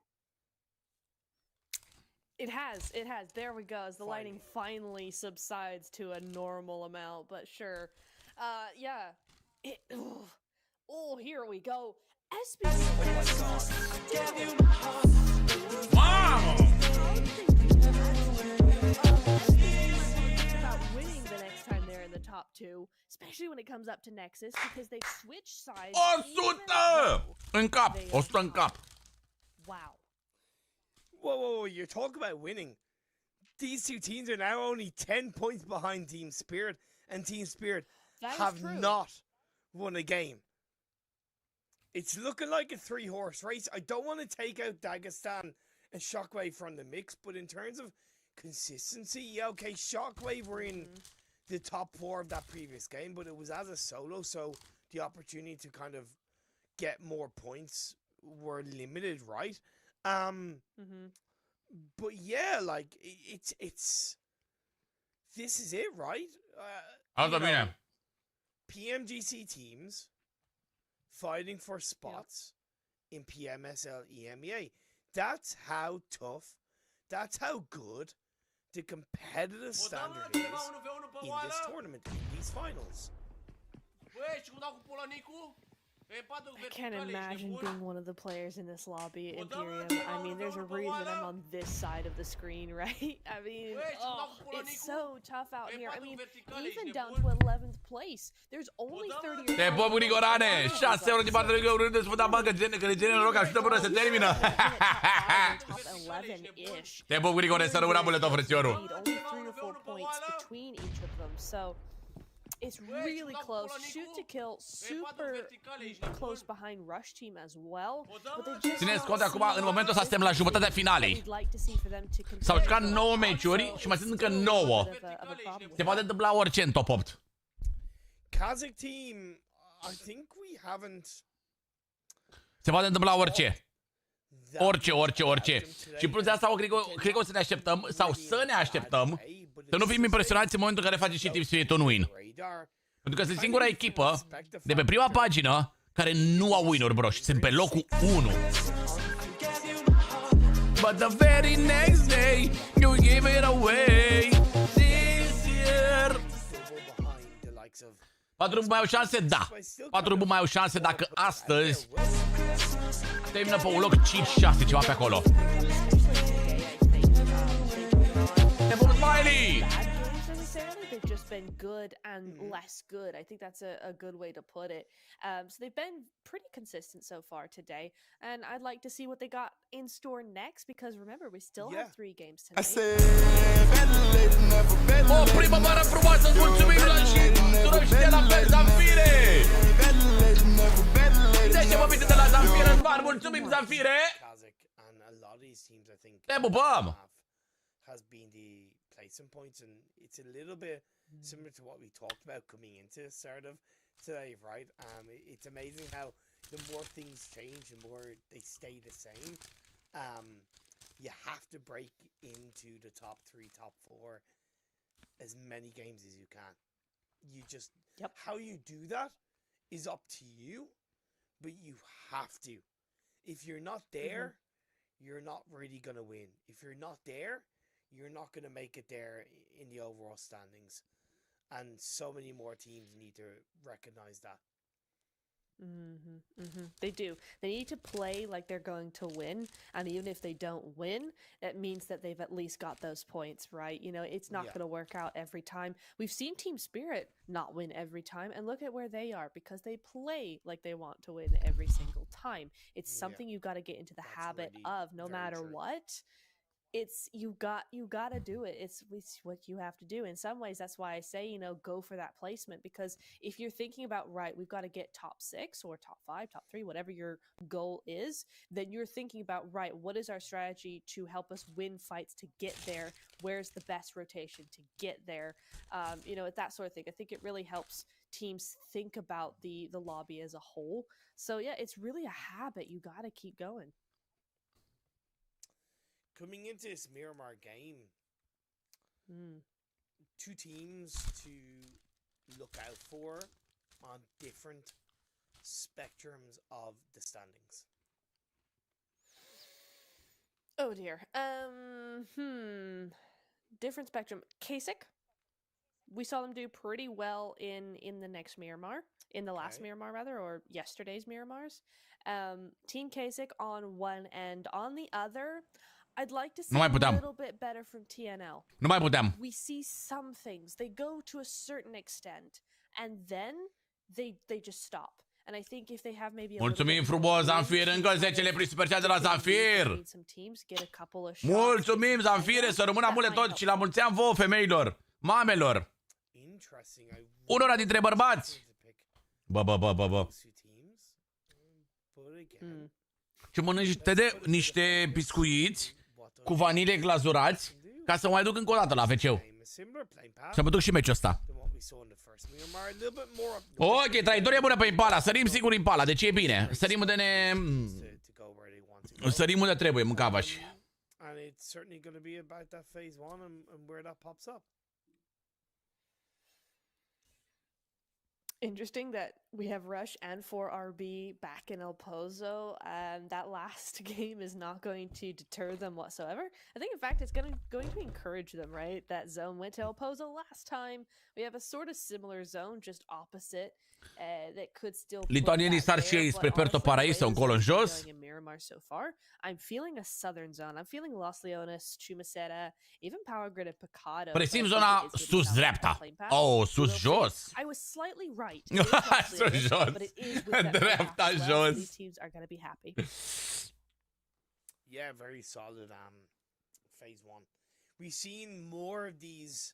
It has. There we go. As the lighting finally subsides to a normal amount, but sure. Yeah. Oh, here we go. SBC. Mamă! About winning the next time they're in the top 2, especially when it comes up to Nexus, because they switch sides. 100! În cap, 100 în cap. Wow. Whoa, you're talking about winning. These two teams are now only 10 points behind Team Spirit, and Team Spirit have not won a game. It's looking like a 3-horse race. I don't want to take out Dagestan and Shockwave from the mix, but in terms of consistency, yeah, okay, Shockwave were in the top 4 of that previous game, but it was as a solo, so the opportunity to kind of get more points were limited, right? But yeah, like it's this is it, right? Asta bine. PMGC teams fighting for spots in PMSL EMEA. That's how tough, that's how good the competitive standard is in this tournament, in these finals. I can't imagine being one of the players in this lobby, Imperium. I mean, there's a reason I'm on this side of the screen, right? I mean, it's so tough out here. I mean, even down to 11th place, there's only 30 Te pup, Grigorane! 6 euro din partea lui Gabriel, îți da bancă, că le genere noroc, ajută până se termină! Te pup, Grigore, să rămână buletul, frățiorul! Only 3 or 4 points between each of them, so it's really close. Shoot to kill, super close behind Rush Team as well. Țineți cont acum, în momentul ăsta suntem la jumătatea finalei. S-au jucat 9 meciuri și mai sunt încă 9. Se poate întâmpla orice în top 8. Kazakh team, I think we haven't. Se poate întâmpla orice. Orice. Și plus de asta, cred că o să ne așteptăm, sau să ne așteptăm, să nu fim impresionați în momentul în care face și Team Spirit un win. Pentru că sunt singura echipă de pe prima pagină care nu au win-uri, bro, și sunt pe locul 1. But the very next day, you give it away. This year. 4 mai au șanse? Da. 4 mai au șanse dacă astăzi termină pe un loc 5-6, ceva pe acolo. Te pup, Smiley! They've just been good and less good. I think that's a good way to put it. So they've been pretty consistent so far today, and I'd like to see what they got in store next, because remember, we still have 3 games tonight. O primăvară frumoasă, îți mulțumim și turoște la fel, Zamfire! Deci, mă de la Zamfire, Zman, mulțumim, Zamfire! Te pupăm! Has been the placement points, and it's a little bit similar to what we talked about coming into sort of today, right? It's amazing how the more things change, the more they stay the same. You have to break into the top 3, top 4 as many games as you can. You just how you do that is up to you, but you have to. If you're not there, you're not really gonna win. If you're not there, you're not going to make it there in the overall standings. And so many more teams need to recognize that. They do. They need to play like they're going to win, and even if they don't win, it means that they've at least got those points, right? You know, it's not going to work out every time. We've seen Team Spirit not win every time, and look at where they are, because they play like they want to win every single time. It's something you've got to get into the habit of, no matter what. It's you got to do it. It's what you have to do. In some ways, that's why I say, you know, go for that placement, because if you're thinking about, right, we've got to get top 6 or top 5, top 3, whatever your goal is, then you're thinking about, right, what is our strategy to help us win fights to get there? Where's the best rotation to get there? You know, that sort of thing. I think it really helps teams think about the lobby as a whole. So yeah, it's really a habit. You got to keep going. Coming into this Miramar game, 2 teams to look out for on different spectrums of the standings. Oh dear. Different spectrum. Kasich? we saw them do pretty well in the next Miramar, in the last Miramar rather, or yesterday's Miramars. Team Kasich on one end, on the other, I'd like to see a little bit better from TNL. Nu mai puteam. We see some things, they go to a certain extent, and then they just stop. And I think if they have maybe a Mulțumim frumos, Zanfir, încă 10 prin super chat de la Zanfir. Mulțumim, Zanfire, să rămână mule tot și la mulți ani vouă, femeilor, mamelor, unora dintre bărbați. Bă. Ce mănânci, Tede? Niște biscuiți cu vanilie glazurați ca să mai duc încă o dată la WC-ul. Să mă duc și meciul ăsta. Ok, traiectorie bună pe Impala. Sărim sigur Impala, deci e bine. Sărim unde ne... Sărim unde trebuie, mâncavași. Interesting that we have Rush and 4RB back in El Pozo. That last game is not going to deter them whatsoever. I think, in fact, it's going to encourage them, right? That zone went to El Pozo last time. We have a sort of similar zone, just opposite, that could still... Lituanienii sar și ei spre Puerto Paraíso, încolo în jos. So far, I'm feeling a southern zone. I'm feeling Los Leones, Chumacera, even Power Grid of Picado. Presim zona sus-dreapta. Oh, sus-jos. I was slightly right. Sus-jos. Dreapta-jos. These teams are going to be happy. Yeah, very solid phase one. We've seen more of these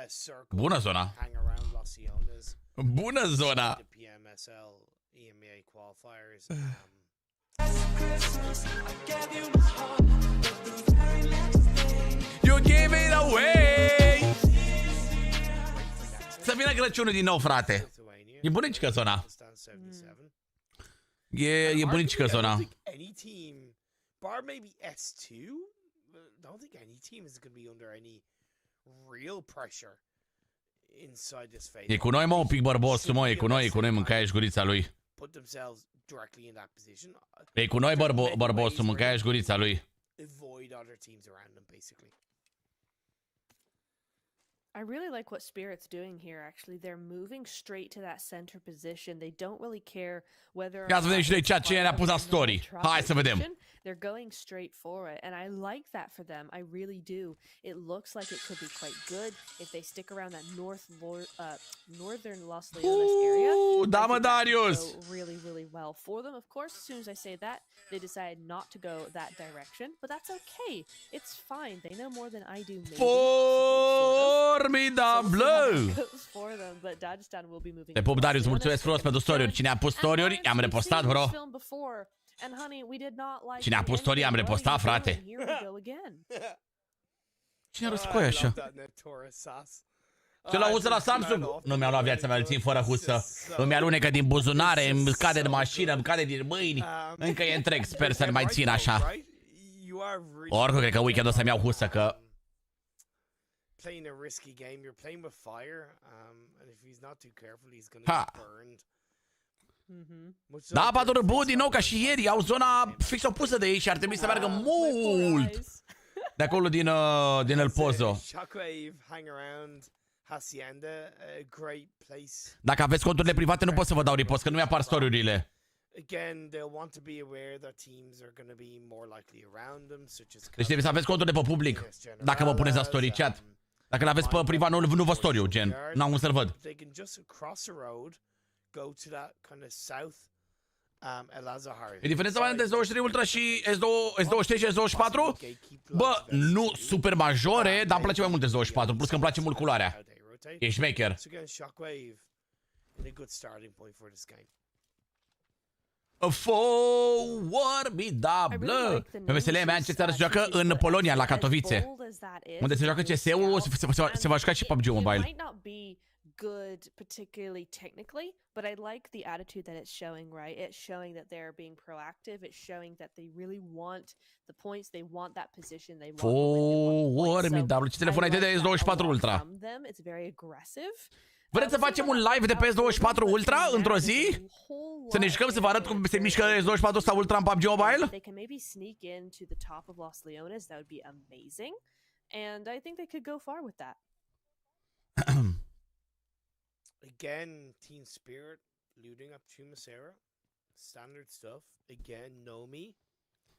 circles. Bună zona. Hang around Los Leones. Bună zona. The PMSL, EMEA qualifiers. You give it away. Să vină Crăciunul din nou, frate. E bunicică zona. E bunicică zona. Bar maybe S2. I don't think any team is going to be under any real pressure inside this phase. E cu noi, mă, un pic bărbosul, mă, e cu noi, mâncaia și gurița lui. Put themselves directly in that position. E cu noi, bărbosul, mâncaia și gurița lui. Avoid other teams around them, basically. I really like what Spirit's doing here, actually. They're moving straight to that center position. They don't really care whether... Ia să vedem și noi ceea ce ne-a pus la story. Hai să vedem. They're going straight for it, and I like that for them. I really do. It looks like it could be quite good if they stick around that northern Los Leones area. Da, mă, Darius! Really, really well for them. Of course, as soon as I say that, they decide not to go that direction, but that's okay. It's fine. They know more than I do. Formidable! For them, but Dagestan will be moving. Te pup, Darius, mulțumesc frumos pentru story-uri. Cine a pus story-uri, i-am repostat, bro. Cine a pus story, am repostat, frate. Cine răscoie așa? Ce la husă la Samsung? Nu mi-a luat viața mea, îl țin fără husă. Îmi alunecă din buzunare, îmi cade în mașină, îmi cade din mâini. Încă e întreg, sper să-l mai țin așa. Oricum, cred că weekend-ul o să-mi iau husă, că... Playing a risky game, you're playing with fire, and if he's not too careful, he's going to get burned. Da, patru bun din nou ca și ieri, au zona fix opusă de ei și ar trebui să meargă mult de acolo din El Pozo. Dacă aveți conturile private, nu pot să vă dau repost, că nu mi-apar story-urile. Deci trebuie să aveți conturile pe public, dacă vă puneți la story chat. Dacă l-aveți pe privat, nu vă story-ul, gen, n-am cum să-l văd. E diferența între S23 Ultra și S23 și S24? Bă, nu super majore, dar îmi place mai mult S24, plus că îmi place mult culoarea. E șmecher. Formidable! PMSL EMEA începe să joacă în Polonia, la Katowice, unde se joacă CS-ul, se va juca și PUBG Mobile. Good particularly technically, but I like the attitude that it's showing, right? It's showing that they're being proactive. It's showing that they really want the points. They want that position. They want Formidable. Ce telefon ai de S24 Ultra? It's very aggressive. Vreți să facem un live de pe S24 Ultra într-o zi? Să ne jucăm, să vă arăt cum se mișcă S24 sau Ultra în PUBG Mobile? They can maybe sneak into the top of Los Leones. That would be amazing. And I think they could go far with that. Again, team spirit, looting up Chumasera, standard stuff. Again, know me.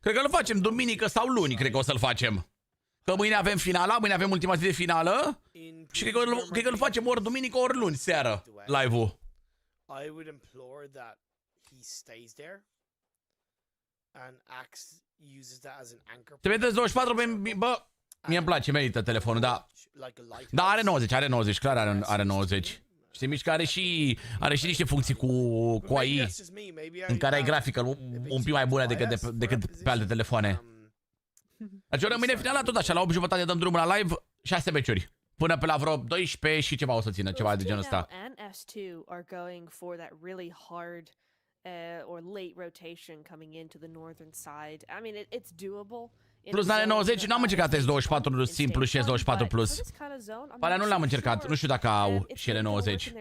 Cred că îl facem duminică sau luni, cred că o să-l facem. Că mâine avem finala, mâine avem ultima zi de finală. Și cred că îl facem ori duminică, ori luni seară, live-ul. I would implore that he stays there and uses that as an anchor. Te vedeți 24, bă, mie îmi place, merită telefonul, da. Da, are 90, clar are 90. Știi, mici că are și niște funcții cu AI în care ai grafică un pic mai bună decât pe alte telefoane. Deci eu rămâne finala tot așa, la 8:30 dăm drumul la live, 6 meciuri. Până pe la vreo 12 și ceva o să țină, ceva de genul ăsta. And S2 are going for that really hard or late rotation coming into the northern side. I mean, it's doable. Plus are 90, n-am încercat S24 simplu și S24 plus. Alea nu le-am încercat, nu știu dacă au și ele 90.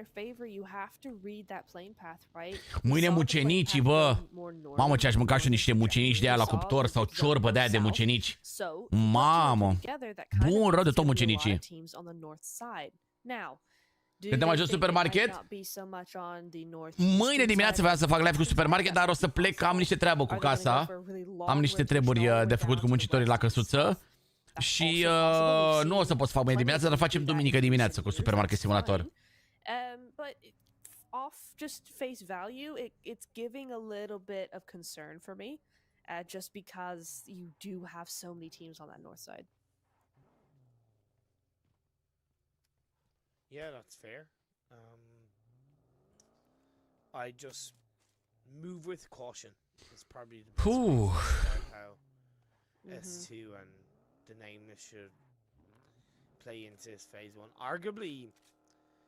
Mâine mucenicii, bă. Mamă, ce aș mânca și niște mucenici de aia la cuptor sau ciorbă de aia de mucenici. Mamă. Bun, rău de tot mucenicii. Când am ajuns supermarket, mâine dimineață vreau să fac live cu supermarket, dar o să plec, am niște treabă cu casa. Am niște treburi de făcut cu muncitorii la căsuță. Și nu o să pot să fac mâine dimineață, dar facem duminică dimineață cu supermarket simulator. Off just face value, it's giving a little bit of concern for me, just because you do have so many teams on that north side. Yeah, that's fair. I just move with caution. It's probably the best way to describe how S2 and the nameness should play into this phase 1. Arguably,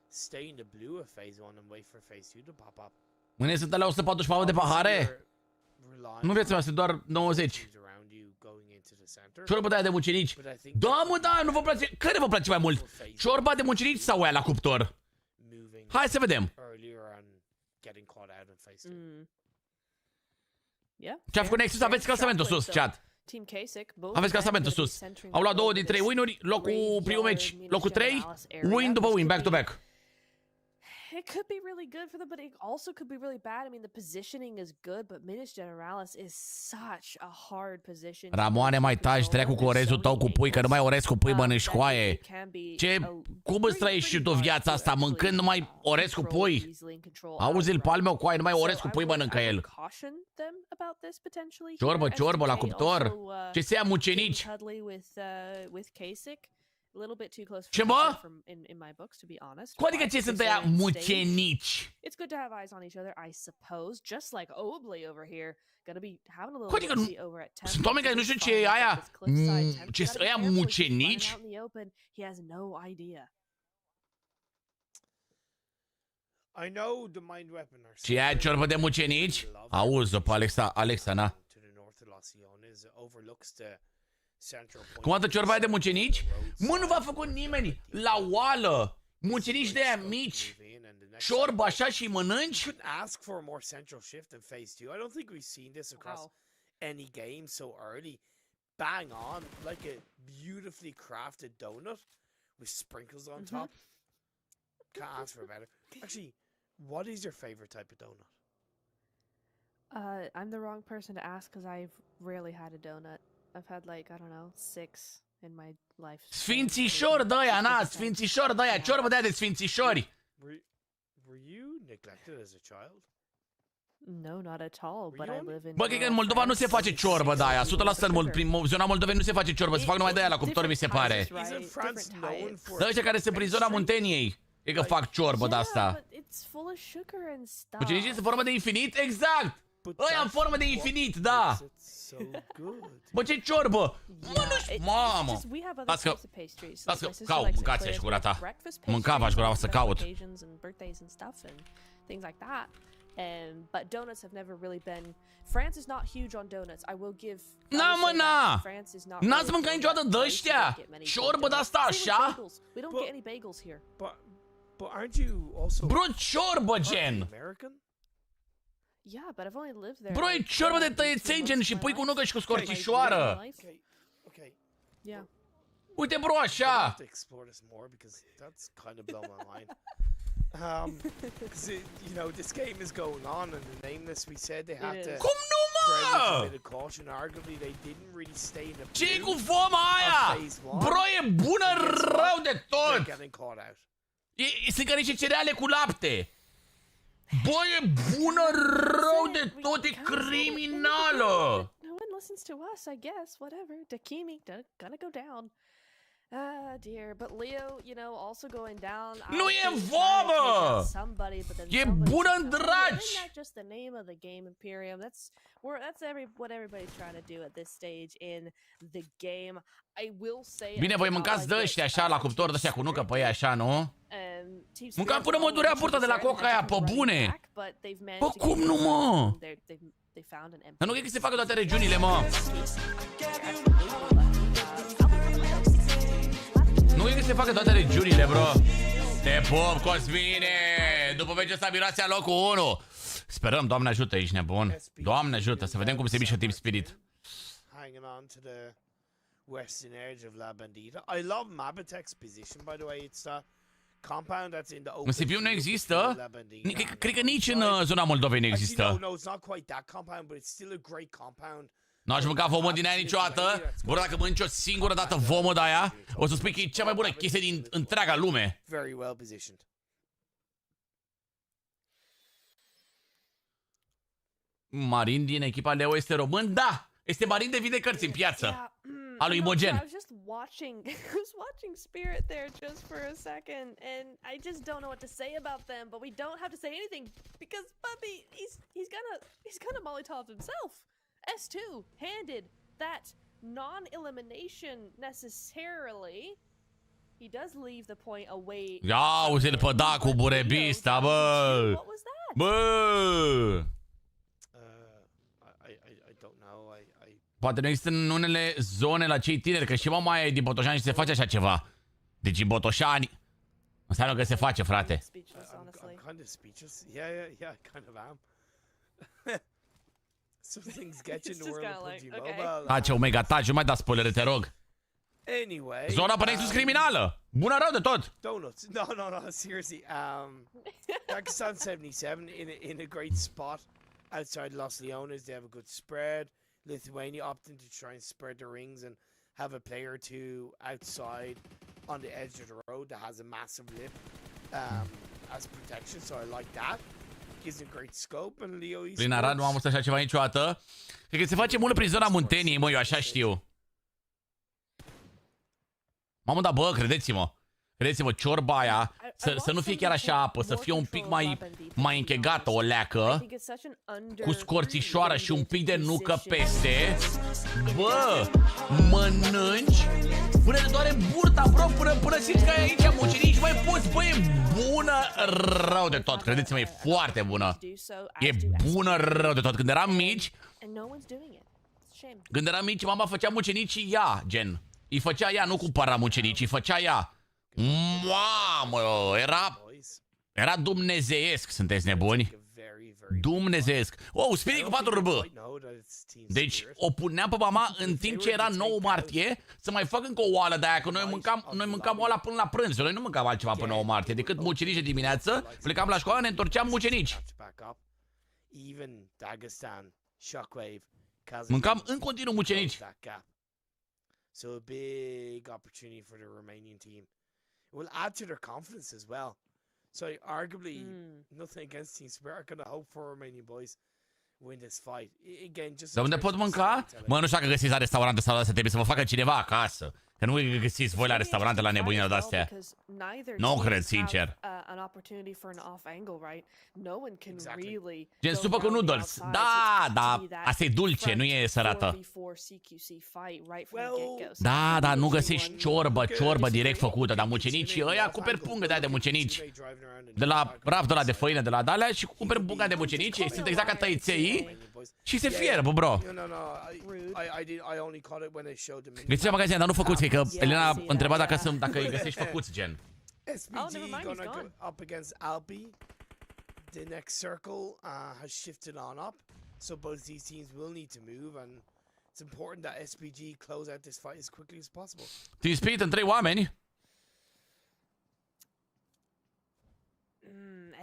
stay in the blue of phase 1 and wait for phase 2 to pop up. Mâine sunt alea 144 de pahare? Nu vreți să doar 90. Ciorba de aia de mucenici. Da, mă, da, nu vă place. Care vă place mai mult? Ciorba de mucenici sau aia la cuptor? Hai să vedem. Ce-a făcut Nexus? Aveți clasamentul sus, chat. Aveți clasamentul sus. Au luat 2 din 3 win-uri. Locul primul meci, locul 3. Win după win, back to back. It could be really good for them, but it also could be really bad. I mean, the positioning is good, but Minis Generalis is such a hard position. Ramoane, mai taci dracu cu orezul tău cu pui, că nu mai orez cu pui, mă, în școaie. Cum îți trăiești și tu viața asta, mâncând numai orez cu pui? Auzi-l pe al meu, coaie, numai orez cu pui mănâncă el. Ciorbă la cuptor. Ce se ia mucenici? Ce, mă? Cum adică ce sunt aia mucenici? Cum adică nu? Sunt oameni care nu știu ce e aia? Ce sunt aia mucenici? Ce e aia ciorbă de mucenici? Auzi-o pe Alexa, na. Cum arată ciorba aia de mucenici? Mă, nu v-a făcut nimeni la oală mucenici de aia mici, ciorbă așa și mănânci? Ask for a more central shift in phase 2. I don't think we've seen this across any game so early. Bang on, like a beautifully crafted donut with sprinkles on top. Can't ask for better. Actually, what is your favorite type of donut? I'm the wrong person to ask because I've rarely had a donut. I've had like, I don't know, 6 in my life. Sfințișor de aia, na, sfințișor de aia, ciorbă de aia de sfințișori. Were you neglected as a child? No, not at all, but I live in... Bă, cred că în Moldova nu se face ciorbă de aia, 100% prin zona Moldovei nu se face ciorbă, se fac numai de aia la cuptor, mi se pare. Dar ăștia care sunt prin zona Munteniei, e că fac ciorbă de asta. Mucenicii sunt formă de infinit? Exact! Ăia în formă de infinit, da! Bă, ce ciorbă! Mă, nu știu, mamă! Lasă-că, caut, mâncați și gura ta. Mânca, v-aș gura să caut. But donuts have never really been... France is not huge on donuts. I will give... Na, mă, na! N-ați mâncat niciodată de-ăștia? Ciorbă de-asta așa? We don't get any bagels here. But aren't you also... Bro, ciorbă, gen! Yeah, but I've only lived there. Bro, e ciorbă de tăieței, gen, și pui cu nugă și cu scorțișoară. Okay. Yeah. Uite, bro, I așa. have to explore this more because that's kind of blown my mind. 'Cause you know, this game is going on, and the nameless, we said they had It to is. Cum nu, tread with a mă? bit of caution. Arguably, they didn't really stay in the Ce-i cu blue. foma aia? Bro, e bună rău de They're tot. getting caught out. Sunt ca niște cereale cu lapte. Bă, e bună rău de tot, e criminală. No one listens to us, I guess. Whatever. Dakimi gonna go down. Ah, dear. But Leo, you know, also going down. Nu e Alpha vomă! trying to take out somebody, but then E somebody's bună în just not- dragi! Isn't that just the name of the game, Imperium? That's what everybody's trying to do at this stage in the game. I will say. Bine, voi mâncați de ăștia așa la cuptor, de ăștia cu nucă pe ei așa, nu? Mâncam până mă durea burta de la coca aia, pe bune. Bă, cum nu, mă? Dar nu cred că se facă toate regiunile, mă. Nu cred că se facă toate regiunile, bro. Te pup, Cosmine! După ce s-a miroasea locul 1. Sperăm, Doamne ajută, ești nebun. Doamne ajută, să vedem cum se mișcă Team Spirit. Hanging on to the western edge of La Bandita. I love Mabitech's position, by the way. It's the compound that's in the open. În Sibiu nu field există? between La Bandita and Cred că the nici în outside. zona Moldovei nu Actually, există. no, it's not quite that compound, but it's still a great compound. N-aș mânca vomă din aia niciodată. Bă, dacă mănânci o singură dată vomă de aia, o să spui că e cea mai bună chestie din întreaga lume. Very well positioned. Marin din echipa Leo este român? Da! Este Marin de vinde cărți în piață. A lui Imogen. I was just watching. I was watching Spirit there just for a second, and I just don't know what to say about them. But we don't have to say anything because Puppy, he's gonna Molotov himself. S2 handed that non-elimination necessarily. He does leave the point away. Ia uite-l pe da cu burebista, bă! What was that? Bă! I don't know. Poate nu există în unele zone la cei tineri, că și mama e din Botoșani și se face așa ceva. Deci în Botoșani înseamnă că se face, frate. Speechless, honestly. I'm kind of speechless. Yeah, I kind of am. Some things get you in It's the just world of kinda PUBG like, okay. Mobile. Tace, Omega, taci, nu mai da spoilere, te rog. Anyway. Zona pe Nexus criminală. Bună rău de tot. Donuts. No, seriously. Pakistan 77 in a great spot outside Los Leones. They have a good spread. Lithuania opting to try and spread the rings and have a player or two outside on the edge of the road that has a massive lip as protection. So I like that. Gives him great scope. And Leo Prin Arad nu am văzut așa ceva niciodată. Cred că se face mult prin zona Munteniei, mă, eu așa știu. Mamă, da, bă, credeți-mă, ciorba aia să nu fie chiar așa apă, să fie un pic mai închegată o leacă, cu scorțișoară și un pic de nucă peste. Bă, mănânci până te doare burta, bro, până simți că ai aici mucenici, mai poți, bă, e bună rău de tot, credeți-mă, e foarte bună. E bună rău de tot. Când eram mici, mama făcea mucenicii ea, gen. Îi făcea ea, nu cumpăra mucenicii, îi făcea ea. Mamă, era dumnezeiesc, sunteți nebuni? Dumnezeiesc. Oh, Spirit cu 4 RB. Deci o puneam pe mama în timp ce era 9 martie să mai fac încă o oală de aia, că noi mâncam oala până la prânz. Noi nu mâncam altceva până 9 martie, decât mucenici de dimineață, plecam la școală, ne întorceam mucenici. Mâncam în continuu mucenici. So a big opportunity for the Romanian team. It will add to their confidence as well. So arguably, nothing against Team Spirit. I'm gonna hope for Romanian boys win this fight. Again, just. Dar unde pot mânca? Mă, nu știu dacă găsiți la restaurante sau astea, trebuie să vă facă cineva acasă. Că nu găsiți voi la restaurante la nebunile de-astea. Nu cred, sincer. Gen supă cu noodles. Da, asta e dulce, nu e sărată. Da, nu găsești ciorbă direct făcută, dar mucenicii ăia cumperi pungă de-aia de mucenici. De la raft de făină, de la dalea și cumperi bunga de mucenici, sunt exact ca tăiței și se fierbă, bro. Găsiți magazine, dar nu făcuți, că Elena întreba dacă îi găsești făcuți, gen. SPG gonna go up against Alpi. The next circle has shifted on up, so both these teams will need to move, and It's important that SPG close out this fight as quickly as possible. Team Spirit în 3 oameni.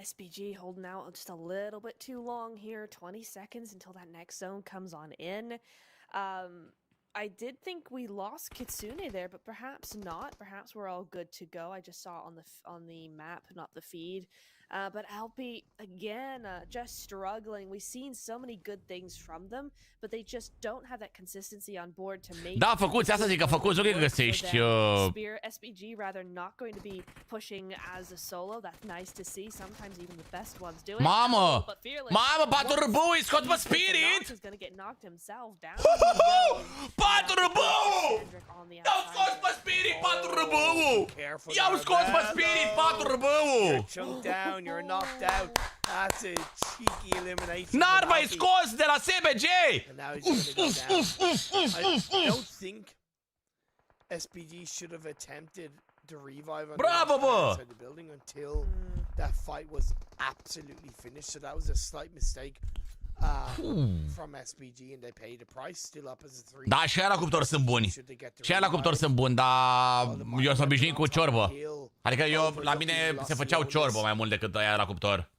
SPG holding out just a little bit too long here. 20 seconds until that next zone comes on in. I did think we lost Kitsune there, but perhaps not. Perhaps we're all good to go. I just saw it on the map, not the feed. But Alpi, again, just struggling. We've seen so many good things from them, but they just don't have that consistency on board to make... Da, făcuți, asta zic că făcuți, nu că găsești... SPG rather not going to be pushing as a solo. That's nice to see. Sometimes even the best ones do it. Mamă! Mamă, patru râbău, îi scot pe Spirit! Is going to get knocked himself down. Patru râbău! I-au scos pe Spirit, patru râbău! I-au scos pe Spirit, patru râbău! You're chunked down, you're knocked out. That's a cheeky elimination. N-ar mai scos de la SBG! And now he's gonna go down. I don't think SPG should have attempted to revive on Bravo, the bă! outside the building until that fight was absolutely finished. So that was a slight mistake from SPG, and they paid a price. Still up as a 3. Da, și aia la cuptor sunt buni. Și aia la cuptor sunt buni, dar eu sunt obișnuit cu ciorbă. Adică eu, la mine se făceau ciorbă mai mult decât aia la cuptor.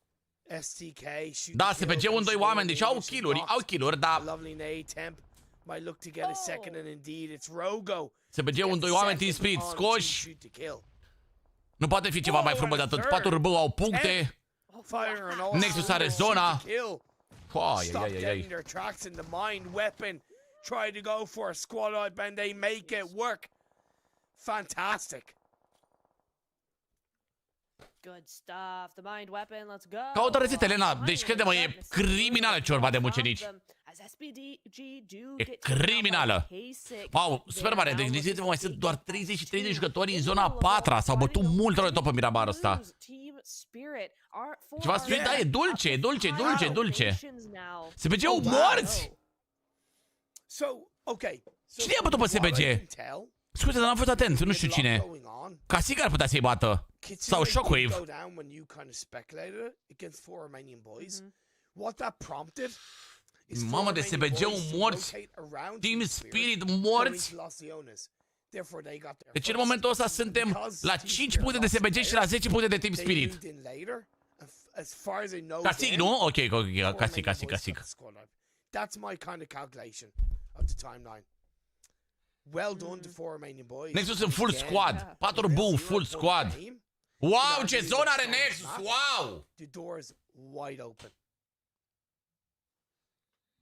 Da, SPG-ul în 2 oameni, deci au kill-uri, dar... SPG-ul în 2 oameni, Team Spirit scoși. Nu poate fi ceva mai frumos de atât. 4 râbău au puncte. Nexus are zona. Stop getting their tracks in the mind weapon. Try to go for a squad out and they make it work. Fantastic. Good stuff. The mind weapon, let's go. Caută rețete, Elena. Deci, crede-mă, e criminală ciorba de mucenici. E criminală. Wow, super mare. Deci, gândiți-vă, mai sunt doar 33 de jucători în zona a 4-a. S-au bătut mult rău de tot pe Mirabarul ăsta. Ceva sweet, da, e dulce. SPG-ul morți! Cine i-a bătut pe SPG? Scuze, dar n-am fost atent, nu știu cine. Cica ar putea să-i bată. Sau Shockwave. Mamă, de SPG-ul morți. Team Spirit morți. Deci în momentul ăsta suntem la 5 puncte de SPG și la 10 puncte de Team Spirit. Casic, nu? Ok, casic. That's my kind of calculation of the timeline. Well done to 4 remaining boys. Nexus în full squad. 4 buu, full squad. Wow, ce zonă are Nexus! Wow! The door is wide open.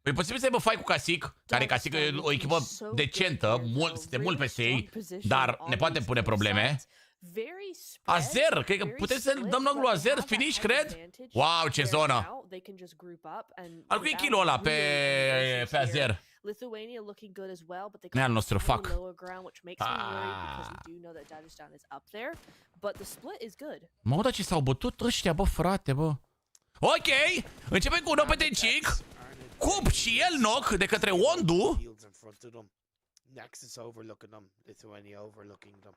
E posibil să aibă fight cu Casic, care Casic e o echipă decentă, suntem mult peste ei, dar ne poate pune probleme. Azer, cred că putem să dăm locul lui Azer, finish, cred? Wow, ce zonă! Al cui e kill-ul ăla pe Azer? Nu e al nostru, fuck. Mă, dar ce s-au bătut ăștia, bă, frate, bă. Ok, începem cu un nou petencic. Cup și el knock de către Ondu. Nexus overlooking them, Lithuania overlooking them.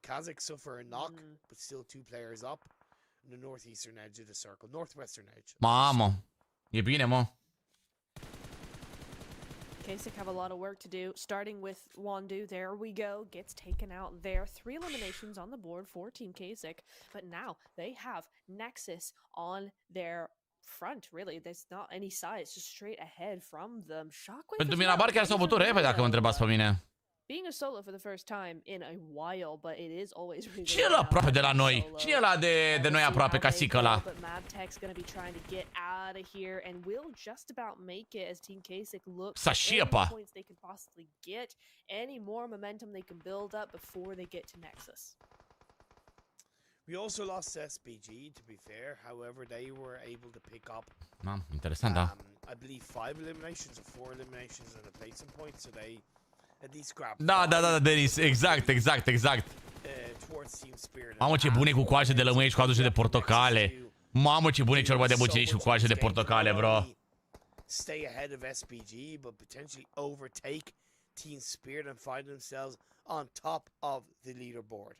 Kazakh suffer a knock, but still 2 players up in the northeastern edge of the circle, northwestern edge. Mamă, e bine, mă. Kasich have a lot of work to do, starting with Wondu. There we go, gets taken out there. 3 eliminations on the board for Team Kasich, but now they have Nexus on their front, really. There's not any side, it's just straight ahead from them. Shockwave. Pentru Mirabar chiar s-au bătut repede, dacă mă întrebați pe mine. Being a solo for the first time in a while, but it is always really. Cine e la aproape de la noi? Cine e la de noi aproape, ca Cica ăla? But Mabtech's going to be trying to get out of here and will just about make it as Team Kasich looks Sa șiepa. points they could possibly get, any more momentum they can build up before they get to Nexus. We also lost SPG, to be fair. However, they were able to pick up interesant, da. I believe 5 eliminations or 4 eliminations and a placing point, so they at least grabbed. Da, Denis, exact. Towards Team Spirit. Mamă, ce bune cu coaje de lămâie și cu aduce de portocale. Mamă, ce bune ciorba de mucenici cu coaje de portocale, bro. Stay ahead of SPG, but potentially overtake Team Spirit and find themselves on top of the leaderboard.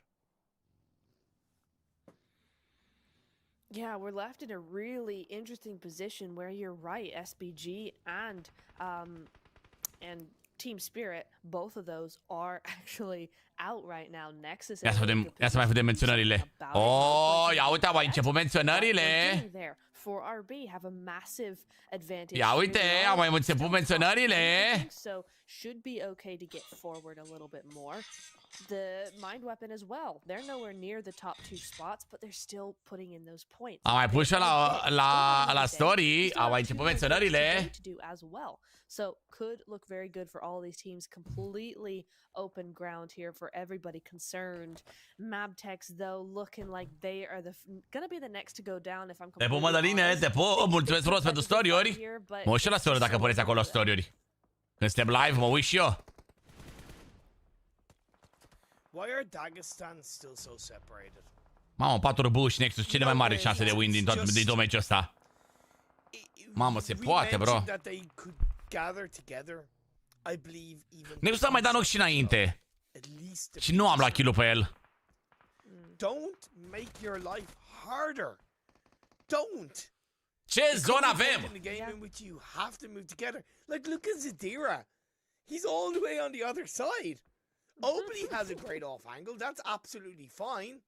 Yeah, we're left in a really interesting position where you're right, SPG and and Team Spirit, both of those are actually out right now. Nexus. Ia să mai vedem menționările. Oh, ia uite, au mai început menționările. For RB have a massive advantage. Ia uite, au mai început menționările. So should be okay to get forward a little bit more. The mind weapon as well. They're nowhere near the top 2 spots, but they're still putting in those points. Am mai pus și la story, au mai început menționările. So could look very good for all these teams. Completely open ground here for everybody concerned. Mabtex though looking like they are gonna be the next to go down. If I'm te pup, Mădăline, te pup, mulțumesc frumos pentru story-uri. Mă uit și la story dacă puneți acolo story-uri. Când suntem live, mă uit și eu. Why are Dagestan still so separated? Mamă, 4 RB și Nexus, cele mai mari șanse de win din tot meciul ăsta. Mamă, se poate, bro. Nexus a mai dat knock și înainte. Și nu am luat kill-ul pe el. Don't make your life harder. Don't. Ce zonă avem? You have to move together. Like, look at Zadira. He's all the way on the other side. Obley has a great off angle. That's absolutely fine.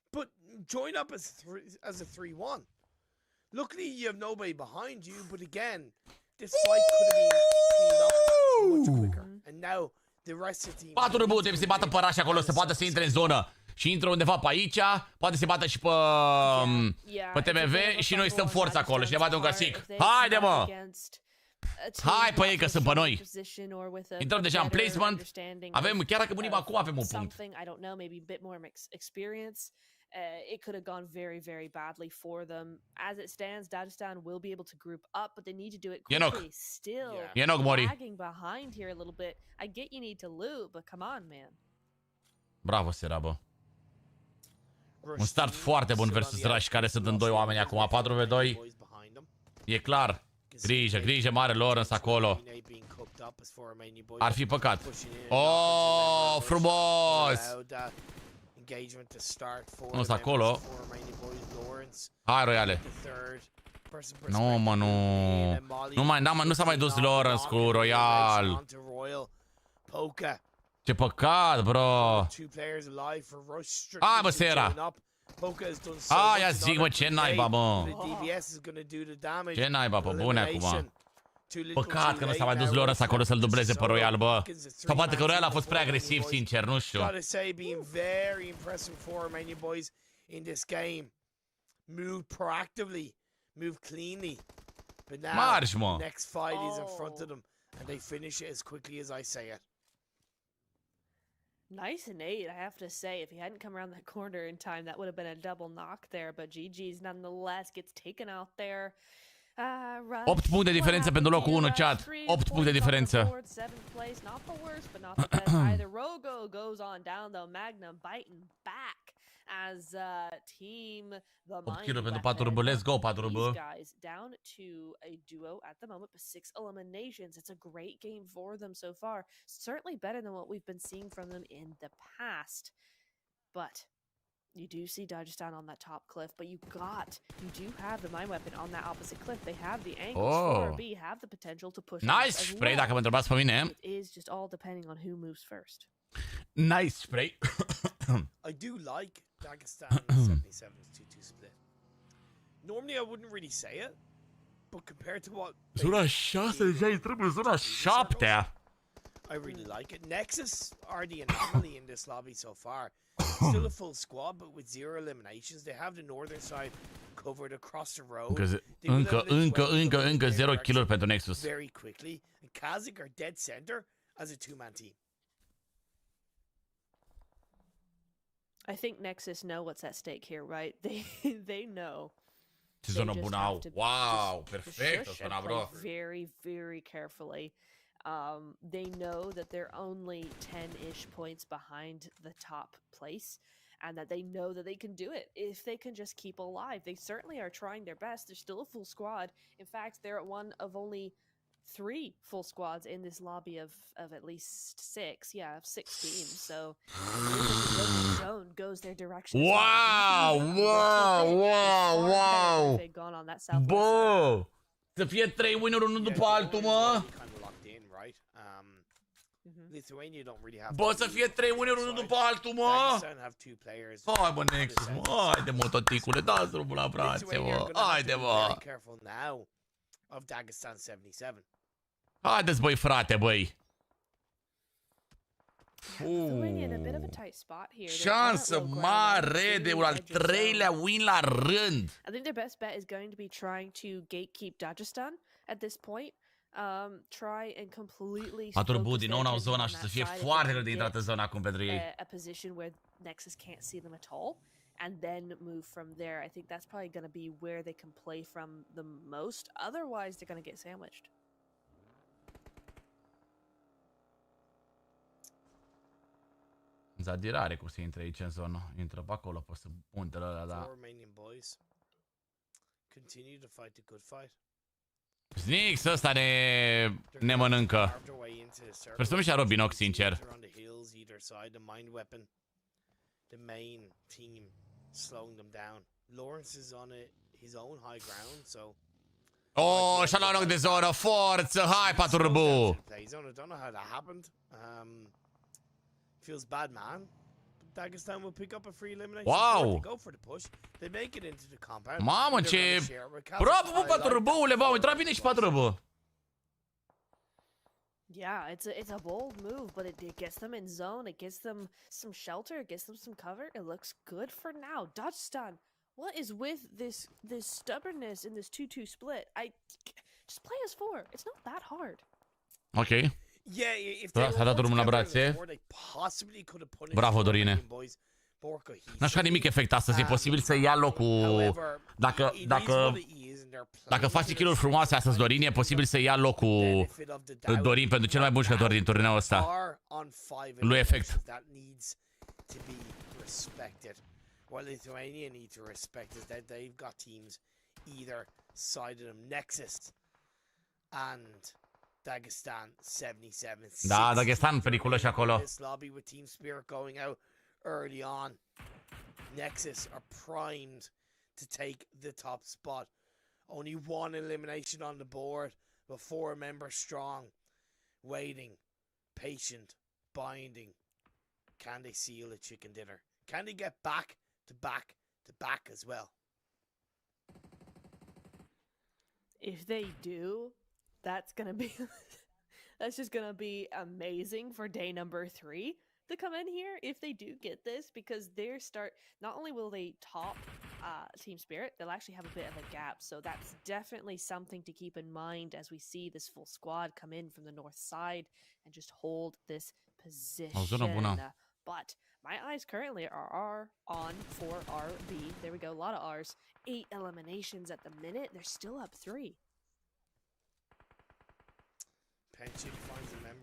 But join up as a 3-1. Luckily, you have nobody behind you. But again, this fight could have been cleaned up much quicker. And now the rest of the team. 4 RB trebuie să bată părași acolo, să poată să intre în zonă. Și intră undeva pe aici, poate să bată și pe TMV și noi stăm forță acolo și ne bate un clasic. Haide, mă! Hai pe ei că sunt pe noi. Intrăm deja în placement. Avem, chiar dacă murim acum, avem un punct. It could have gone very, very badly for them. As it stands, Dagestan will be able to group up, but they need to do it quickly. Still lagging behind here a little bit. I get you need to loot, but come on, man. Bravo, Sera, bă. Un start foarte bun versus Rush, care sunt în 2 oameni acum. 4v2. E clar. Grijă, grijă mare Lawrence acolo. Ar fi păcat. Oh, frumos! Nu sunt acolo. Hai, Royale. Nu, mă, nu. Nu s-a mai dus Lawrence cu Royal. Ce păcat, bro. Hai, bă, Sera. Aia zic, mă, ce naiba, mă. Ce naiba, pe bune acum. Păcat că nu s-a mai dus Lawrence acolo să-l dubleze pe Royal, bă. Sau poate că Royal a fost prea agresiv, sincer, nu știu. Marș, mă. Nice and 8, I have to say. If he hadn't come around that corner in time, that would have been a double knock there. But GG's nonetheless gets taken out there. 8 puncte diferență pentru locul 1, chat. 8 puncte diferență. Not the worst, but not the best either. Rogo goes on down though. Magnum biting back as team the 8 kill pentru 4 RB. Let's go, 4 RB. Guys down to a duo at the moment, but 6 eliminations. It's a great game for them so far. Certainly better than what we've been seeing from them in the past. But you do see Dagestan on that top cliff, but you do have the mine weapon on that opposite cliff. They have the angles for RB, have the potential to push. Nice spray, dacă mă întrebați pe mine. It is just all depending on who moves first. Nice spray. I do like Dagestan in the 77-2-2 split. Normally I wouldn't really say it, but compared to what zona 6 deja intrăm în zona 7. I really like it. Nexus are the anomaly in this lobby so far. Still a full squad, but with 0 eliminations. They have the northern side covered across the road. Încă 0 kill-uri pentru Nexus. Very quickly. And Kazik are dead center as a 2-man team. I think Nexus know what's at stake here, right? They know. Ce zonă bună au. Wow, perfect, zona, bro. Very, very carefully. They know that they're only 10-ish points behind the top place, and that they know that they can do it if they can just keep alive. They certainly are trying their best. They're still a full squad. In fact, they're one of only 3 full squads in this lobby of at least 6. Yeah, of 6 teams. So the zone goes their direction. Wow! They've gone on that southwest. Bă! Să fie 3 win-uri unul după altul, mă! right? Lithuania don't really have. Bă, să fie 3 unul după altul, mă! Dagestan have 2 players. Hai, bă, Nexus, mă! Haide, mă, toticule, dați drumul la brațe, mă! Haide, mă! Careful now of Dagestan 77. Haideți, băi, frate, băi! Lithuania in a bit of a tight spot here. Șansă mare de un al 3-lea win la rând. I think their best bet is going to be trying to gatekeep Dagestan at this point. Try and completely Paturbu din nou în zona și să fie foarte greu de intrat în zona acum pentru ei. A position where Nexus can't see them at all, and then move from there. I think that's probably going to be where they can play from the most. Otherwise, they're going to get sandwiched. Zadira are cum să intre aici în zonă. Intră pe acolo, pe să puntele ăla, da. Romanian boys continue to fight the good fight. Snix, ăsta ne mănâncă. Sper să nu și-a rupt binoc, sincer. The main team slowing them down. Lawrence is on his own high ground, so. Oh, și-a luat loc de zonă, forță, hai, Paturbu! I don't know how that happened. Feels bad, man. Dagestan will pick up a free elimination. Wow! They go for the push. They make it into the compound. Mamă, ce... Bravo, bă, Paturbuule, bă, au intrat bine și Paturbu. Yeah, it's a bold move, but it gets them in zone. It gets them some shelter. It gets them some cover. It looks good for now. Dagestan, what is with this stubbornness in this 2-2 split? Just play as 4. It's not that hard. Ok. Yeah, if they s-a dat drumul la brațe. Bravo, Dorine. N-aș ca nimic efect astăzi. E posibil să ia locul... Dacă faci kill-uri frumoase astăzi, Dorin, e posibil să ia locul Dorin pentru cel mai bun jucător din turneul ăsta. Lui efect. What Lithuania need to respect is that they've got teams either side of them. Nexus and Dagestan 77. Da, Dagestan periculos acolo. This lobby with Team Spirit going out early on. Nexus are primed to take the top spot. Only 1 elimination on the board, but 4 members strong. Waiting, patient, binding. Can they seal a chicken dinner? Can they get back to back to back as well? If they do, that's gonna be that's just gonna be amazing for day number 3 to come in here if they do get this, because their start, not only will they top Team Spirit, they'll actually have a bit of a gap, so that's definitely something to keep in mind as we see this full squad come in from the north side and just hold this position. But my eyes currently are on for RB. There we go, a lot of R's. 8 eliminations at the minute. They're still up 3.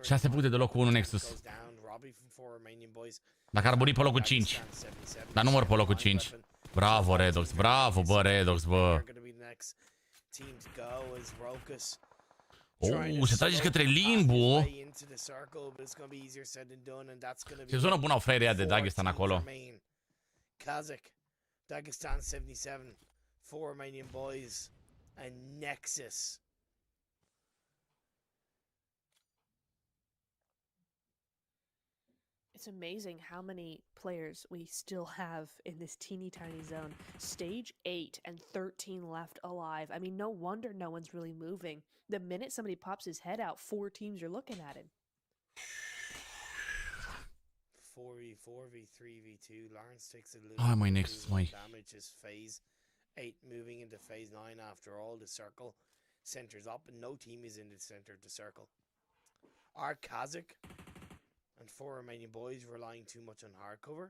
6 puncte de locul 1 Nexus. Dacă ar buni pe locul 5. Dar nu mor pe locul 5. Bravo, Redox. Bravo, bă, Redox, bă. Se trage către limbu. Ce zonă bună au fraierii ăia de Dagestan acolo. Dagestan 77, 4 Romanian boys, and Nexus. It's amazing how many players we still have in this teeny tiny zone. Stage 8 and 13 left alive. I mean, no wonder no one's really moving. The minute somebody pops his head out, 4 teams are looking at him. 4v4, v3, v2. Lawrence takes a little damage as phase 8 moving into phase 9 after all. The circle centers up and no team is in the center of the circle. Are Kazakh and 4 Romanian boys relying too much on hardcover?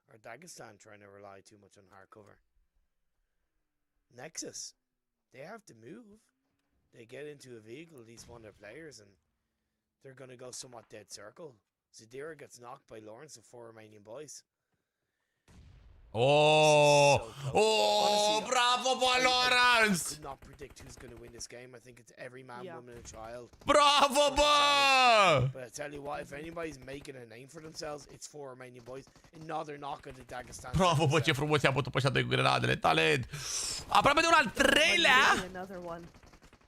Or Dagestan trying to rely too much on hardcover? Nexus, they have to move. They get into a vehicle, at least one of their players, and they're going to go somewhat dead circle. Zadira gets knocked by Lawrence of 4 Romanian boys. Oh, bravo, bă, Lawrence! I could not predict who's going to win this game. I think it's every man, woman, and child. Bravo, bă! But I tell you what, if anybody's making a name for themselves, it's 4 Romanian boys. Another knock at the Dagestan. Bravo, bă, ce frumos i-a bătut pe ăștia 2 cu grenadele. Talent! Aproape de un al 3-lea!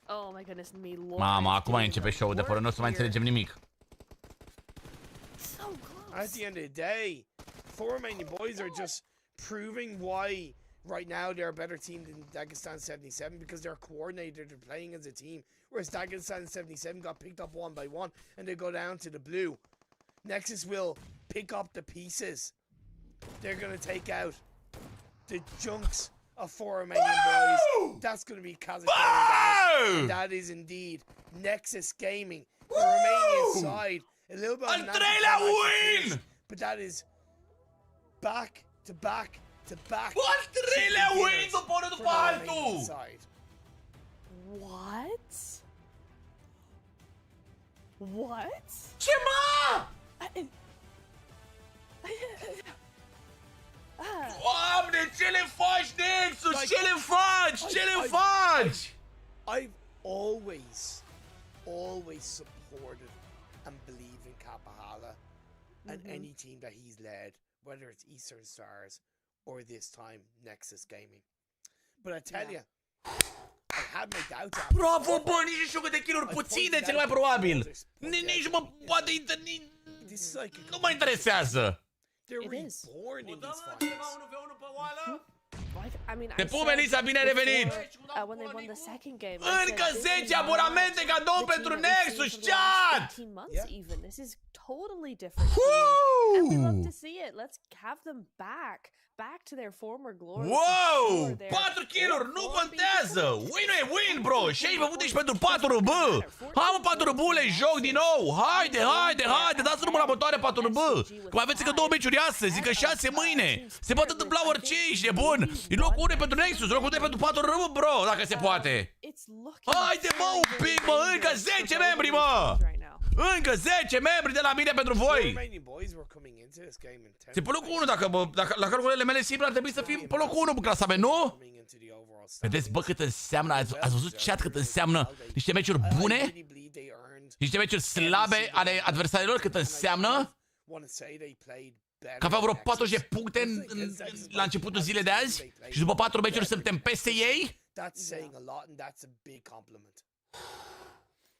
Oh my goodness me, Lord. Mama, acum începe show-ul de fără nu o să mai înțelegem nimic. So close. At the end of the day, four remaining boys are just proving why right now they're a better team than Dagestan 77 because they're coordinated, they're playing as a team. Whereas Dagestan 77 got picked up one by one and they go down to the blue. Nexus will pick up the pieces. They're going to take out the junks of four remaining boys. That's going to be Kazakhstan. And that is indeed Nexus Gaming. The Romanian side. A little bit of an win! but that is back to back to back. Al treilea win după unul după altul! What? What? Ce mă? Doamne, ce le faci, Nexus? Ce le faci? Ce le faci? I've always supported and believed in Kapahala and any team that he's led, whether it's Eastern Stars or this time Nexus Gaming. But I tell you, I had my doubts. Bravo, bă, nici știu câte kill-uri puține, cel mai probabil. Nici mă poate nu mă interesează. They're reborn in these fights. I mean, Te pup, Melissa, bine ai revenit! When they won the second game, Încă 10 abonamente cadou pentru Nexus, chat! 18 months even. This is totally different team. And we love to see it. Let's have them back to their former glory. Wow! 4 kill-uri, nu contează! Win e win, bro! Și ai făcut și pentru 4 B! Hai mă, 4 B, le joc din nou! Haide, dați drumul la motoare 4 B! Că mai aveți încă 2 meciuri astăzi, încă 6 mâine! Se poate întâmpla orice, ești nebun! E locul 1 pentru Nexus, locul 2 pentru 4 R, bro, dacă se poate! Haide, mă, un pic, mă, încă 10 membri, mă! Încă 10 membri de la mine pentru voi! Se pe locul 1, dacă la calculele mele simple ar trebui să fim pe locul 1 pe clasament, nu? Vedeți, bă, cât înseamnă, ați văzut chat cât înseamnă niște meciuri bune? Niște meciuri slabe ale adversarilor, cât înseamnă? Că aveau vreo 40 de puncte la începutul zilei de azi și după 4 meciuri suntem peste ei?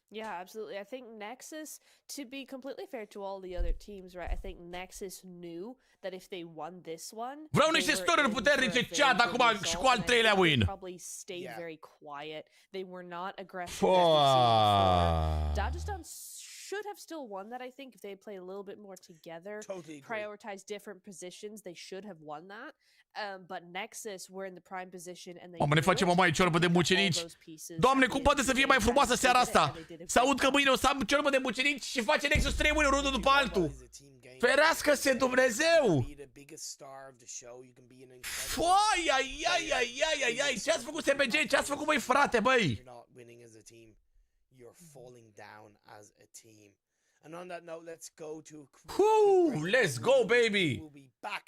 Yeah, absolutely. I think Nexus, to be completely fair to all the other teams, right? I think Nexus knew that if they won this one, vreau niște story puternice, chat, acum și cu al treilea win. Probably stayed very quiet. They were not aggressive. Dagestan should have still won that, I think, if they play a little bit more together, prioritize different positions, they should have won that. But Nexus were in the prime position and they ne facem o mai ciorbă de mucenici. Doamne, cum poate să fie mai frumoasă seara asta? Să aud că mâine o să am ciorbă de mucenici și face Nexus 3 win-uri unul după altul. Ferească-se Dumnezeu! Fai, ai, ce-ați făcut SPG? Ce-ați făcut, băi, frate, băi? And on that note, let's go to let's go, baby!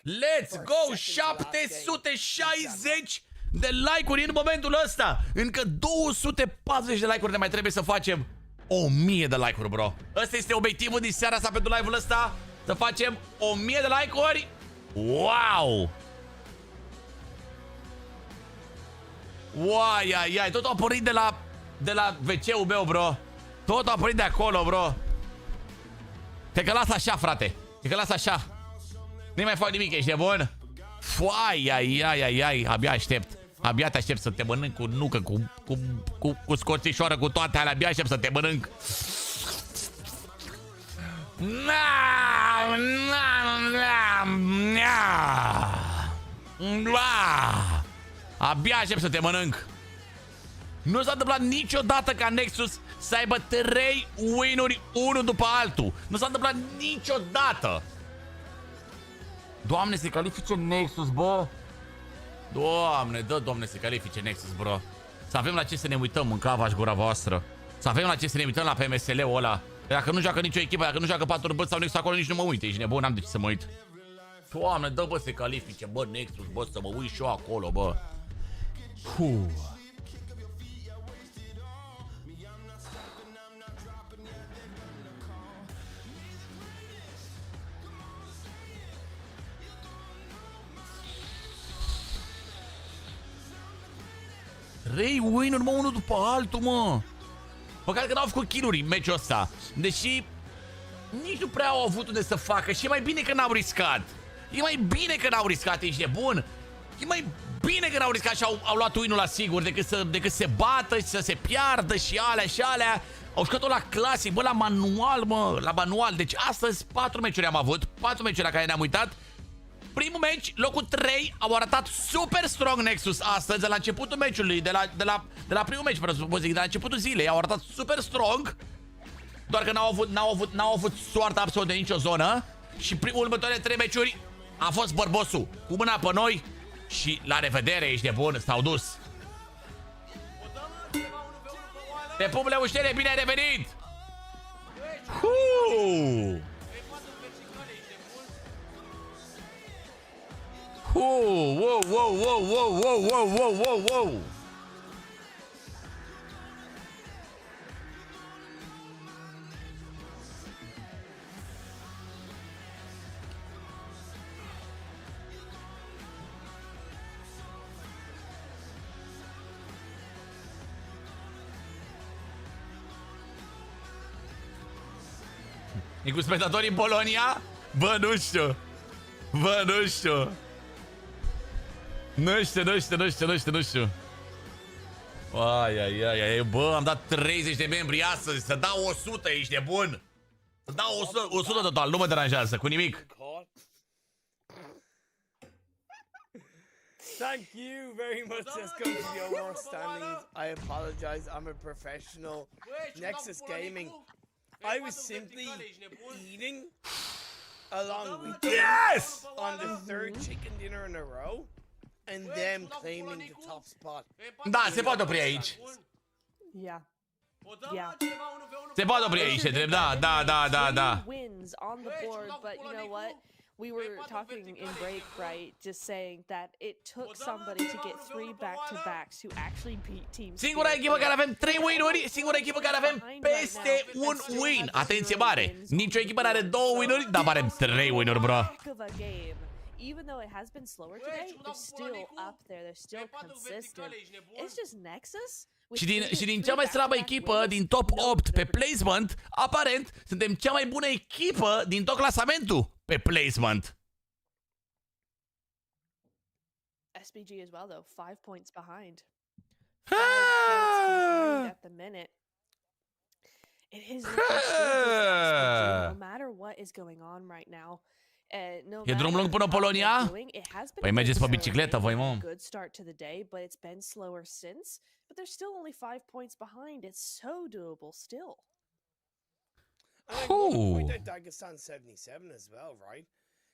Let's go! 760 de like-uri în momentul ăsta! Încă 240 de like-uri ne mai trebuie să facem 1000 de like-uri, bro! Ăsta este obiectivul din seara asta pentru live-ul ăsta. Să facem 1000 de like-uri. Wow! Ai, totul a pornit de la WC-ul meu, bro. Totul a pornit de acolo, bro. Te că las așa, frate. Te că las așa. Nu mai fac nimic, ești nebun? Ai, abia aștept. Abia te aștept să te mănânc cu nucă, cu scorțișoară, cu toate alea. Abia aștept să te mănânc. Abia aștept să te mănânc. Nu s-a întâmplat niciodată ca Nexus să aibă 3 win-uri unul după altul. Nu s-a întâmplat niciodată. Doamne, se califice Nexus, bă. Doamne, se califice Nexus, bro. Să avem la ce să ne uităm în cava și gura voastră. Să avem la ce să ne uităm la PMSL-ul ăla. Dacă nu joacă nicio echipă, dacă nu joacă 4 băți sau Nexus acolo, nici nu mă uit. Ești nebun, n-am de ce să mă uit. Doamne, dă, bă, se califice, bă, Nexus, bă, să mă uit și eu acolo, bă. 3 win-uri, mă, unul după altul, mă. Păcat că n-au făcut kill-uri în meciul ăsta. Deși nici nu prea au avut unde să facă. Și e mai bine că n-au riscat. E mai bine că n-au riscat, ești de bun. E mai bine că n-au riscat și au luat win-ul la sigur decât să se bată și să se piardă și alea și alea. Au jucat-o la clasic, bă, la manual, mă, la manual. Deci astăzi 4 meciuri am avut, 4 meciuri la care ne-am uitat. Primul meci, locul 3, au arătat super strong Nexus astăzi, de la începutul meciului, de la primul meci, de la începutul zilei, au arătat super strong. Doar că n-au avut soartă absolut de nicio zonă. Și următoarele 3 meciuri a fost bărbosul cu mâna pe noi. Și la revedere, ești de bun, s-au dus. Pe pumle uștere, bine ai revenit! Wow, wow, wow, wow, wow, wow, wow, wow, wow, wow. E cu spectatori în Polonia? Bă, nu știu. Bă, nu știu. Nu știu. Ai, bă, am dat 30 de membri astăzi. Să dau 100, ești de bun. Să dau 100 total, nu mă deranjează, cu nimic. Thank you very much. Let's go to the overall standings. I apologize. I'm a professional. Nexus Gaming. I was simply eating along with Yes! on the 3rd chicken dinner in a row, and them claiming the top spot. Da, se poate opri aici. Yeah. Yeah. Se poate opri aici, te drept, da. Wins on the board, but you know what? We were talking in break, right? Just saying that it took somebody to get 3 back-to-backs to actually beat Team Singura echipă care avem 3 win-uri, singura echipă care avem peste un win. Atenție mare, nicio echipă nu are 2 win-uri, dar avem 3 win-uri, bro. Even though it has been slower today, they're still up there. They're still consistent. It's just Nexus. Și din cea mai slabă echipă, din top 8 pe placement, aparent, suntem cea mai bună echipă din tot clasamentul pe placement. SBG as well, though, 5 points behind. 5 points behind at the minute. It is no matter what is going on right now. E drum lung până Polonia? Păi mergeți pe bicicletă voi, mă. Good start to the day, but it's been slower since. But they're still only 5 points behind. It's so doable still. Dagestan 77 as well, right?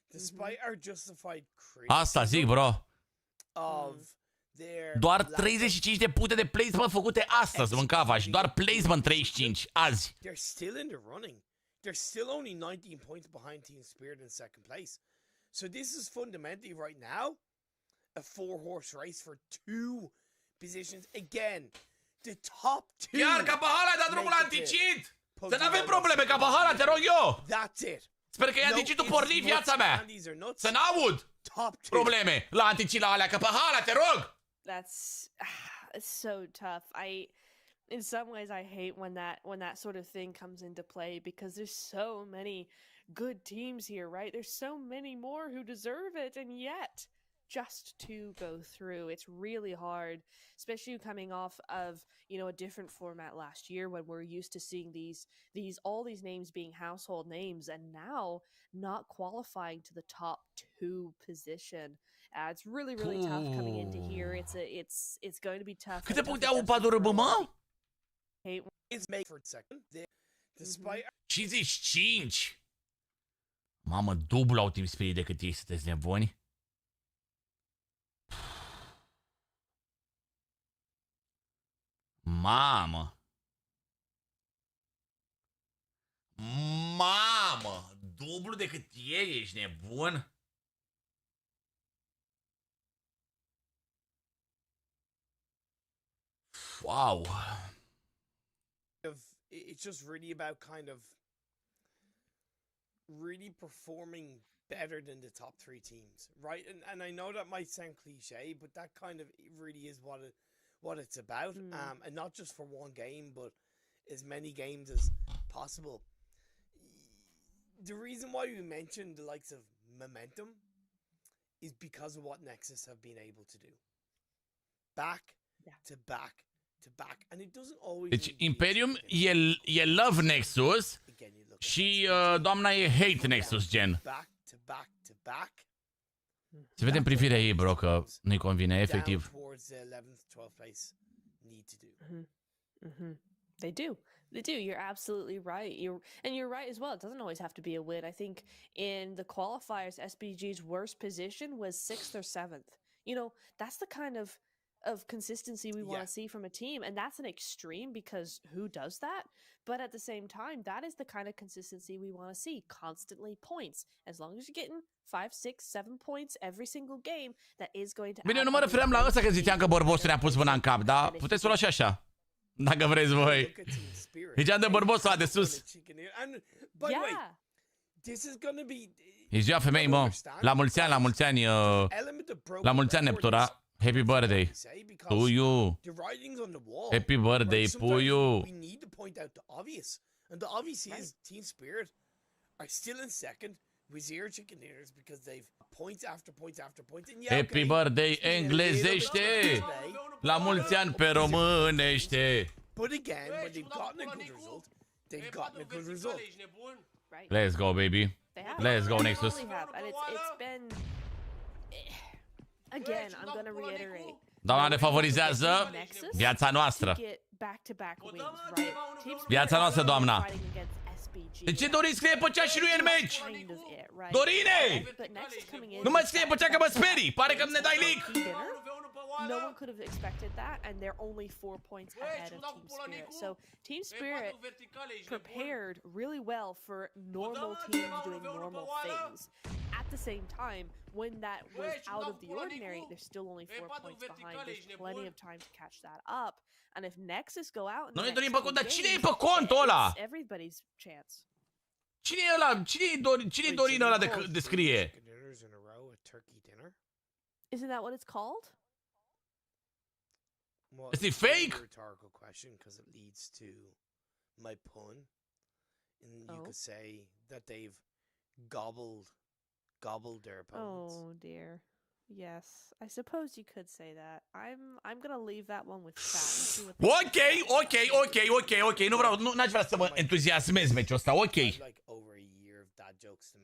Despite our justified Asta zic, bro. Of their doar 35 de puncte de placement făcute astăzi, mâncava, și doar placement 35 azi. They're still in the running. They're still only 19 points behind Team Spirit in 2nd place. So this is fundamentally right now a 4-horse race for 2 positions. Again, the top 2. Iar Capahala a dat drumul la anticit! Să n-avem probleme, Capahala, te rog eu! That's it. Sper că e anticitul pornit viața mea! Să n-aud probleme la anticit la alea, Capahala, te rog! That's it's so tough. In some ways, I hate when that sort of thing comes into play because there's so many good teams here, right? There's so many more who deserve it, and yet just to go through, it's really hard, especially coming off of, you know, a different format last year when we're used to seeing all these names being household names, and now not qualifying to the top 2 position. It's really tough coming into here. It's going to be tough. Câte puncte au Padură, mă? It's made for second. Despite 55. Mamă, dublu au Team Spirit decât ei, sunteți nebuni? Mamă. Dublu decât ei, ești nebun? Wow. It's just really about kind of really performing better than the top 3 teams, right? And I know that might sound cliche, but that kind of really is what it's about, and not just for one game, but as many games as possible. The reason why we mentioned the likes of momentum is because of what Nexus have been able to do. Back to back to back, and it doesn't always. Deci Imperium e love Nexus și doamna e hate Nexus, gen. Back to back to back. Se vede în privirea ei, bro, că nu-i convine, efectiv. They do. They do. You're absolutely right. You're right as well. It doesn't always have to be a win. I think in the qualifiers, SBG's worst position was 6th or 7th. You know, that's the kind of consistency we want to see from a team, and that's an extreme because who does that? But at the same time, that is the kind of consistency we want to see. Constantly points. As long as you're getting 5, 6, 7 points every single game, that is going to. Bine, eu nu mă refeream la ăsta că ziceam că Borbosul ne-a pus mâna în cap, dar puteți să o luați și așa. Dacă vreți voi. Ziceam de Borbosul ăla de sus. Yeah. E ziua femeii, mă. La mulți ani, la mulți ani, la mulți ani, Neptura. Happy birthday to you. Happy birthday, Puyu. We need to point out the obvious. And the obvious is Team Spirit are still in second with 0 chicken dinners because they've points after points after points. And Happy birthday, englezește. La mulți ani pe românește. But again, when they've gotten a good result, they've gotten a good result. Let's go, baby. Let's go, Nexus. And it's been... Again, I'm going to reiterate. Doamna ne favorizează viața noastră. Viața noastră, doamna. De ce Dorin scrie pe cea și nu e în meci? Dorine! Nu mă scrie pe cea că mă sperii. Pare că ne dai leak. No one could have expected that, and they're only 4 points ahead of Team Spirit. So Team Spirit prepared really well for normal teams doing normal things. At the same time, when that was out of the ordinary, they're still only 4 points behind. There's plenty of time to catch that up. And if Nexus go out in the next games, it's everybody's chance. Cine e ăla? Cine e Dorin ăla de scrie? Isn't that what it's called? Well, is it fake? A rhetorical question because it leads to my pun, and you could say that they've gobbled their opponents. Oh dear. Yes, I suppose you could say that. I'm gonna leave that one with chat and see what Ok. N-aș vrea să mă entuziasmez meciul ăsta, ok.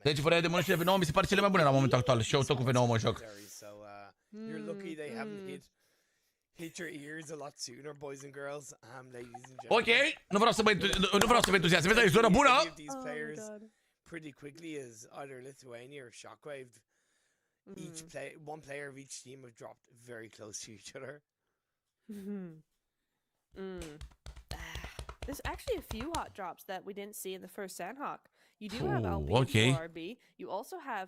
Deci fără de mână și V9 mi se pare cele mai bune la momentul actual. Și eu tot cu V9 mă joc. You're lucky they haven't hit your ears a lot sooner, boys and girls, ladies and gentlemen. Ok, nu vreau să vă entuziasmez, dar e zonă bună. Pretty quickly as either Lithuania or Shockwave. One player of each team have dropped very close to each other. There's actually a few hot drops that we didn't see in the first Sandhawk. You do have LB and RB. You also have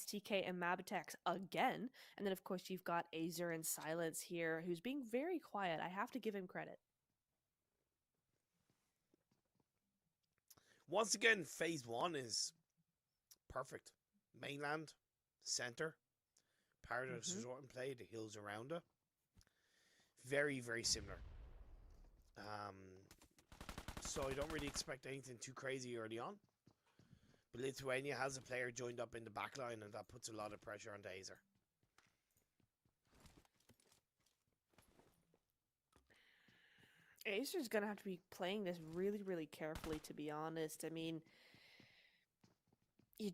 STK and Mabitex again. And then, of course, you've got Azer and Silence here, who's being very quiet. I have to give him credit. Once again, phase 1 is perfect. Mainland, center, Paradise Resort and Play, the hills around it. Very, very similar. So I don't really expect anything too crazy early on. But Lithuania has a player joined up in the back line, and that puts a lot of pressure on Azer. Azer's going to have to be playing this really, really carefully, to be honest. I mean, he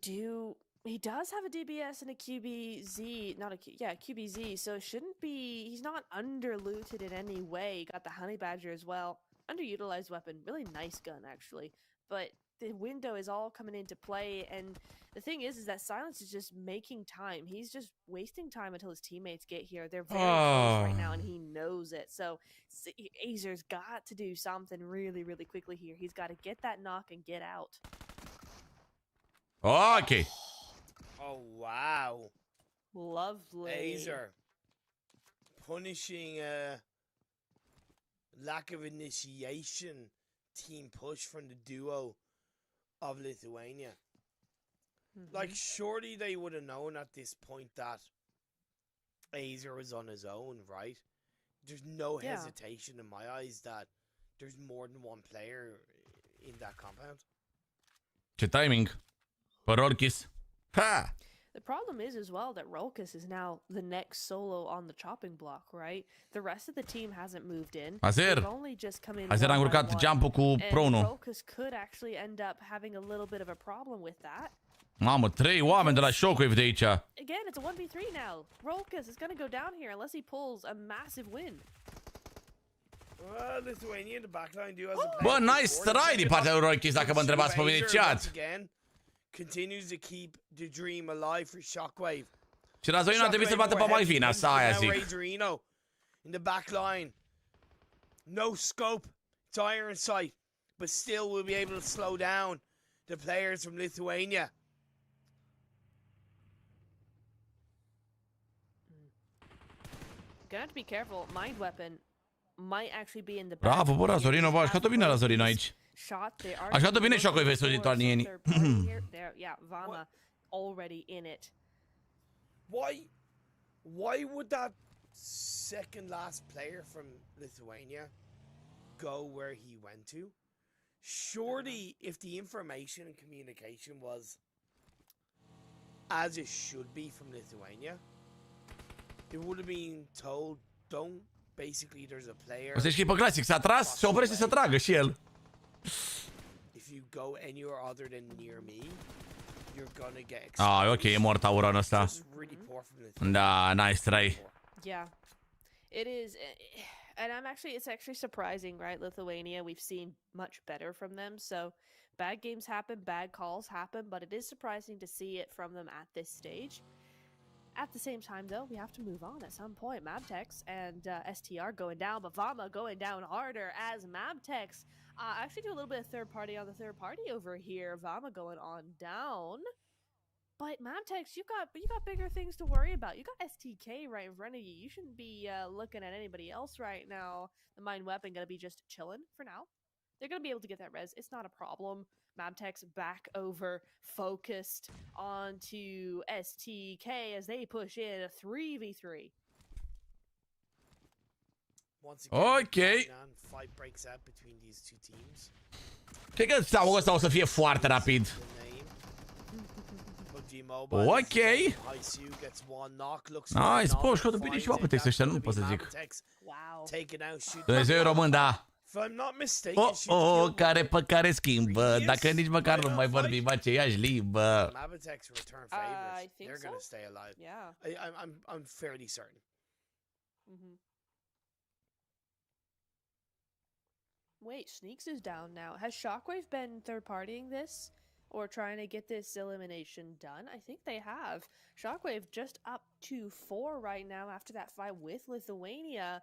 does have a DBS and a QBZ, QBZ, so he's not under-looted in any way. Got the Honey Badger as well. Underutilized weapon, really nice gun, actually. But the window is all coming into play, and the thing is that Silence is just making time. He's just wasting time until his teammates get here. They're very close right now, and he knows it. So Azer's got to do something really, really quickly here. He's got to get that knock and get out. Okay. Oh, wow. Lovely. Azer punishing lack of initiation team push from the duo of Lithuania. Like, surely they would have known at this point that Azer was on his own, right? there's no Yeah. hesitation in my eyes that there's more than one player in that compound. Ce timing. Pe Rorchis. Ha! The problem is as well that Rolkis is now the next solo on the chopping block, right? The rest of the team hasn't moved in. Azer. They've only just come in Azer a one by încurcat one, jump-ul cu and prone-ul. Rolkis could actually end up having a little bit of a problem with that. Mamă, 3 oameni de la Shockwave de aici. Again, it's a 1v3 now. Rolkis is going to go down here unless he pulls a massive win. Well, Lithuania in the backline do has a Bă, nice try din partea lui Rorchis, dacă mă întrebați pe mine chat. Continues to keep the dream alive for Shockwave. Și Razorino a trebuit să-l bată pe Malvina, să aia zic. Razorino in the back line. No scope. It's iron sight. But still will be able to slow down the players from Lithuania. Gonna have to be careful. Mind weapon might actually be in the Bravo, bă, Razorino, bă, a jucat-o bine Razorino aici. A jucat-o bine Shockwave versus lituanienii. Yeah, Vama already in it. Why would that second last player from Lithuania go where he went to? Surely, if the information and communication was as it should be from Lithuania, it would have been told, don't, basically there's a player. O să știi pe clasic, s-a tras și oprește să tragă și el. If you go anywhere other than near me, you're gonna get exposed. Ah, ok, e mort Auron ăsta. Just really poor from Lithuania. Da, nice try. Yeah, it is, and it's actually surprising, right? Lithuania, we've seen much better from them. So bad games happen, bad calls happen, but it is surprising to see it from them at this stage. At the same time, though, we have to move on at some point. Mabtex and STR going down, but Vama going down harder as Mabtex actually do a little bit of third party on the third party over here. Vama going on down. But Mabtex, you got bigger things to worry about. You got STK right in front of you. You shouldn't be looking at anybody else right now. The Mind Weapon gonna be just chilling for now. They're gonna be able to get that res. It's not a problem. Mabtex back over, focused onto STK as they push in a 3v3. Once again, Ok. fight breaks out between these two teams. Cred că sau ăsta o să fie foarte rapid. Ok. Nice, bă, și bine și pe textul ăștia, nu pot să zic. Wow. Dumnezeu român, da. If I'm not mistaken, care pe care schimbă, dacă nici măcar nu mai vorbim aceeași limbă. Mabtex return favors. I think They're gonna so. stay alive. Yeah. I'm fairly certain. Wait, Sneaks is down now. Has Shockwave been third-partying this? Or trying to get this elimination done? I think they have. Shockwave just up to 4 right now after that fight with Lithuania.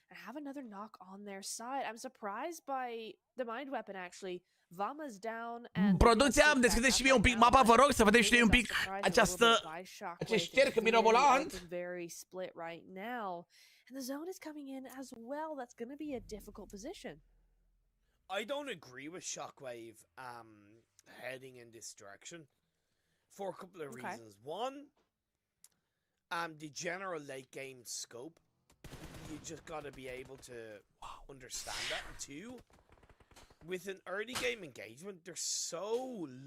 And have another knock on their side. I'm surprised by the Mind Weapon, actually. Vama's down and... Producția, îmi deschideți și mie un pic mapa, vă rog, să vedem și noi un pic acest cerc mirobolant. Very split right now. And the zone is coming in as well. That's going to be a difficult position. I don't agree with Shockwave heading in this direction for a couple of reasons. One, the general late game scope. You just got to be able to understand that. And two, with an early game engagement, they're so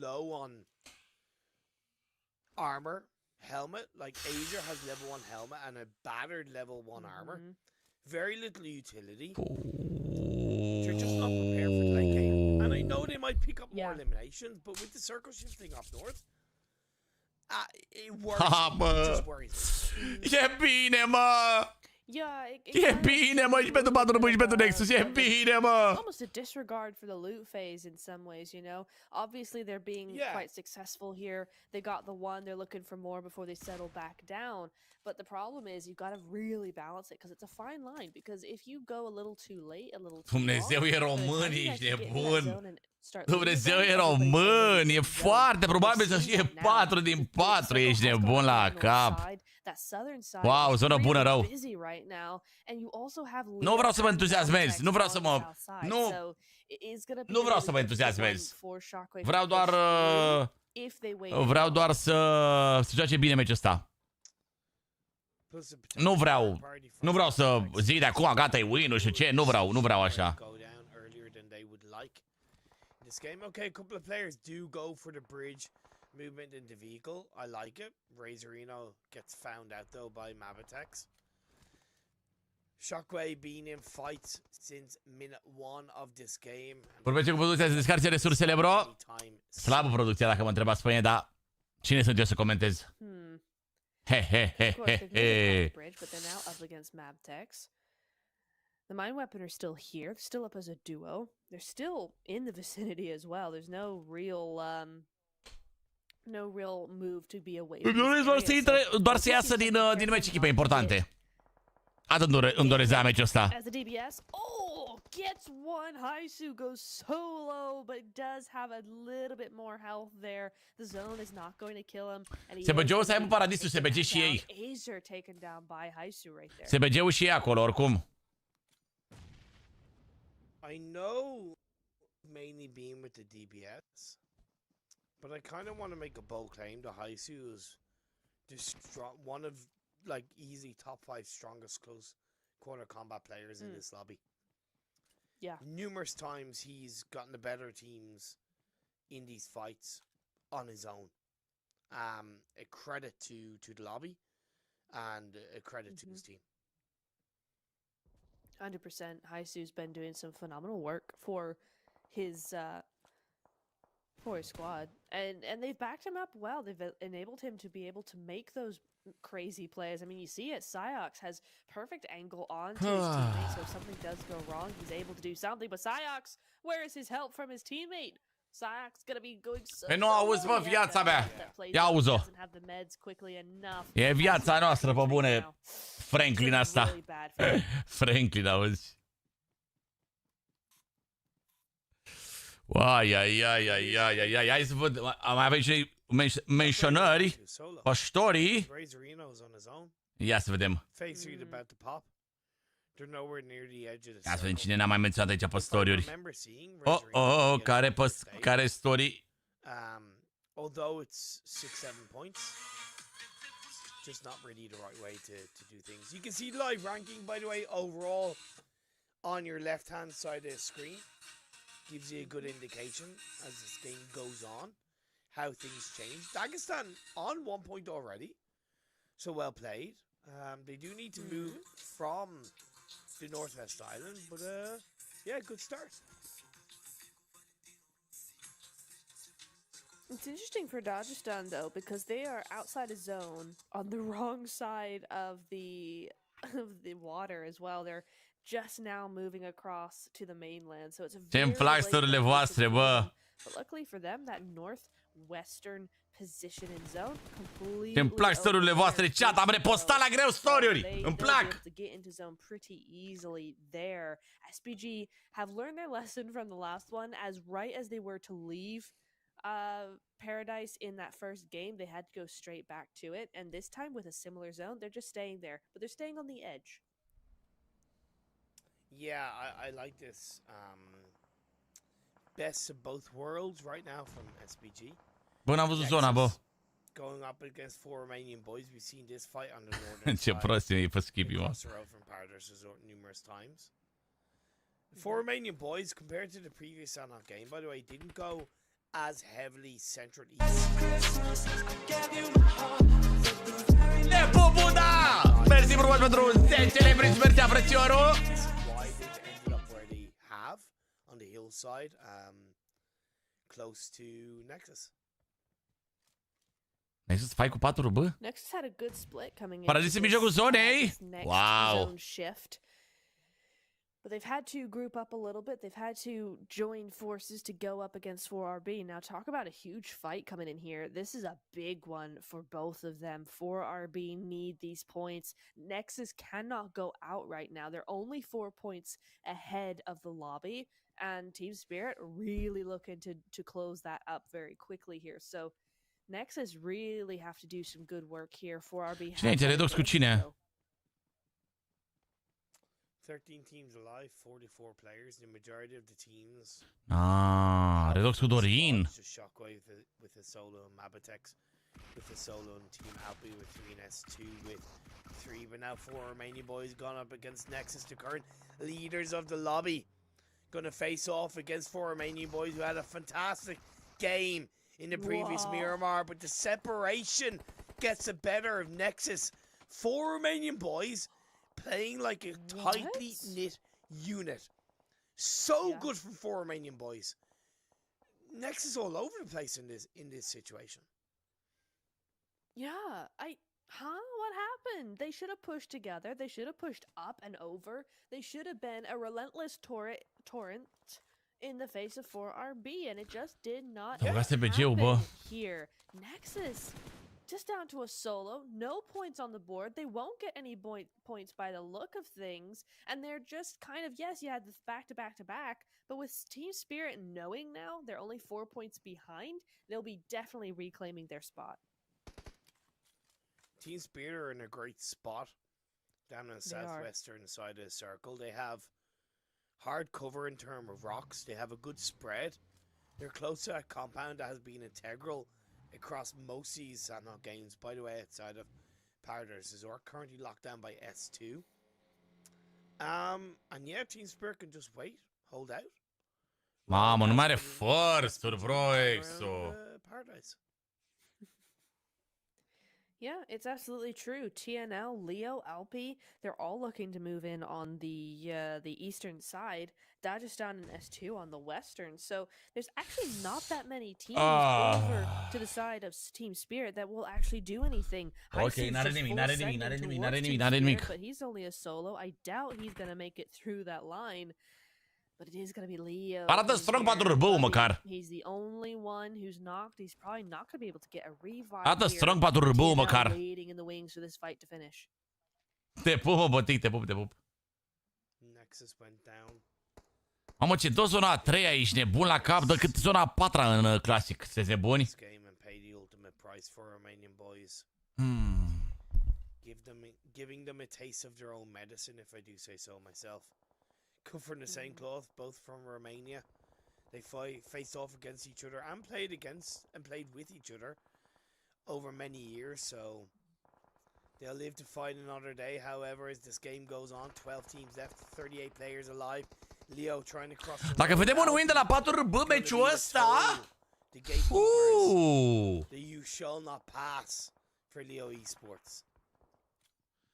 low on armor, helmet. Like Asia has level 1 helmet and a battered level 1 armor. Very little utility. They're just not prepared for the late game. And I know they might pick up more eliminations, but with the circle shifting up north, it worries me. It just worries me. E bine, mă! Yeah, E bine, mă, și pentru 4 și pentru Nexus, e bine, mă! Almost a disregard for the loot phase in some ways, you know? Obviously, they're being quite successful here. They got the one, they're looking for more before they settle back down. But the problem is, you've got to really balance it, because it's a fine line. Because if you go a little too late, a little too Dumnezeu long, e român, ești nebun! start Dumnezeu e român, e foarte probabil să fie 4 din 4, ești nebun la cap. Wow, zonă bună rău. Nu vreau să mă entuziasmez, nu vreau să mă... Nu vreau să mă entuziasmez. Vreau doar să joace bine meciul ăsta. Plus the Nu potential vreau, third party nu vreau să like zic de acum, gata, e win, nu știu ce, nu vreau așa. go down earlier than they would like in this game. Okay, a couple of players do go for the bridge movement in the vehicle. I like it. Razorino gets found out though by Mabitex. Shockwave been in fights since minute 1 of this game. Vorbește cu producția să descarce resursele, bro. Slabă producția, dacă mă întrebați pe mine, dar cine sunt eu să comentez? He, he, he, Of course, he, they've made it he. off the bridge, but they're now up against Mabtex. The mine weapon are still here. They're still up as a duo. They're still in the vicinity as well. There's no real move to be away from Îmi doresc this doar să area, intre, so doar să we'll iasă see din, something din careful meci echipe not to importante. hit. Atât îmi doream meciul ăsta. As the DBS, gets one. Haisu goes solo, but does have a little bit more health there. The zone is not going to kill him. And SBG-ul să aibă paradisul, SBG și ei. Azer taken down by Haisu right there. SBG-ul și ei acolo, oricum. I know mainly being with the DBS, but I kind of want to make a bold claim that Haisu is one of like easily top 5 strongest close quarter combat players in this lobby. Yeah. Numerous times he's gotten the better teams in these fights on his own. A credit to the lobby and a credit to his team. 100%. Haisu's been doing some phenomenal work for his squad, and they've backed him up well. They've enabled him to be able to make those crazy plays. I mean, you see it. Psyox has perfect angle onto his teammate, so if something does go wrong, he's able to do something. But Psyox, where is his help from his teammate? Psyox gonna be going so. E nu auzi, mă, viața mea. Ia auzi-o. E viața noastră, pe bune. Franklin asta. Franklin, auzi. Uai, hai să văd. Mai avem și menționări pe story. Ia să vedem. Ia să vedem cine n-a mai menționat aici pe story-uri. Care story? Although it's 6-7 points, just not really the right way to do things. You can see live ranking, by the way, overall on your left-hand side of the screen. Gives you a good indication as this game goes on how things change. Dagestan on 1 point already, so well played. They do need to move from the Northwest Island, but yeah, good start. It's interesting for Dagestan though, because they are outside a zone on the wrong side of the water as well. They're just now moving across to the mainland, so it's a very story-urile voastre, bă. But luckily for them, that northwestern position in zone completely. Îmi plac story-urile voastre, chat. Am repostat la greu story-uri. Îmi plac. To get into zone pretty easily there. SPG have learned their lesson from the last one, as right as they were to leave Paradise in that first game, they had to go straight back to it, and this time with a similar zone, they're just staying there, but they're staying on the edge. Yeah, I like this. Best of both worlds right now from SPG. Bă, n-am văzut zona, bă. Going up against 4 Romanian boys. We've seen this fight on the northern Ce side. prost e pe skip, mă. From Paradise Resort numerous times. 4 Romanian boys, compared to the previous Sanok game, by the way, didn't go as heavily central east. E bubuda! Mersi frumos pentru 10 lebri, mersi frățiorul! Why they ended up where they have on the hillside, close to Nexus. Nexus fight cu 4, bă? Nexus had a good split coming in. Paradis în mijlocul zonei! Wow! Zone shift. But they've had to group up a little bit. They've had to join forces to go up against 4RB. Now, talk about a huge fight coming in here. This is a big one for both of them. 4RB need these points. Nexus cannot go out right now. They're only 4 points ahead of the lobby. And Team Spirit really looking to close that up very quickly here. So, Nexus really have to do some good work here. 4RB Cine e Redox cu cine? 13 teams alive, 44 players. The majority of the teams. Redox cu Dorin. Just Shockwave with his solo and Mabitex with the solo and Team Alpi with 3 and S2 with 3, but now 4 Romanian boys gone up against Nexus, the current leaders of the lobby. Gonna face off against 4 Romanian boys who had a fantastic game in the previous Miramar, but the separation gets the better of Nexus. 4 Romanian boys playing like a tightly knit unit. So good from 4 Romanian boys. Nexus all over the place in this situation. Yeah, what happened? They should have pushed together. They should have pushed up and over. They should have been a relentless torrent in the face of 4RB, and it just did not happen here. Nexus, just down to a solo, no points on the board. They won't get any points by the look of things, and they're just kind of, yes, you had this back-to-back-to-back, but with Team Spirit knowing now they're only 4 points behind, they'll be definitely reclaiming their spot. Team Spirit are in a great spot down on the southwestern side of the circle. They have hard cover in terms of rocks. They have a good spread. They're close to that compound that has been integral across most of these games, by the way, outside of Paradise Resort, currently locked down by S2. And yeah, Team Spirit can just wait, hold out. Mamă, nu mai are first-uri, bro, Exo. Paradise. Yeah, it's absolutely true. TNL, Leo, Alpi, they're all looking to move in on the eastern side. Dagestan and S2 on the western. So there's actually not that many teams over to the side of Team Spirit that will actually do anything. Okay, not enemy. But he's only a solo. I doubt he's going to make it through that line. But it is going to be Leo. Arată strong pentru râbău măcar. He's the only one who's knocked. He's probably not going to be able to get a revive. Arată strong pentru râbău măcar. Waiting in the wings for this fight to finish. Te pup, bătic, te pup. Nexus went down. Mamă, ce tot zona a 3 aici, nebun la cap, dă cât zona a 4-a în clasic, se buni. Giving them a taste of their own medicine, if I do say so myself. Come from the same cloth, both from Romania. They faced off against each other and played with each other over many years, so they'll live to fight another day. However, as this game goes on, 12 teams left, 38 players alive. Leo trying to cross the Dacă vedem un win de la 4 RB meciul ăsta, you shall not pass for Leo Esports.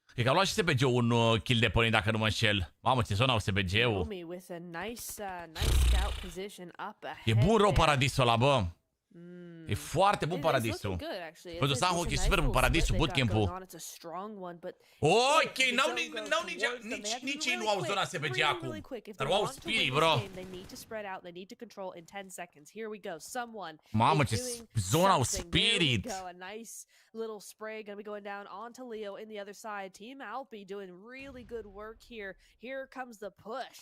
Cred că a luat și SBG-ul un kill de pony, dacă nu mă înșel. Mamă, ce zona au SBG-ul. E bun rău paradisul ăla, bă. E foarte bun paradisul. Pentru Sanho e super bun paradisul, bootcamp-ul. Ok, nici ei nu au zona SBG acum. Dar au Spirit, bro. Mamă, ce zona au Spirit. Little spray gonna be going down onto Leo in the other side. Team Alpi doing really good work here. Here comes the push.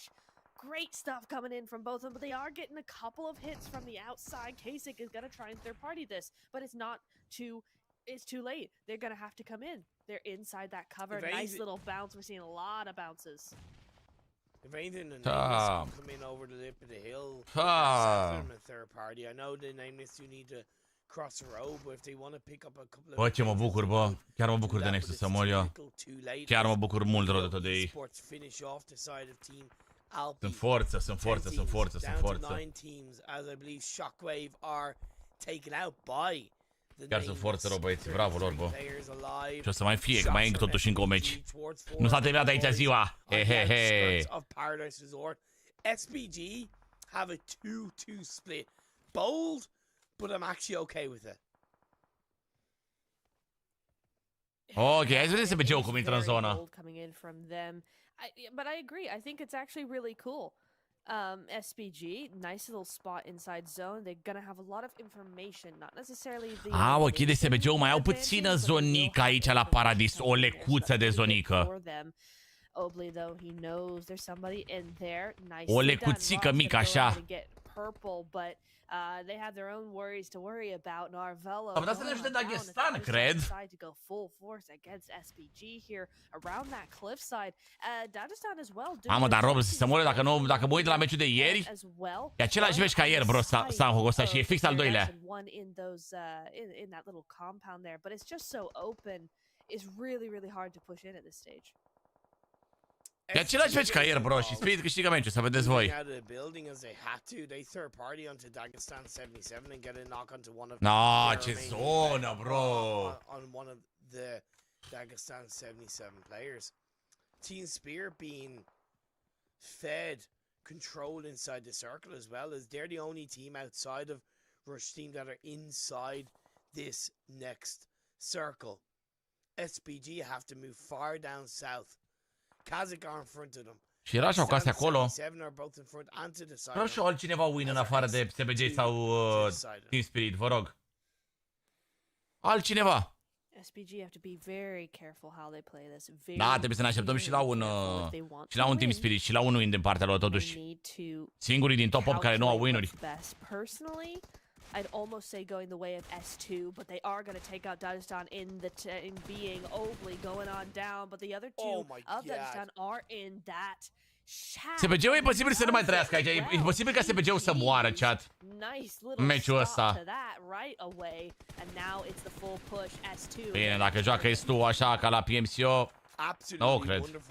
Great stuff coming in from both of them, but they are getting a couple of hits from the outside. Kasich is gonna try and third party this, but it's too late. They're gonna have to come in. They're inside that cover. Nice little bounce. We're seeing a lot of bounces. If anything, the nameless come in over the lip of the hill. A third party. I know the nameless you need to cross the road, but if they want to pick up a couple of... Bă, ce mă bucur, bă. Chiar mă bucur de Nexus să mor eu. Chiar mă bucur mult rău de tot de ei. Sunt forță. Chiar sunt forță rău, băieți. Bravo lor, bă. Și o să mai fie, că mai e totuși încă o meci. Nu s-a terminat aici ziua. He. SPG have a 2-2 split. Bold, but I'm actually okay with it. Ok, hai să vedem SPG-ul cum intră în zonă. But I agree. I think it's actually really cool. SPG, nice little spot inside zone. They're gonna have a lot of information, not necessarily the... Ok, de SPG-ul mai au puțină zonică aici la Paradis, o lecuță de zonică. Obli, though, he knows there's somebody in there. Nice. O lecuțică mică așa. Purple, but they have their own worries to worry about. Narvello. Am dat să ne ajute Dagestan, cred. To go full force against SPG here around that cliffside. Dagestan as well. Mamă, dar Rob se moare dacă mă uit de la meciul de ieri. E același meci ca ieri, bro, Sanho ăsta și e fix al doilea. one in those in that little compound there, but it's just so open. It's really, really hard to push in at this stage. E același meci ca ieri, bro, și Spirit câștigă meciul, să vedeți voi. No, ce zonă, bro! On one of the Dagestan 77 players. Team Spear being fed control inside the circle as well, as they're the only team outside of Rush team that are inside this next circle. SPG have to move far down south. Kazakh are in front of them. Și Rush au case acolo. Vreau Vreau și eu altcineva win în afară de SPG sau Team Spirit, vă rog. Altcineva. SPG have to be very careful how they play this. Da, trebuie să ne așteptăm și la un Team Spirit și la un win din partea lor totuși. Singurii din top 8 care nu au win-uri. Personally, I'd almost say going the way of S2, but they are going to take out Dagestan in being Obley going on down, but the other two of Dagestan are in that chat. SPG-ul e posibil să nu mai trăiască aici, e posibil ca SPG-ul să moară, chat. Meciul ăsta. Bine, dacă joacă S2 așa ca la PMSL, nu cred.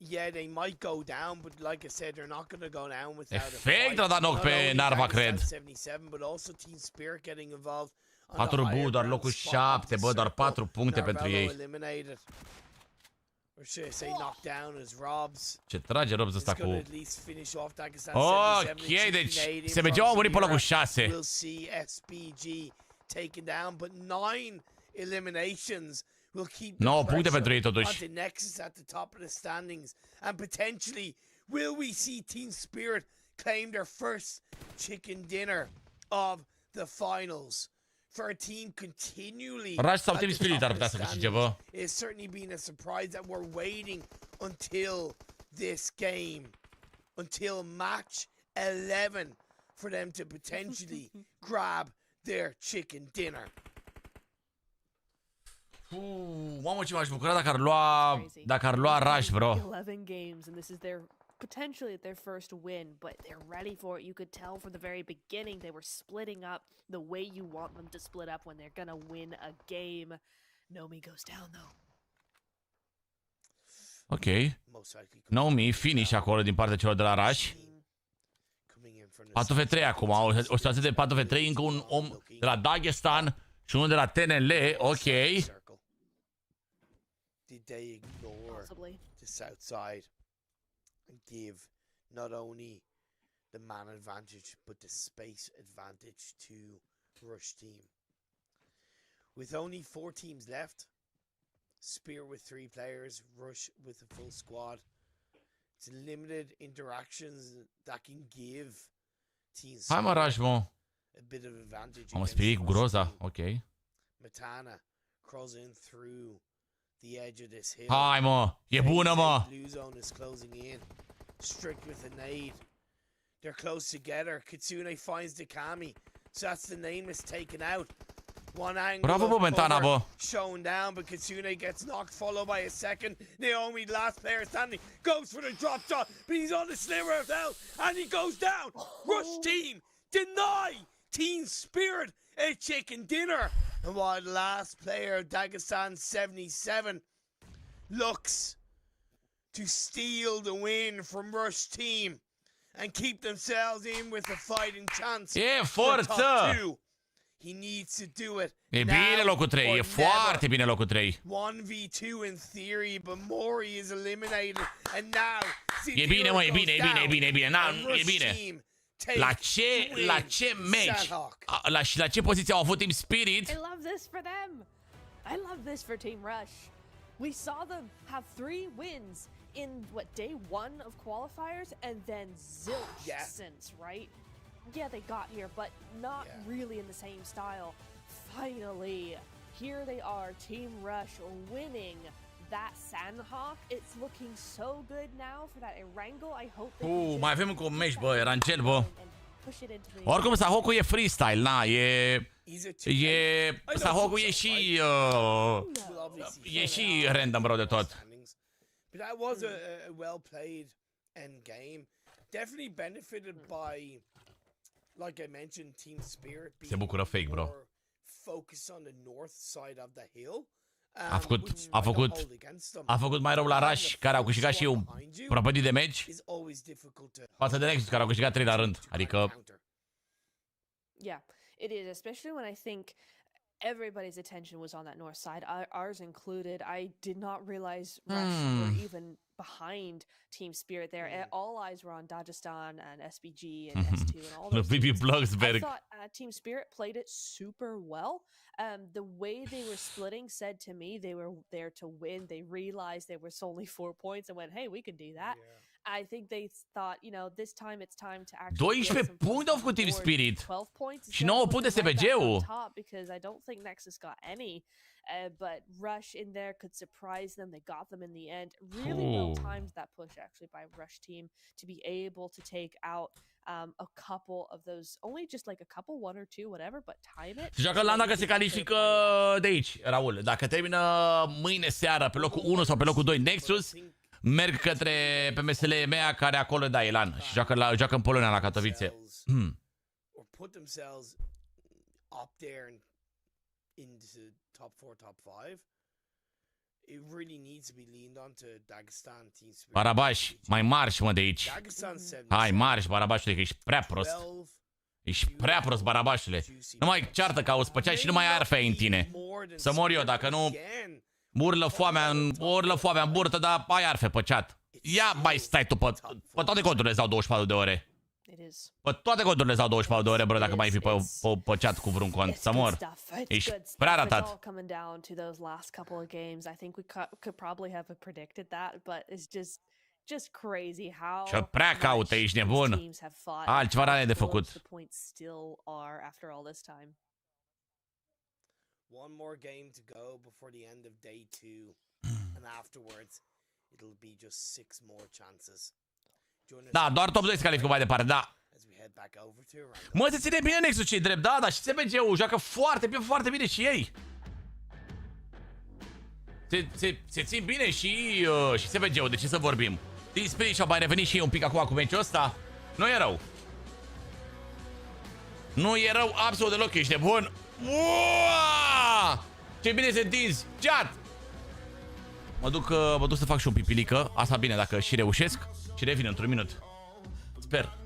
Yeah, they might go down, but like I said, they're not going to go down without a fight. Efect a dat knock pe Narva, cred. 4 bu, doar locul 7, bă, doar 4 puncte pentru ei. Ce trage Robs ăsta cu... Ok, deci SPG-ul a murit pe locul 6. We'll see SPG taken down, but 9 eliminations. Will keep 9 puncte pentru ei totuși. onto Nexus at the top of the standings, and potentially will we see Team Spirit claim their first chicken dinner of the finals for a team continually. Rush sau Team Spirit ar putea să câștige, bă. It's certainly been a surprise that we're waiting until this game, until match 11, for them to potentially grab their chicken dinner. Mamă, ce m-aș bucura dacă ar lua Rush, bro. 11 games and this is their potentially their first win, but they're ready for it. You could tell from the very beginning they were splitting up the way you want them to split up when they're gonna win a game. Nomi goes down though. Ok. Nomi, finish acolo din partea celor de la Rush. 4v3 acum, o situație de 4v3, încă un om de la Dagestan și unul de la TNL, ok. Did they ignore the south side and give not only the man advantage but the space advantage to Rush team? With only 4 teams left, Spear with 3 players, Rush with a full squad, it's limited interactions that can give teams Hai mă, Rush, mă. a bit of advantage. Am Spirit cu groza, ok. Matana crawls in through the edge of this hill. Hai mă, e bună mă. Blue zone is closing in. Strict with a nade. They're close together. Kitsune finds the Kami. So that's the name is taken out. One angle Bravo, bă, Mentana, bă. shown down, but Kitsune gets knocked, followed by a second. Naomi, last player standing, goes for the drop shot, but he's on the sliver of hell, and he goes down. Rush team deny Team Spirit a chicken dinner. And while the last player of Dagestan 77 looks to steal the win from Rush team and keep themselves in with a fighting chance for top 2, he needs to do it. E bine locul 3, e foarte bine locul 3. 1v2 in theory, but Mori is eliminated, and now e bine, mă, e bine, e bine, e bine, e bine, e bine. La ce meci? La ce poziție au avut Team Spirit? I love this for them. I love this for Team Rush. We saw them have 3 wins in day 1 of qualifiers and then zilch since, right? Yeah, they got here, but not really in the same style. Finally, here they are, Team Rush winning that Sandhawk. It's looking so good now for that Erangel. I hope they mai avem încă un meci, bă, Erangel, bă. Oricum, Sahocul e freestyle, na, Sahocul e și random, bro, de tot. But that was a well played end game. Definitely benefited by like I mentioned, team spirit Se bucură fake, bro. more focus on the north side of the hill. A făcut mai rău la Rush, care au câștigat și un prăpădit de meci față de Nexus, care au câștigat 3 la rând. Adică... Yeah, it is, especially when I think everybody's attention was on that north side, ours included. I did not realize Rush were even behind Team Spirit there. All eyes were on Dagestan and SBG and S2 and all those teams. I thought Team Spirit played it super well. The way they were splitting said to me they were there to win. They realized there was only 4 points and went, hey, we can do that. Yeah. I think they thought, you know, this time it's time to actually 12 puncte au făcut Team Spirit 12 points și 9 puncte SPG-ul. Because I don't think Nexus got any. But Rush in there could surprise them. They got them in the end. Really well timed that push actually by Rush team to be able to take out a couple of those, only just like a couple, 1 or 2, whatever, but time it. Joacă la dacă se califică de aici, Raul. Dacă termină mâine seară pe locul 1 sau pe locul 2 Nexus, merg către PMSL EMEA, care acolo da Elan și joacă în Polonia la Katowice. Or put themselves up there into top 4, top 5. It really needs to be leaned on to Dagestan Team Spirit. Barabaș, mai marș, mă, de aici. Hai, marș, Barabașule, că ești prea prost. Ești prea prost, Barabașule. Nu mai ceartă ca o spăcea și nu mai arfe în tine. Să mor eu, dacă nu... Urlă foamea în burtă, dar ai arfe pe chat. Ia, mai stai tu, pe toate conturile îți dau 24 de ore. Pe toate conturile îți dau 24 de ore, bro, dacă mai fi pe chat cu vreun cont. Să mor. Ești prea ratat. Just crazy how ce prea caută, ești nebun. Altceva n-are de făcut. One more game to go before the end of day 2, and afterwards it'll be just 6 more chances. Da, doar top 2 se califică mai departe, da. Mă, se ține bine Nexus, ce-i drept, da, dar și SPG-ul joacă foarte bine și ei. Se țin bine și SPG-ul, de ce să vorbim? Team Spirit și-au mai revenit și ei un pic acum cu meciul ăsta. Nu e rău. Nu e rău absolut deloc, ești nebun. Uaaaa! Ce bine se întinzi! Chat! Mă duc să fac și un pipilică. Asta bine, dacă și reușesc. Și revin într-un minut. Sper.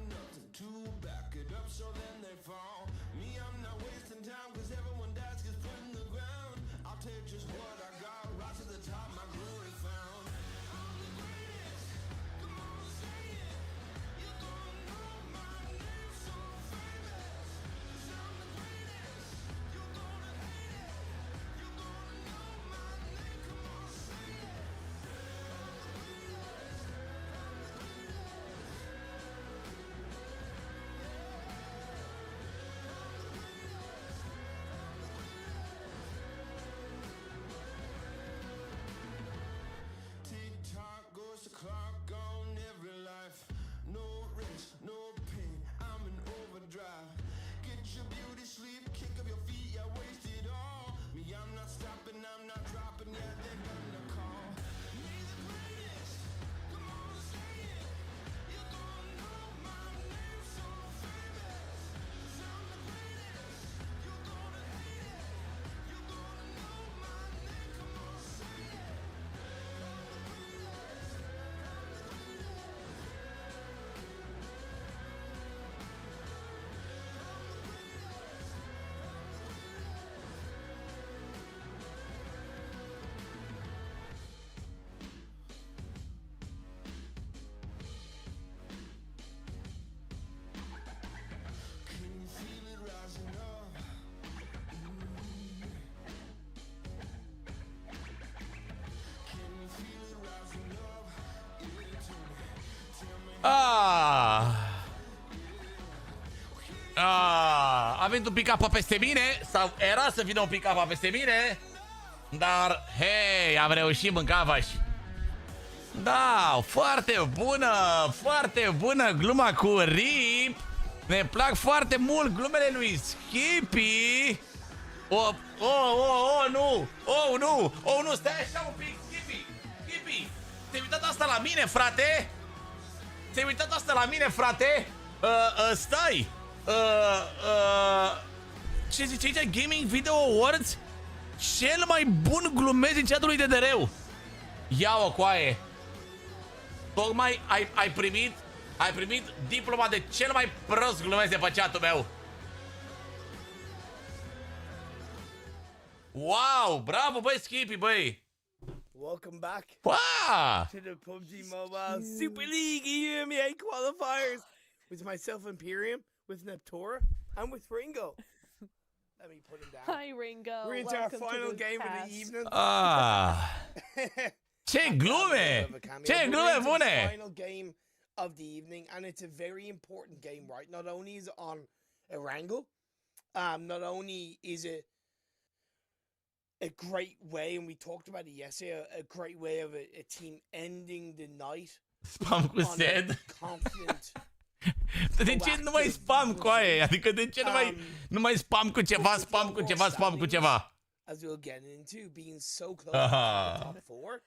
A venit un pick-up peste mine, sau era să vină un pick-up peste mine, dar, hei, am reușit, mâncavaș. Da, foarte bună gluma cu Rip. Ne plac foarte mult glumele lui Skippy. Nu, stai așa un pic, Skippy, te-ai uitat asta la mine, frate? Stai, Ce zice aici? Gaming Video Awards? Cel mai bun glumez din chatul lui TEDEREU. Ia-o, coaie. Tocmai ai primit diploma de cel mai prost glumez de pe chatul meu. Wow, bravo, băi, Skippy, băi. Welcome back Wow. to the PUBG Mobile Super League EMEA qualifiers with myself, Imperium, with Neptura, and with Ringo. Let me put him down. Hi, Ringo. We're into our Welcome to final the game of cast. the evening. Ce glume! Ce We're glume into the bune! final game of the evening, and it's a very important game, right? Not only is it on Erangel, not only is it a great way, and we talked about it yesterday, a great way of a team ending the night Spam cu on a sed. confident. De ce nu mai spam cu aia? Adică de ce nu mai spam cu ceva, spam cu ceva, spam cu ceva? As we'll get into, being so close to the top four,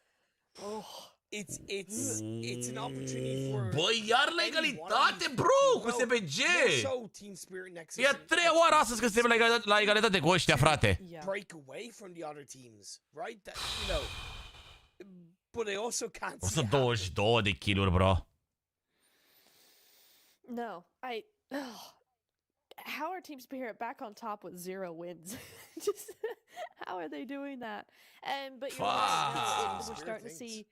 it's an opportunity for. Băi, iar la egalitate, bro, cu SBG! So Team Spirit Nexus. E a treia oară astăzi că suntem la egalitate cu ăștia, frate. Yeah. Break away from the other teams, right? That, you know, but I also can't see 122 de kill-uri, bro. No, how are Team Spirit back on top with 0 wins? Just how are they doing that? But you're right, we're starting to see.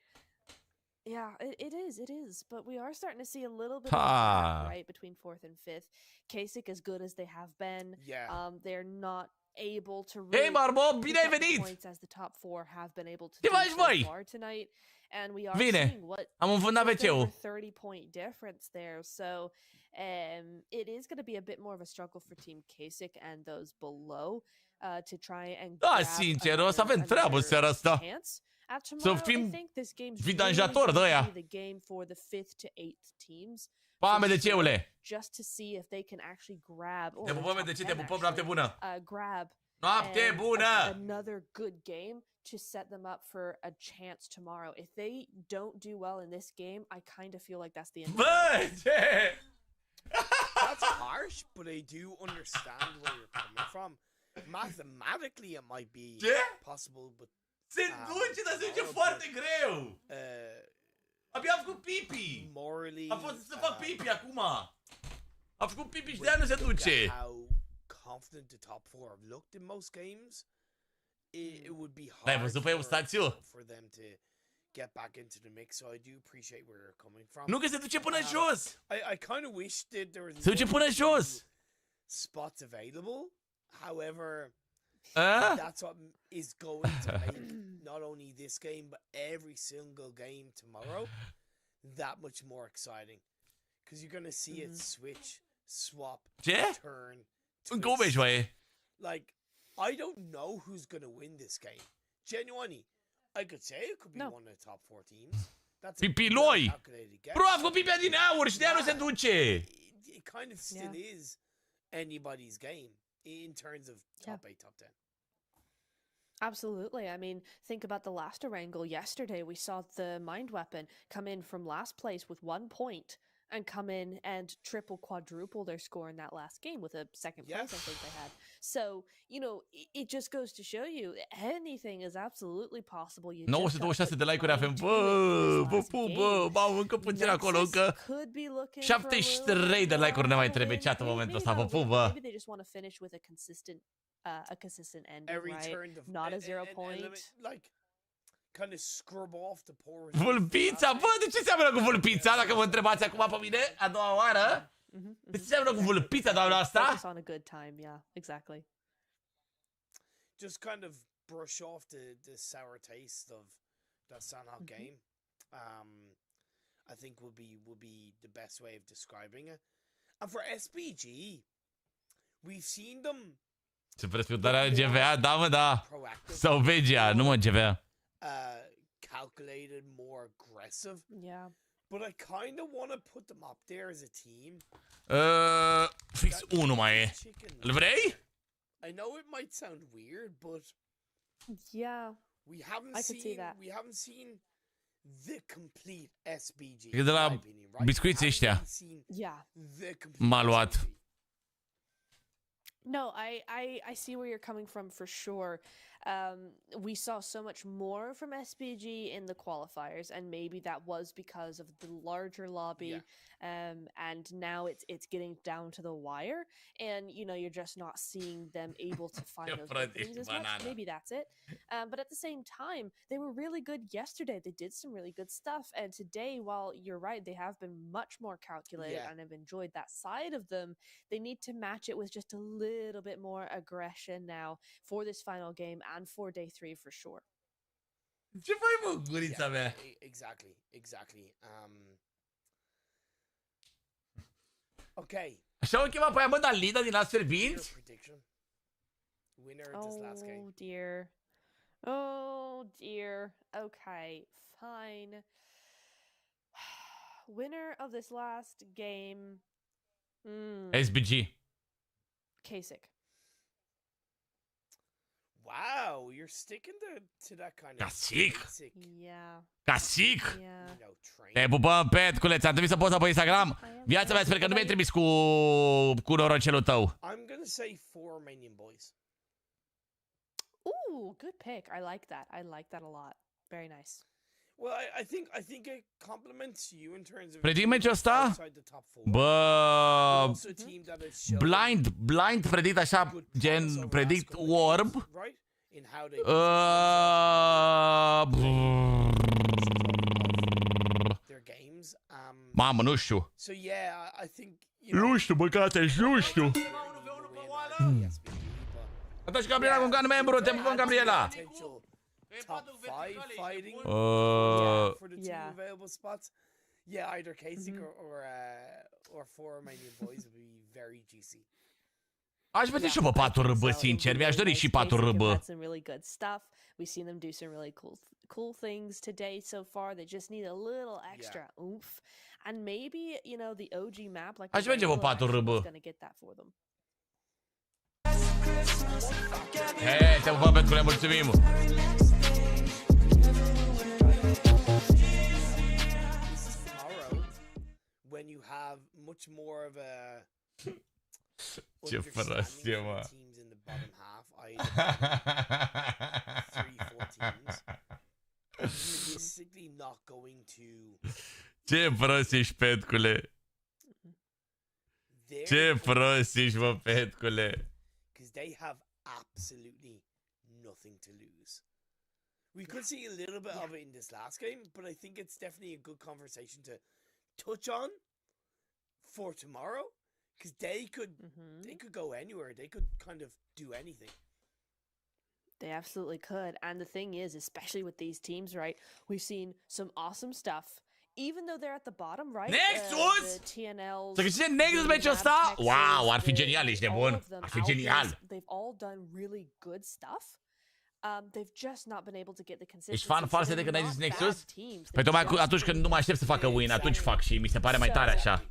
Yeah, it is. But we are starting to see a little bit of a gap, right, between 4th and 5th. Kasich, as good as they have been, they're not able to really Hey, Marbo, bine ai pick up the venit! points as the top 4 have been able to Ce do faci, so băi? far tonight. And we are Bine, seeing what am înfundat just over WC-ul. 30-point difference there. So it is going to be a bit more of a struggle for Team Kasich and those below to try and Da, grab sincer, o să avem treabă în seara asta. chance. Tomorrow, I fim think this game's vidanjatori de really ăia. going to be the game for the 5th to 8th teams. Pame for de sure, ceule. just to see if they can actually grab. Te pupăm, de ce te pupăm, noapte bună. Grab Noapte bună! another good game to set them up for a chance tomorrow. If they don't do well in this game, I kind of feel like that's the end. Băi, ce? That's harsh, but I do understand where you're coming from. Mathematically, it might be possible, but Se duce, dar se duce foarte greu. Abia am făcut pipi. Morally, Am fost să fac pipi acum. Am făcut pipi și de-aia nu se duce. How confident the top 4 have looked in most games, it would be L-ai hard văzut pe Eustațiu? for them to get back into the mix. So I do appreciate where you're coming from. Nu că se duce până jos. I kind of wish that there was Se duce more până jos. spots available. However, A? that's what is going to make not only this game but every single game tomorrow that much more exciting, because you're gonna see it switch, swap, Ce? turn. Încă o vezi, băie. Like, I don't know who's gonna win this game. Genuinely, I could say it could be one of the top 4 teams. That's a Pipiloi! well-calculated guess. Bro, a făcut pipia din aur și de-aia nu se duce. It kind of still is anybody's game in terms of top 8, top 10. Absolutely. I mean, think about the last Erangel. Yesterday, we saw the Mind Weapon come in from last place with 1 point and come in and triple, quadruple their score in that last game with a second place, I think they had. So, you know, it just goes to show you anything is absolutely possible. You 926 de like-uri avem. Bă, bă, încă puțin acolo, încă 73 de like-uri ne mai trebuie chat în momentul ăsta, vă pup, bă. Maybe they just want to finish with a consistent ending, Every right? turn to Not a 0 point. Like, kind of scrub off the poor. Vulpița, bă, de ce seamănă cu vulpița? Dacă mă întrebați acum pe mine, a doua oară, de ce seamănă cu vulpița, doamna asta? Focus on a good time, yeah, exactly. Just kind of brush off the sour taste of that Sanhok game. I think would be the best way of describing it. And for SBG, we've seen them. Ce prescutarea GVA, da, mă, da. Sau VGA, nu mă GVA. Calculated, more aggressive. Yeah. But I kind of want to put them up there as a team. Fix 1 mai e. Îl vrei? I know it might sound weird, but yeah, we haven't seen the complete SBG. E de la biscuiții ăștia. Yeah. The complete M-a luat. SBG. No, I see where you're coming from for sure. We saw so much more from SPG in the qualifiers, and maybe that was because of the larger lobby. And now it's getting down to the wire, and you know you're just not seeing them able to find those openings as much. Maybe that's it. But at the same time, they were really good yesterday. They did some really good stuff, and today, while you're right, they have been much more calculated, and I've enjoyed that side of them. They need to match it with just a little bit more aggression now for this final game and for day 3 for sure. Ce faci, mă, gurița mea? Exactly. Okay. Așa o chema pe aia, mă, dar Lida din Last Fierbinți? Winner of this last game. Oh dear. Oh dear. Okay, fine. Winner of this last game. SBG. Kasich. Wow, you're sticking to that kind of Kasich. basic, Yeah. Kasich. Yeah. you know, train. Te pupăm, Petcule, ți-am trimis o poză pe Instagram. Viața mea, sper că nu mi-ai trimis cu norocelul tău. I'm gonna say 4 Romanian boys. Ooh, good pick. I like that. I like that a lot. Very nice. Well, I think it compliments you in terms of Predict meciul ăsta? outside the top 4. Bă, Also a team that has shown blind predict așa, good gen promise over the predict last couple of orb. games, right? In how they their games. Mamă, nu știu. So yeah, I think you know. Nu știu, băcate, nu știu. Atunci, Gabriela, cu un can membru, te pupăm, Gabriela. Top 5 fighting for the 2 available spots. Yeah, either Kasich or 4 Romanian boys would be very juicy. Aș vede și eu pe 4 râbă, sincer. Mi-aș dori și 4 râbă. Some really good stuff. We've seen them do some really cool things today so far. They just need a little extra oomph, and maybe you know the OG map like Aș merge pe 4 râbă. is gonna get that for them. Hei, te pupăm, Petcule, mulțumim. When you have much more of a Ce prostie, mă. teams in the bottom half, i.e. 3-4 teams, realistically not going to. Ce prost ești, Petcule. Ce prost ești, mă, Petcule. Because they have absolutely nothing to lose. We could see a little bit of it in this last game, but I think it's definitely a good conversation to touch on for tomorrow, because they could go anywhere. They could kind of do anything. They absolutely could. And the thing is, especially with these teams, right? We've seen some awesome stuff. Even though they're at the bottom, right? Nexus! The TNLs. Să câștige Nexus meciul ăsta? Wow, ar fi genial, ești nebun. Ar fi genial. They've all done really good stuff. They've just not been able to get the consistency. Ești fan false de când ai zis They're not Nexus? bad teams. Păi tocmai atunci când nu mă aștept să facă win, atunci fac și mi se pare mai tare așa.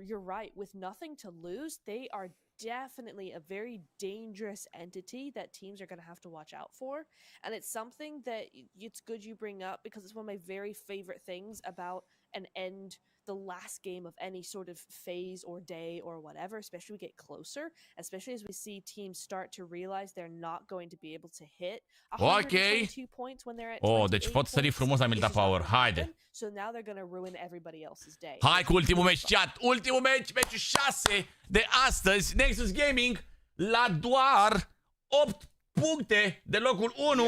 You're right. With nothing to lose, they are definitely a very dangerous entity that teams are going to have to watch out for. And it's something that it's good you bring up, because it's one of my very favorite things about an end, the last game of any sort of phase or day or whatever, especially we get closer, especially as we see teams start to realize they're not going to be able to hit 122 points when they're at 28 deci pot sări frumos la Milta Power. Haide. So now they're going to ruin everybody else's day. Hai cu ultimul meci, chat. Ultimul meci, meciul 6 de astăzi. Nexus Gaming la doar 8 puncte de locul 1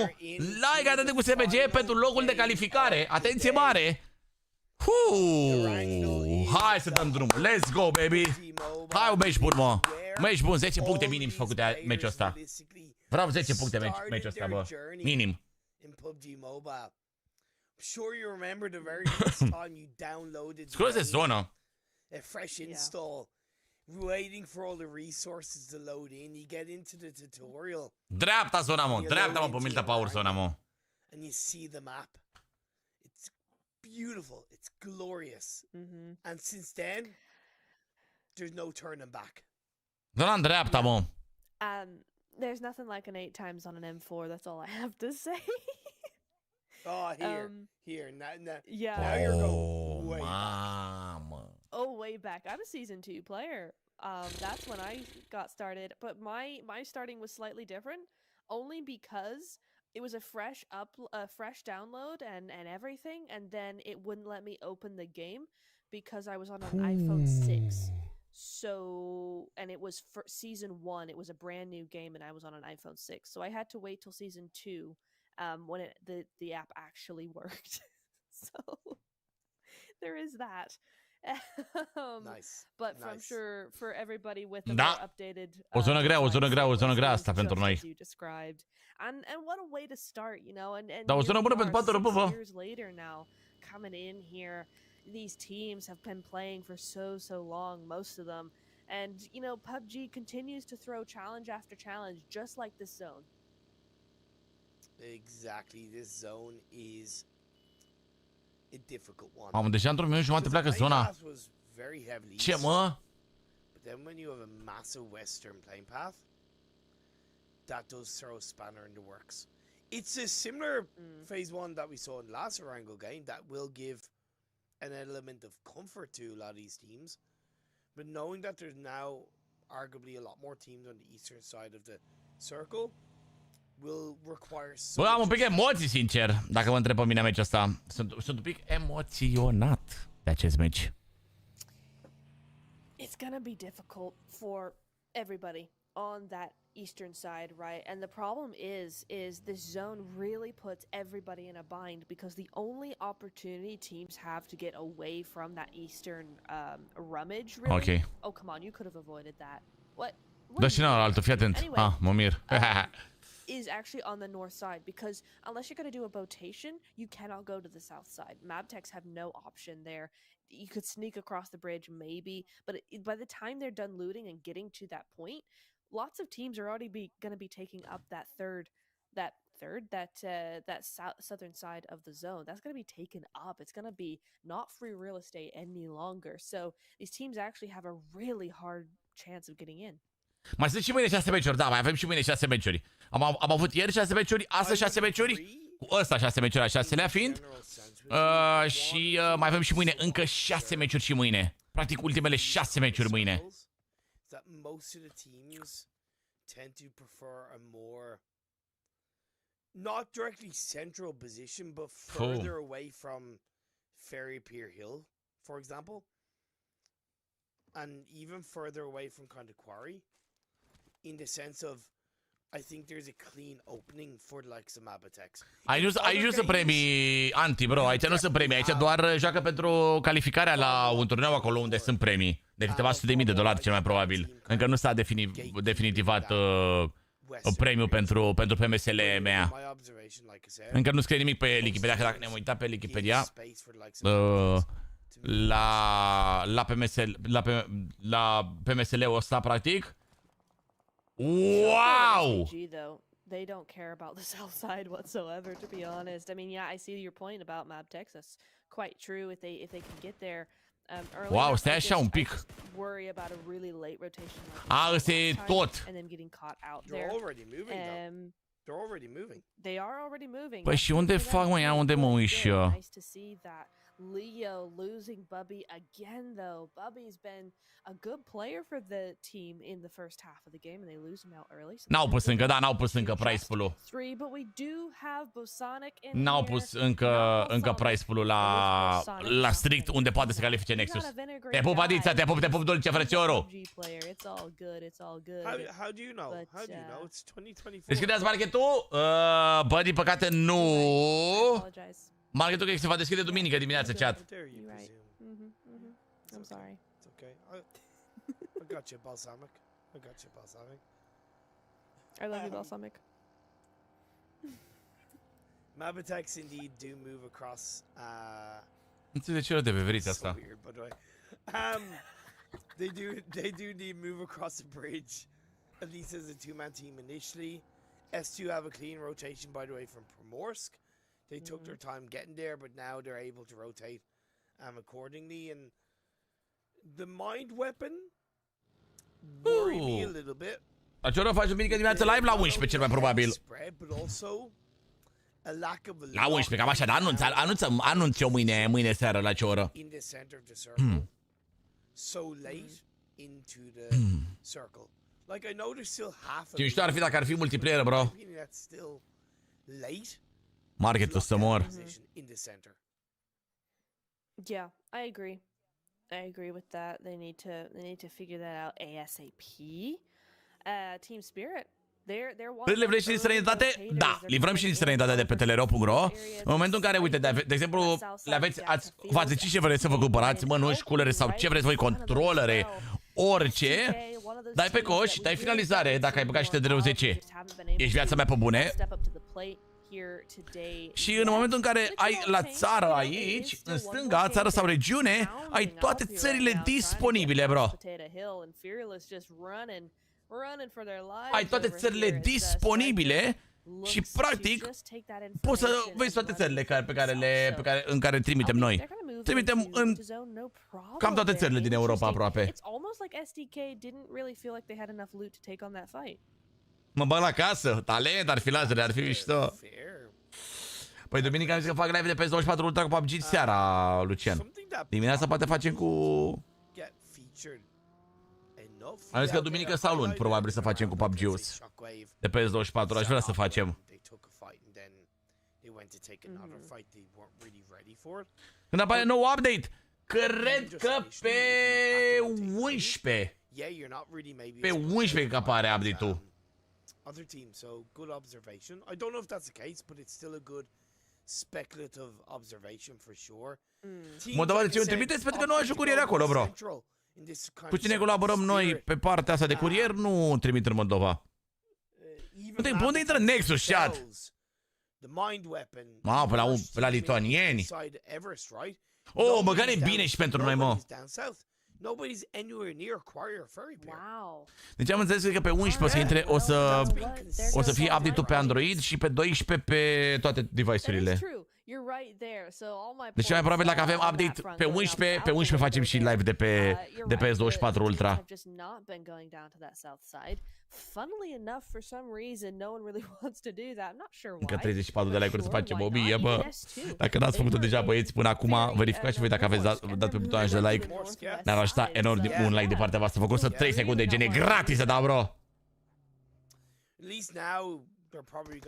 la egalitate cu SPG pentru locul de calificare. Atenție mare! Hai să dăm drumul. Let's go, baby! Hai un meci bun, mă! Meci bun, 10 puncte minim făcute meciul ăsta. Vreau 10 puncte meciul ăsta, bă. Minim. Sure you remember the very first time you downloaded Scuze zonă. a fresh install, waiting for all the resources to load in. You get into the tutorial. Dreapta zona, mă. Dreapta, mă, pe Milta Power zona, mă. And you see the map. It's beautiful. It's glorious. And since then, there's no turning back. Zona în dreapta, mă. There's nothing like an 8 times on an M4. That's all I have to say. Oh, here. Now Yeah. you're going way back. Mamă. Oh, way back. I'm a season 2 player. That's when I got started. But my starting was slightly different, only because it was a fresh download and everything, and then it wouldn't let me open the game because I was on an iPhone 6. So, and it was for season 1. It was a brand new game, and I was on an iPhone 6. So I had to wait till season 2, when the app actually worked. So there is that. Nice. But I'm sure for everybody with the Da. more updated, O zonă grea, o zonă grea, o zonă grea designs, asta just pentru noi. as you described, and what a way to start, you know, and Da, o zonă bună pentru patru, 6 bă. years later now, coming in here, these teams have been playing for so long, most of them, and you know, PUBG continues to throw challenge after challenge, just like this zone. Exactly, this zone is a difficult one. Mamă, deja într-un minut jumate pleacă zona. Ce, mă? But then when you have a massive western playing path, that does throw a spanner in the works. It's a similar phase 1 that we saw in last Orango game that will give an element of comfort to a lot of these teams. But knowing that there's now arguably a lot more teams on the eastern side of the circle will require so Bă, am un much pic emoții, sincer, dacă mă întreb pe mine meciul ăsta. Sunt un pic emoționat de acest meci. It's gonna be difficult for everybody on that eastern side, right? And the problem is this zone really puts everybody in a bind because the only opportunity teams have to get away from that eastern rummage, really. Ok. Oh, come on, you could have avoided that. What? Dă și altul, fii atent. Anyway, Mă mir. is actually on the north side because unless you're going to do a botation, you cannot go to the south side. Mabtechs have no option there. You could sneak across the bridge maybe, but by the time they're done looting and getting to that point, lots of teams are already going to be taking up that southern side of the zone. That's going to be taken up. It's going to be not free real estate any longer. So these teams actually have a really hard chance of getting in. Mai sunt și mâine 6 meciuri, da, mai avem și mâine 6 meciuri. Am avut ieri 6 meciuri, astăzi 6 meciuri, cu ăsta 6 meciuri, al 6-lea fiind. Și mai avem și mâine încă 6 meciuri și mâine. Practic ultimele 6 meciuri mâine. That most of the teams tend to prefer a more not directly central position, but further away from Ferry Pier Hill, for example, and even further away from kind of Quarry, in the sense of I think there's a clean opening for the likes of Mabtechs. Aici nu sunt premii anti, bro, aici nu sunt premii, aici doar joacă pentru calificarea la un turneu acolo unde sunt premii. De câteva sute de mii de dolari, cel mai probabil. Încă nu s-a definitivat premiul pentru PMSL EMEA. Încă nu scrie nimic pe Wikipedia, că dacă ne-am uitat pe Wikipedia, la PMSL-ul ăsta, practic, wow! They don't care about the south side whatsoever, to be honest. I mean, yeah, I see your point about Mabtechs. That's quite true. If they can get there early. Wow, stai așa un pic. Worry about a really late rotation. Ăsta e tot. And them getting caught out there. They're already moving. They're already moving. They are already moving. Păi și unde fac, mă, ia unde mă uiși? Nice to see that. Leo losing Bubby again, though. Bubby's been a good player for the team in the first half of the game, and they lose him out early. So n-au pus încă, da, n-au pus încă price pool-ul. But we do have Bosonic in N-au pus încă price pool-ul la strict unde poate să califice Nexus. Te pup, Adița, te pup, dulce, frățioru. It's all good, it's all good. How do you know? How do you know? It's 2024. Deschideți marketul? Bă, din păcate nu. Marketul că se va deschide duminică dimineața, chat. I'm sorry. It's okay. I got you, Balsamic. I love you, Balsamic. Mabtechs indeed do move across. Nu știu de ce de pe verița asta. Weird, by the way. They do need move across the bridge, at least as a two-man team initially. S2 have a clean rotation, by the way, from Primorsk. They took their time getting there, but now they're able to rotate accordingly. And the mind weapon worried me a little bit. La ce oră faci duminică dimineața live? La 11, cel mai probabil. La 11, cam așa, dar anunță eu mâine seară la ce oră. In the center of the circle. So late into the circle. Like I know there's still half. Ce mișto ar fi dacă ar fi multiplayer, bro. That's still late. Marketul să mor. In the center. Yeah, I agree. I agree with that. They need to figure that out ASAP. Team Spirit. Părerile vrei și din străinătate? Da, livrăm și din străinătate de pe tedereu.ro. În momentul în care, uite, de exemplu, v-ați zis ce vreți să vă cumpărați, mănuși, culere sau ce vreți voi, controlere, orice, dai pe coș, dai finalizare dacă ai băgat și TEDEREU 10. Ești viața mea pe bune. Și în momentul în care ai la țară aici, în stânga, țară sau regiune, ai toate țările disponibile, bro. Ai toate țările disponibile și practic poți să vezi toate țările în care trimitem noi. Trimitem în cam toate țările din Europa aproape. Mă bag la casă, talent, ar fi lazere, ar fi mișto. Păi duminică am zis că fac live de pe 24 Ultra cu PUBG seara, Lucian. Dimineața poate facem cu... Am zis că duminică sau luni probabil să facem cu PUBG-ul de pe 24, aș vrea să facem. Când apare nou update? Cred că pe 11. Pe 11 că apare update-ul. Other teams, so good observation. I don't know if that's the case, but it's still a good speculative observation for sure. Moldova, de ce îmi trimiteți? Pentru că nu ajung curieri acolo, bro. Cu cine colaborăm noi pe partea asta de curier, nu trimit în Moldova. Unde intră Nexus, chat? Mamă, pe la lituanieni. Oh, băgare e bine și pentru noi, mă. Deci am înțeles că pe 11 o să intre, o să fie update-ul pe Android și pe 12 pe toate device-urile. Deci mai probabil dacă avem update pe 11 facem și live de pe PS24 Ultra. Încă 34 de like-uri să facem 1000, bă. Dacă n-ați făcut-o deja, băieți, până acum, verificați și voi dacă aveți dat pe butonaj de like. Ne-ar ajuta enorm un like de partea voastră. Făcut să 3 secunde, gen e gratis să dau, bro.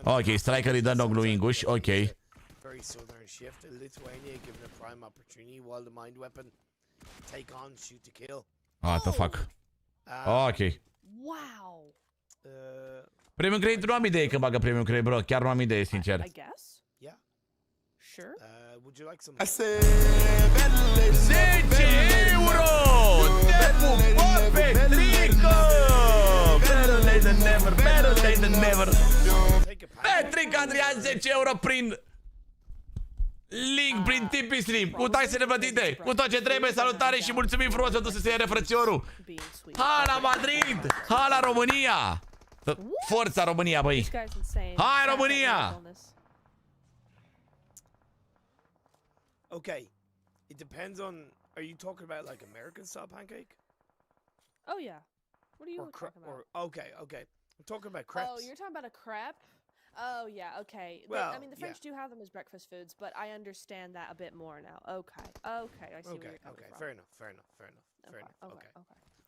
Ok, striker-ii dă nog lui Inguș, ok. Very southern shift. Lithuania given a prime opportunity while the mind weapon take on shoot to kill. What the fuck? Ok. Wow. Premium credit nu am idee că bagă premium credit, bro. Chiar nu am idee, sincer. I guess. Yeah. Sure. Would you like some? 10 euro! Te pupă, Petrico! Better late than never, better late than never. Petric Adrian, 10 euro prin link, prin Tipeee Stream, cu taxele plătite, cu tot ce trebuie. Salutare și mulțumim frumos să dus să iere frățiorul. Hala Madrid! Hala România! Forța România, băi! Hai România! Okay. It depends on, are you talking about like American style pancake? Oh yeah. What are you talking about? Okay. I'm talking about crepes. Oh, you're talking about a crepe? Oh yeah, okay. Well, I mean, the French do have them as breakfast foods, but I understand that a bit more now. Okay, I see where you're coming from. Fair enough. Okay.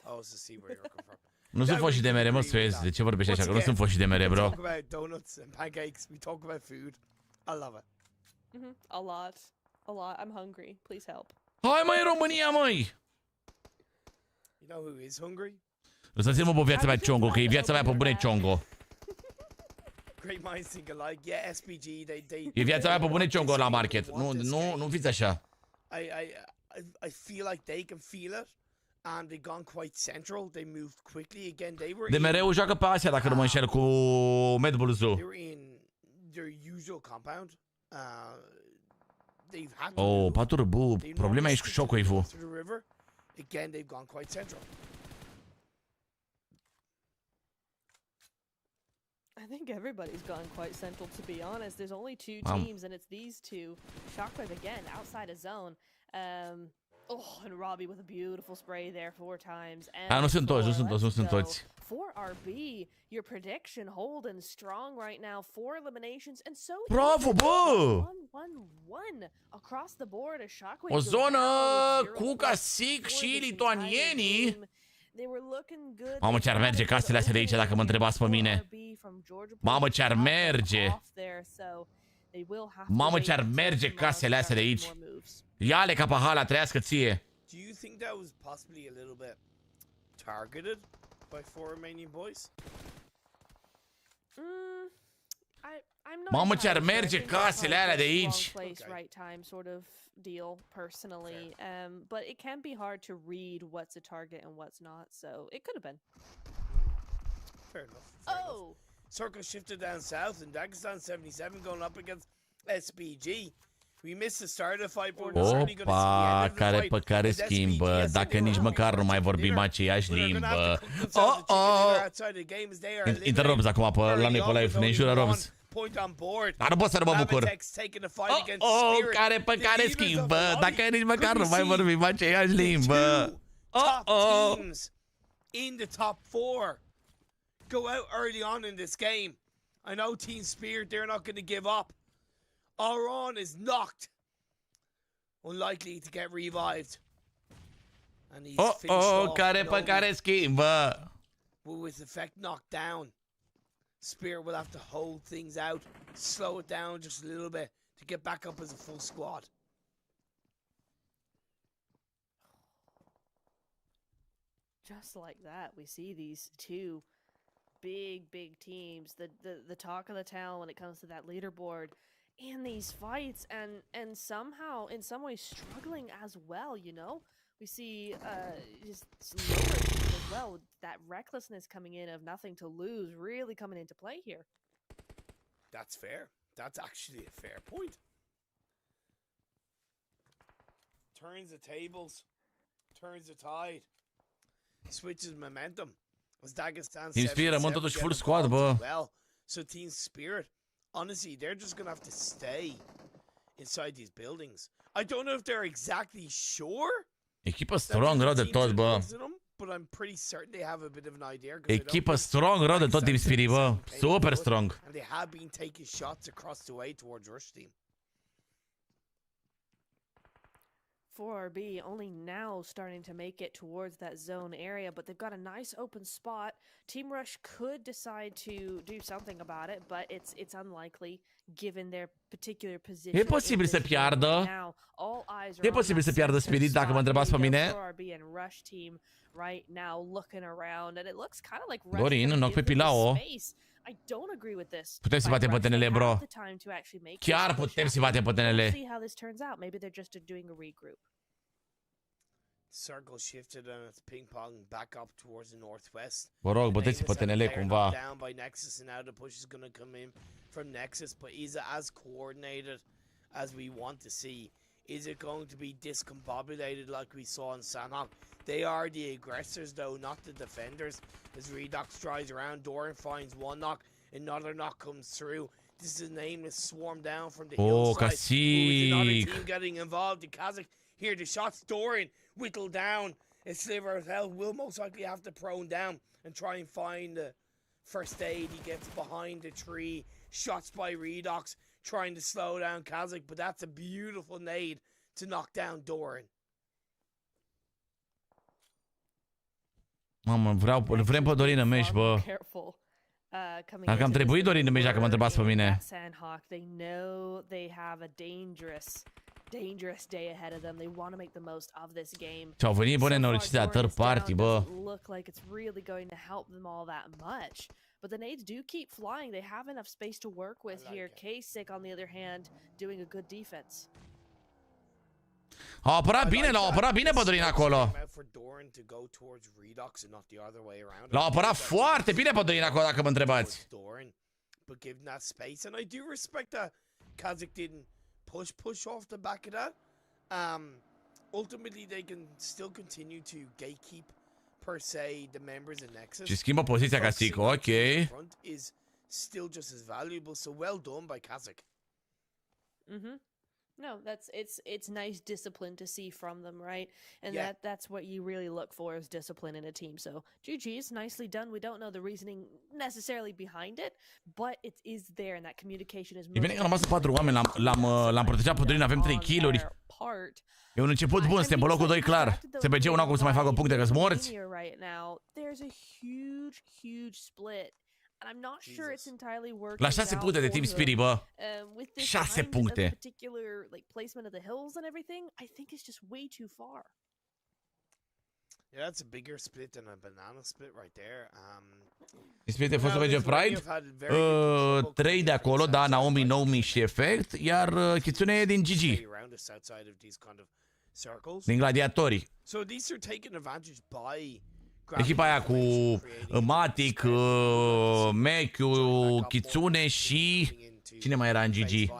I was to see where you're coming from. Nu sunt foști de mere, mă, suezi. De ce vorbești așa? Că nu sunt foști de mere, bro. We talk about donuts and pancakes. We talk about food. I love it. A lot. I'm hungry. Please help. Hai, măi, România, măi! You know who is hungry? Lăsați-mă pe viața mea Ciongo, că e viața mea pe bune Ciongo. Great minds think alike. Yeah, SPG, they E viața mea pe bune Ciongo la market. Nu fiți așa. I feel like they can feel it. And they gone quite central. They moved quickly again. They were De mereu joacă pe Asia, dacă nu mă înșel, cu Mad Bull Zoo. They were in their usual compound. They've had Oh, patură, bu, problema e cu shockwave-ul. Again, they've gone quite central. I think everybody's gone quite central, to be honest. There's only two teams, and it's these two. Shockwave again, outside of zone. And Robbie with a beautiful spray there 4 times. Nu sunt toți. For RB, your prediction holding strong right now. 4 eliminations, and so Bravo, bă! 1-1-1 across the board. A Shockwave. O zonă cu Casic și lituanienii. Mamă, ce-ar merge casele astea de aici dacă mă întrebați pe mine. Mamă, ce-ar merge. Mamă, ce-ar merge casele astea de aici. Ia-le ca pahala, trăiască ție. Do you think that was possibly a little bit targeted by 4 Romanian boys? Mamă, ce-ar merge casele alea de aici. Right time sort of deal personally, but it can be hard to read what's a target and what's not, so it could have been. Fair enough. Fair enough. Circle shifted down south, and Dagestan 77 going up against SBG. We missed the start of the fight, but we're certainly going to see the end of the care fight. pe care As schimbă, SBG dacă nici măcar nu mai vorbim aceeași limbă. Interrupți acum pe la noi pe live, ne înjură Robs. Dar nu pot să nu mă bucur. Care pe care schimbă, dacă nici măcar nu mai vorbim aceeași limbă. Teams in the top 4 go out early on in this game. I know Team Spirit, they're not going to give up. Auron is knocked. Unlikely to get revived. And he's finished off care pe care schimbă. with effect knocked down. Spirit will have to hold things out, slow it down just a little bit to get back up as a full squad. Just like that, we see these two big teams, the talk of the town when it comes to that leaderboard, in these fights, and somehow, in some ways, struggling as well. You know, we see just lower teams as well. That recklessness coming in of nothing to lose, really coming into play here. That's fair. That's actually a fair point. Turns the tables, turns the tide, switches momentum. As Dagestan Team Spirit rămân totuși full squad, bă. Well, so Team Spirit, honestly, they're just gonna have to stay inside these buildings. I don't know if they're exactly sure. Echipă strong rău de tot, bă. But I'm pretty certain they have a bit of an idea. Echipă strong rău de tot, Team Spirit, bă. Super strong. And they have been taking shots across the way towards Rush Team. 4RB only now starting to make it towards that zone area, but they've got a nice open spot. Team Rush could decide to do something about it, but it's unlikely given their particular position. E posibil să piardă. E posibil să piardă Spirit dacă mă întrebați pe mine. 4RB and Rush Team right now looking around, and it looks kind of like Dorin, knock pe Pilao. I don't agree with this. Putem să batem pe TNL, bro. Chiar putem să batem pe TNL. See how this turns out. Maybe they're just doing a regroup. Circle shifted and it's ping pong back up towards the northwest. Vă rog, băteți pe TNL cumva. Down by Nexus, and now the push is going to come in from Nexus, but is it as coordinated as we want to see? Is it going to be discombobulated like we saw in Sanhok? They are the aggressors though, not the defenders. As Redox drives around, Doran finds one knock, another knock comes through. This is a nameless swarm down from the hillside. With another team getting involved. The Kazakh hear the shots. Doran whittled down. A sliver of health will most likely have to prone down and try and find the first aid. He gets behind the tree. Shots by Redox, trying to slow down Kazakh, but that's a beautiful nade to knock down Doran. Mamă, vrem pe Dorin în meci, bă. Dacă am trebuit Dorin în meci, dacă mă întrebați pe mine. They know they have a dangerous day ahead of them. They want to make the most of this game. Ce-au venit bune norocite la third party, bă. Look like it's really going to help them all that much. But the nades do keep flying. They have enough space to work with here. K-Sick, on the other hand, doing a good defense. Au apărat bine, l-au apărat bine pe Dorin acolo. L-au apărat foarte bine pe Dorin acolo, dacă mă întrebați. But given that space, and I do respect that Kazakh didn't push off the back of that. Ultimately, they can still continue to gatekeep, per se, the members in Nexus. Și schimbă poziția ca Cica, ok. Is still just as valuable, so well done by Kazakh. No, it's nice discipline to see from them, right? And Yeah. that's what you really look for is discipline in a team. So GG's, nicely done. We don't know the reasoning necessarily behind it, but it is there, and that communication is. E bine că am rămas 4 oameni, l-am protejat pe Dorin, avem 3 kill-uri. E un început bun, suntem pe locul 2 clar. SPG-ul n-au cum să mai facă puncte, că-s morți. There's a huge split. And I'm not sure it's entirely working. La 6 puncte de Team Spirit, bă. 6 puncte. Particular like placement of the hills and everything, I think it's just way too far. Yeah, that's a bigger split than a banana split right there. Split a fost să merge Pride. 3 de acolo, da, Naomi și Effect, iar Kitsune e din GG. Din Gladiatorii. So these are taken advantage by echipa aia cu Matic, Mechiu, Kitsune și... Cine mai era în GG?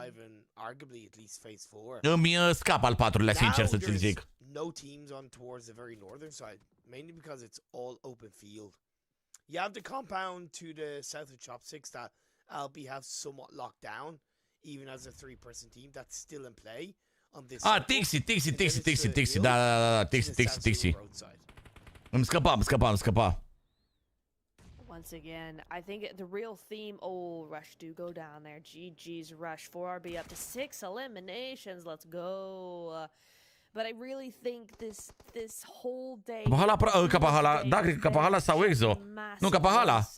Îmi scap al 4-lea, sincer să-ți zic. No teams on towards the very northern side, mainly because it's all open field. You have the compound to the south of Chopsticks that LB have somewhat locked down, even as a 3-person team that's still in play on this. Ah, Tixi, da, Tixi. Îmi scăpa. Once again, I think the real theme, Rush do go down there. GG's Rush, 4RB up to 6 eliminations, let's go. But I really think this whole day... Capahala, da, cred că Capahala sau Exo. Nu, Capahala.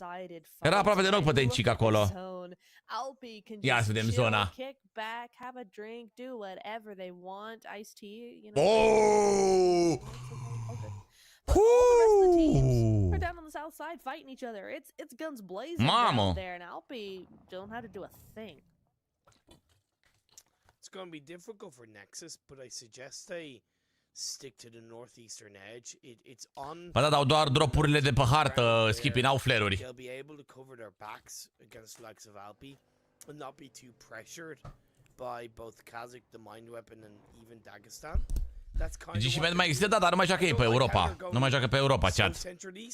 Era aproape de loc pe Cica acolo. Ia să vedem zona. Kick back, have a drink, do whatever they want, iced tea, you know. But all the rest of the teams are down on the south side fighting each other. It's guns blazing down there, and Alpi don't have to do a thing. It's going to be difficult for Nexus, but I suggest they stick to the northeastern edge. It's on. Ba da, dau doar dropurile de pe hartă, Skippy, n-au flare-uri. They'll be able to cover their backs against the likes of Alpi and not be too pressured by both Kazakh, the Mind Weapon, and even Dagestan. GG mai există, da, dar nu mai joacă ei pe Europa. Nu mai joacă pe Europa, chat.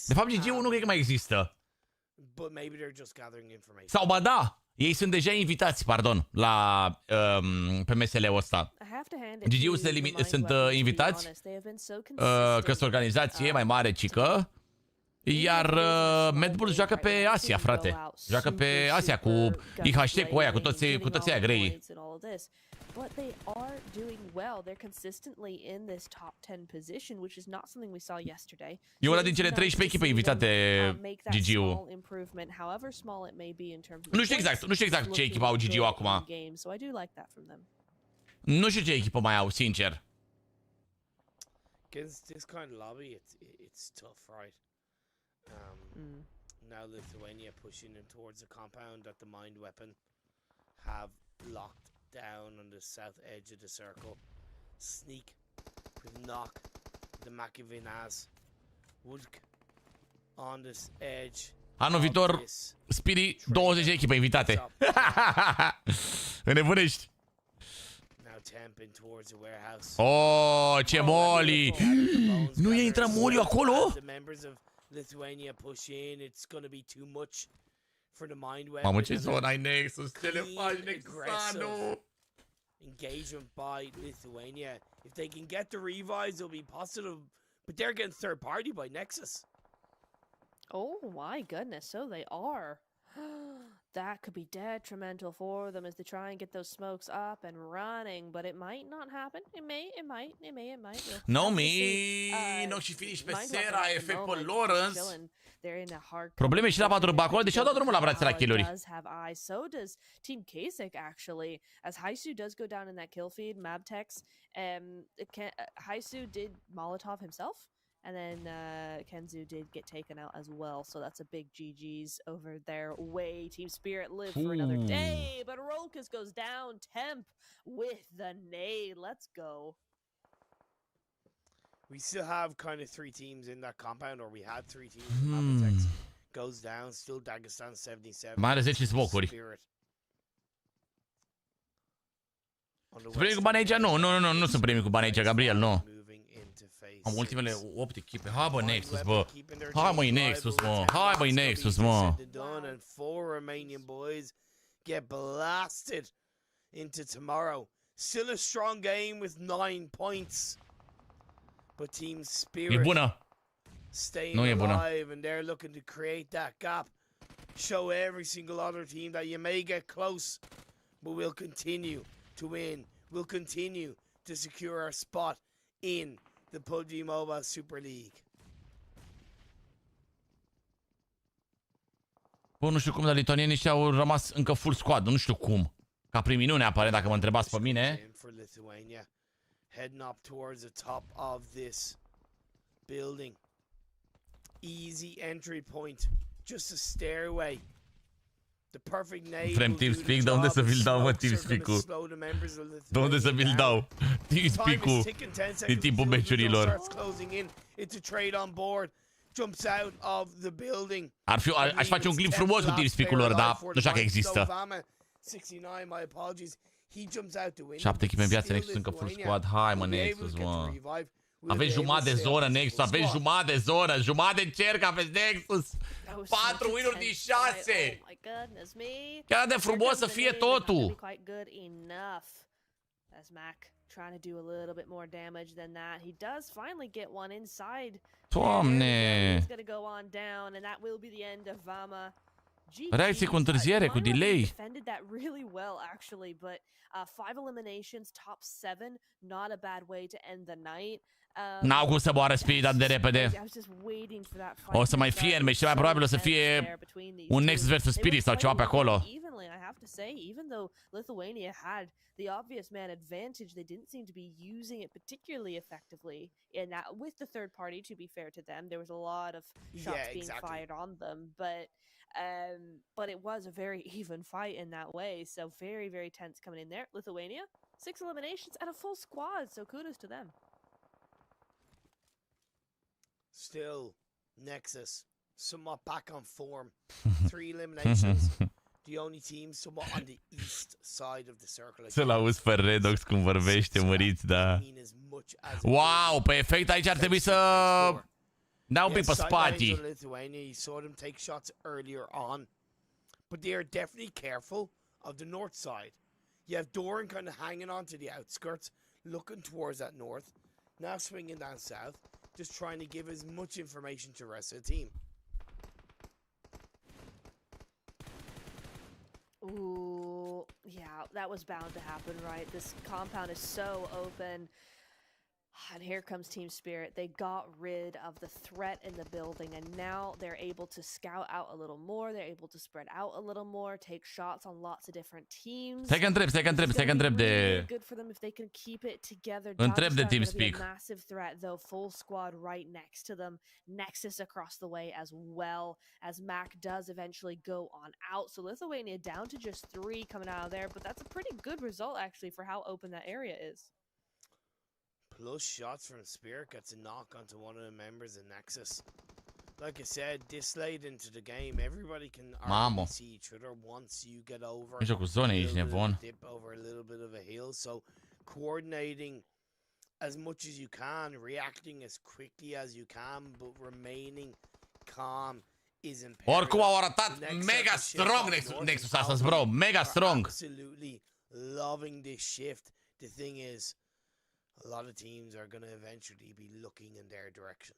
De fapt, GG-ul nu cred că mai există. Sau, ba da, ei sunt deja invitați, pardon, la PMSL-ul ăsta. GG-ul sunt invitați, că sunt organizație mai mare, Cica. Iar Mad Bull joacă pe Asia, frate. Joacă pe Asia cu IHT, cu aia, cu toți aia grei. But they are doing well. They're consistently in this top 10 position, which is not something we saw yesterday. E una din cele 13 echipe invitate GG-ul. However small it may be in terms of nu știu exact ce echipă au GG-ul acum. So I do like that from them. Nu știu ce echipă mai au, sincer. Against this kind of lobby, it's tough, right? Now Lithuania pushing in towards the compound that the Mind Weapon have locked down on the south edge of the circle. Sneak with knock the Machiavinaz Woodk on this edge. Anul viitor, Spirit, 20 de echipe invitate. Înnebunești. Now temping towards the warehouse. Oh, ce moli! Nu e intrat moliu acolo? The members of Lithuania push in. It's going to be too much for the Mind Weapon. Mamă, ce zonă ai Nexus, ce le faci, Nexusanu? Engagement by Lithuania. If they can get the revives, it'll be positive. But they're getting third party by Nexus. Oh my goodness, so they are. That could be detrimental for them as they try and get those smokes up and running, but it might not happen. It might. Nu și finish pe Sera, efect pe Lawrence. Probleme și la 4 acolo, deși au dat drumul la brațe la kill-uri. So does Team Kasich actually, as Haisu does go down in that kill feed, Mabtex, Haisu did Molotov himself. And then Kenzu did get taken out as well, so that's a big GG's over their way. Team Spirit live for another day, but Rolkus goes down. Temp with the nade. Let's go. We still have kind of 3 teams in that compound, or we had 3 teams. Mapatex goes down, still Dagestan 77. Mai are 10 smoke-uri. Sunt primii cu bani aici? Nu sunt primii cu bani aici, Gabriel, nu. Am ultimele 8 echipe. Hai bă, Nexus, bă. Hai măi, Nexus, mă. Hai băi, Nexus, mă. And 4 Romanian boys get blasted into tomorrow. Still a strong game with 9 points. But Team E Spirit bună. staying Nu e bună. alive, and they're looking to create that gap. Show every single other team that you may get close, but we'll continue to win. We'll continue to secure our spot in the PUBG Mobile Super League. Bă, nu știu cum, dar lituanienii ăștia au rămas încă full squad. Nu știu cum. Ca prin minune apare, dacă mă întrebați pe mine. For Lithuania, heading up towards the top of this building. Easy entry point, just a stairway. The perfect name. Vrem TeamSpeak, de unde să vi-l dau, mă, TeamSpeak-ul? De unde să vi-l dau? TeamSpeak-ul din timpul meciurilor. It's a trade on board. Jumps out of the building. Aș face un clip frumos cu TeamSpeak-ul lor, dar nu știu dacă există. 69, my apologies. He jumps out to win. 7 echipe în viață, Nexus încă full squad. Hai, mă, Nexus, mă. Aveți jumătate de zonă, Nexus, aveți jumătate de zonă, jumătate de cerc, aveți Nexus. 4 win-uri din 6. Chiar de frumos să fie totul. As Mac trying to do a little bit more damage than that. He does finally get one inside. Doamne. He's gonna go on down, and that will be the end of Vama. Reacție cu întârziere, cu delay. Defended that really well, actually, but 5 eliminations, top 7, not a bad way to end the night. N-au cum să moară Spirit atât de repede. O să mai fie și mai probabil o să fie un Nexus vs Spirit sau ceva pe acolo. I have to say, even though Lithuania had the obvious man advantage, they didn't seem to be using it particularly effectively. And that, with the third party, to be fair to them, there was a lot of shots being fired on them, but it was a very even fight in that way. So very, very tense coming in there. Lithuania, 6 eliminations and a full squad, so kudos to them. Still, Nexus, somewhat back on form. 3 eliminations. The only team somewhat on the east side of the circle. Să-l auzi pe Redox cum vorbește, măriți, da. Wow, pe efect aici ar trebui să dea un pic pe spate. You saw them take shots earlier on, but they are definitely careful of the north side. You have Doran kind of hanging on to the outskirts, looking towards that north. Now swinging down south, just trying to give as much information to the rest of the team. Ooh, yeah, that was bound to happen, right? This compound is so open. And here comes Team Spirit. They got rid of the threat in the building, and now they're able to scout out a little more. They're able to spread out a little more, take shots on lots of different teams. Stai că întreb de... Good for them if they can keep it together. Întreb de TeamSpeak. Massive threat though, full squad right next to them. Nexus across the way as well, as Mac does eventually go on out. So Lithuania down to just 3 coming out of there, but that's a pretty good result actually for how open that area is. Plus shots from Spirit gets a knock onto one of the members of Nexus. Like I said, this late into the game, everybody can already see each other once you get over dip over a little bit of a hill. So coordinating as much as you can, reacting as quickly as you can, but remaining calm is imperative. Oricum au arătat mega strong Nexus astăzi, bro, mega strong. Absolutely loving this shift. The thing is, a lot of teams are going to eventually be looking in their direction.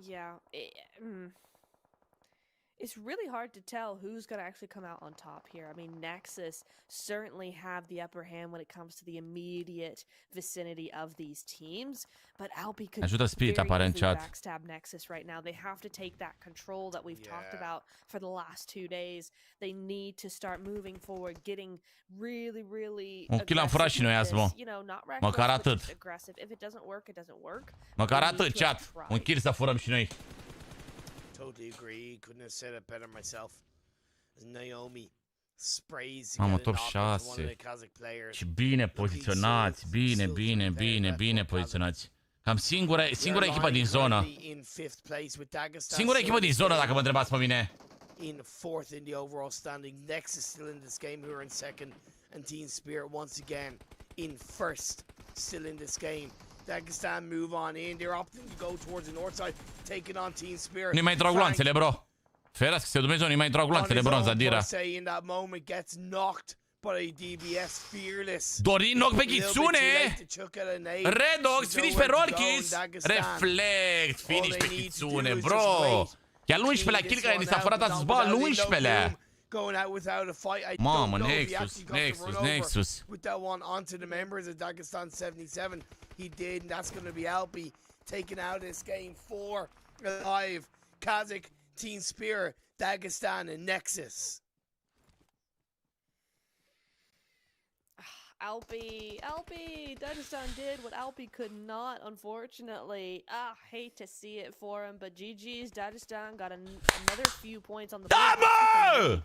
Yeah, it's really hard to tell who's going to actually come out on top here. I mean, Nexus certainly have the upper hand when it comes to the immediate vicinity of these teams, but Alpi could very easily backstab Nexus right now. They have to take that control that we've talked about for the last 2 days. They need to start moving forward, getting really aggressive. You know, not reckless, but just aggressive. If it doesn't work, it doesn't work. Măcar atât, chat. Un kill să furăm și noi. Totally agree. Couldn't have said it better myself. Naomi sprays top 6. Și bine poziționați, bine poziționați. Cam singura echipă din zonă. Singura echipă din zonă, dacă mă întrebați pe mine. In 4th in the overall standing. Nexus still in this game, who are in 2nd, and Team Spirit once again in 1st, still in this game. Dagestan move on in. They're opting to go towards the north side, taking on Team Spirit. Nu mai trag gloanțele, bro. Ferească, se Dumnezeu, nu mai intrau gloanțe de bronz, Adira. Dorin knock pe Kitsune! Redox, finish pe Rorkis! Reflect, finish pe Kitsune, bro! E al 11-lea kill care ni s-a furat astăzi, bă, al 11-lea! Mamă, Nexus. With that one onto the members of Dagestan 77, he did, and that's going to be Alpi taking out this game 4 alive. Kazakh, Team Spear, Dagestan, and Nexus. Alpi, Dagestan did what Alpi could not, unfortunately. Hate to see it for him, but GG's, Dagestan got another few points on the board.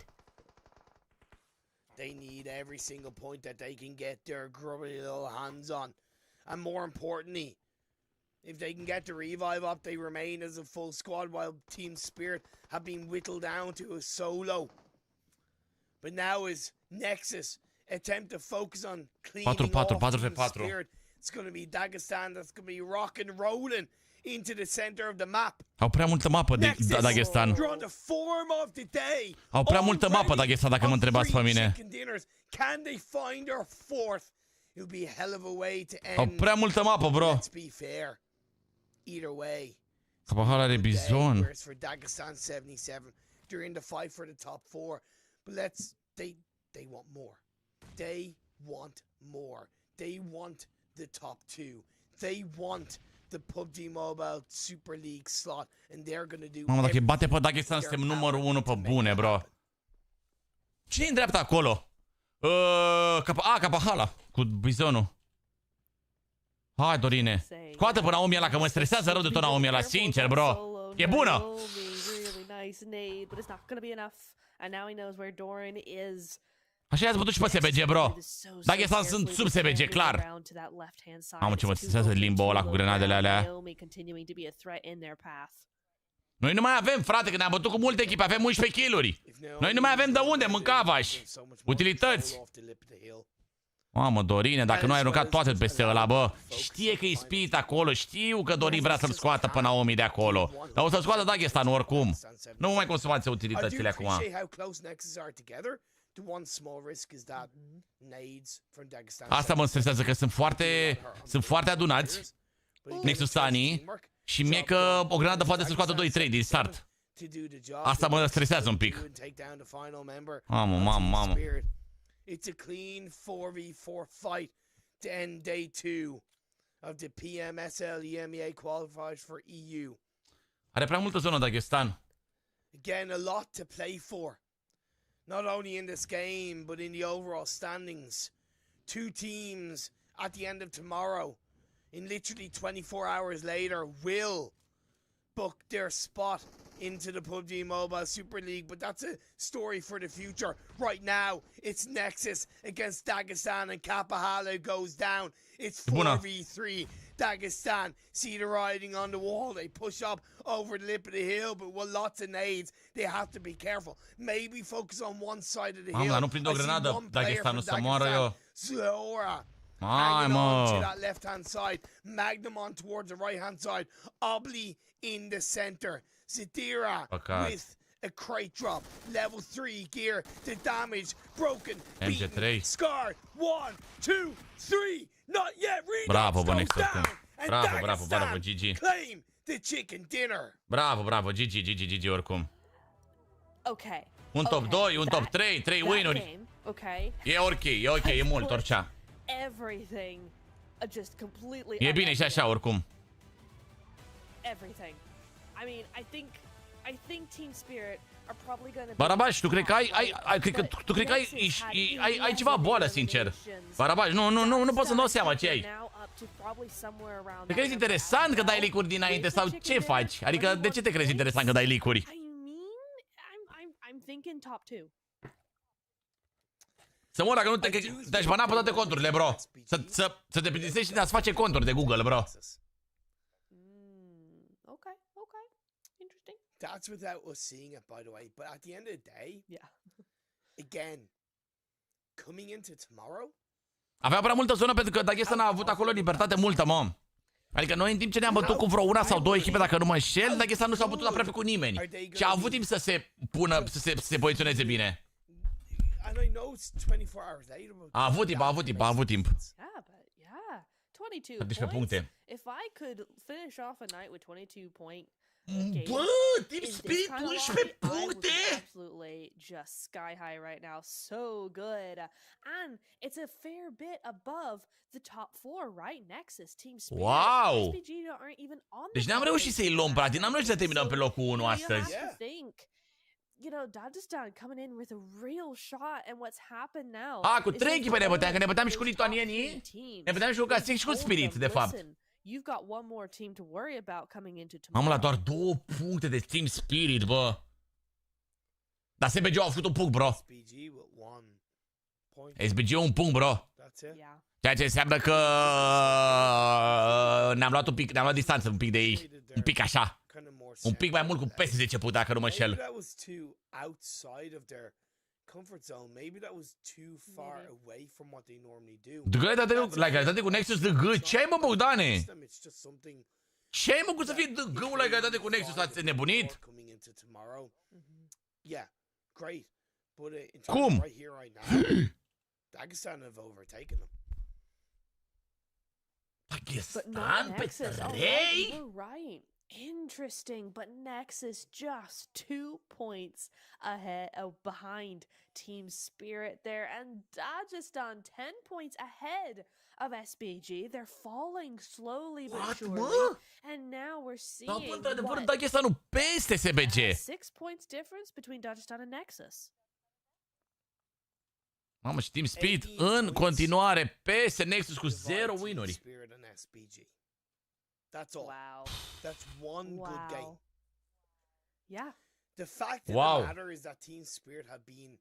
They need every single point that they can get their grubby little hands on. And more importantly, if they can get the revive up, they remain as a full squad while Team Spirit have been whittled down to a solo. But now is Nexus attempt to focus on cleaning off Team Spirit. It's going to be Dagestan that's going to be rock and rolling into the center of the map. Au prea multă mapă de Dagestan. Au prea multă mapă Dagestan, dacă mă întrebați pe mine. Can they find their fourth? It would be a hell of a way to end. Au prea multă mapă, bro. Let's be fair. Either way. Capahala are bizon. For Dagestan 77 during the fight for the top 4. But they want more. They want more. They want the top 2. They want the PUBG Mobile Super League slot, and they're gonna do. Mamă, dacă bate pe Dagestan, suntem numărul 1 pe bune, bro. Cine-i în dreapta acolo? Capahala cu bizonul. Hai, Dorine. Scoate pe Naomi ăla, că mă stresează rău de tot Naomi ăla, sincer, bro. E bună! Așa i-ați bătut și pe SBG, bro. Dagestan sunt sub SBG, clar. Mamă, ce mă stresează limbo ăla cu grenadele alea. Noi nu mai avem, frate, că ne-am bătut cu multe echipe, avem 11 kill-uri. Noi nu mai avem de unde, mâncavași. Utilități. Mamă, Dorine, dacă nu ai aruncat toate peste ăla, bă. Știe că e spirit acolo, știu că Dorin vrea să-l scoată pe Naomi de acolo. Dar o să-l scoată Dagestan oricum. Nu mai consumați utilitățile acum. Asta mă stresează, că sunt foarte adunați Nexusanii și mie că o granadă poate să scoată 2-3 din start. Asta mă stresează un pic. Mamă. It's a clean 4v4 fight to end day 2 of the PMSL EMEA qualifiers for EU. Are prea multă zonă Dagestan. Again, a lot to play for. Not only in this game, but in the overall standings. 2 teams at the end of tomorrow, in literally 24 hours later, will book their spot into the PUBG Mobile Super League, but that's a story for the future. Right now, it's Nexus against Dagestan, and Capahala goes down. It's 4v3. Dagestan see the writing on the wall. They push up over the lip of the hill, but with lots of nades, they have to be careful. Maybe focus on one side of the hill. Nu prind o grenadă, Dagestan, nu să moară eu. Zora. Hai, mă. To that left-hand side. Magnum on towards the right-hand side. Obli in the center. Zidira with a crate drop. Level 3 gear. The damage broken. MG3. Scarred. 1, 2, 3. Not yet. Bravo, bă, bravo, GG. Claim the chicken dinner. Bravo, GG oricum. Okay. Un top 2, un top 3, 3 win-uri. E ok, e mult, oricea. Everything just completely. E bine și așa oricum. Everything. I mean, I think Team Spirit are probably going to. Barabaș, tu crezi că ai ceva boală, sincer. Barabaș, nu pot să-mi dau seama ce ai. Te crezi interesant că dai leak-uri dinainte sau ce faci? Adică de ce te crezi interesant că dai leak-uri? I mean, I'm thinking top 2. Să mor dacă nu te-aș bana pe toate conturile, bro. Să te plictisești și de a-ți face conturi de Google, bro. Okay. Interesting. That's without us seeing it, by the way. But at the end of the day, yeah. Again, coming into tomorrow. Avea prea multă zonă pentru că Dagestan a avut acolo libertate multă, mom. Adică noi în timp ce ne-am bătut cu vreo una sau două echipe, dacă nu mă înșel, dar ăsta nu s-au bătut aproape cu nimeni. Și a avut timp să se pună, să se poziționeze bine. A avut timp, a avut timp. Yeah, but yeah, 22 18 points. puncte. If I could finish off a night with 22 point Bă, Team Spirit, 11 puncte! Absolutely just sky high right now. So good. And it's a fair bit above the top 4, right? Nexus, Team Spirit. Wow! SPG aren't even on Deci the n-am top reușit să-i luăm, practic. N-am reușit să terminăm pe locul 1 astăzi. You have to think, you know, Dagestan coming in with a real shot, and what's happened now. A, cu 3 echipe ne băteam, că ne băteam și cu lituanienii. Ne băteam și cu Castic și cu Spirit, de fapt. You've got one more team to worry about coming into tomorrow. Mamă, la doar 2 puncte de Team Spirit, bă. Dar SBG au făcut un punct, bro. SBG un punct, bro. Yeah. Ceea ce înseamnă că ne-am luat un pic, ne-am luat distanță un pic de ei. Un pic așa. Un pic mai mult cu peste 10 puncte, dacă nu mă înșel. La egalitate cu Nexus DG? Ce ai, mă, Bogdane? Ce ai, mă, cum să fie DG-ul la egalitate cu Nexus? Ați nebunit? Cum? Dagestan have overtaken them. Dagestan pe 3? You're right. Interesting, but Nexus just 2 points ahead behind Team Spirit there, and Dagestan 10 points ahead of SBG. They're falling slowly but surely, and now we're seeing what? Dagestanul peste SBG. 6 points difference between Dagestan and Nexus. Mamă, și Team Spirit în continuare peste Nexus cu 0 win-uri. That's all. Wow. That's one good game. Yeah. The fact of the matter is that Team Spirit have been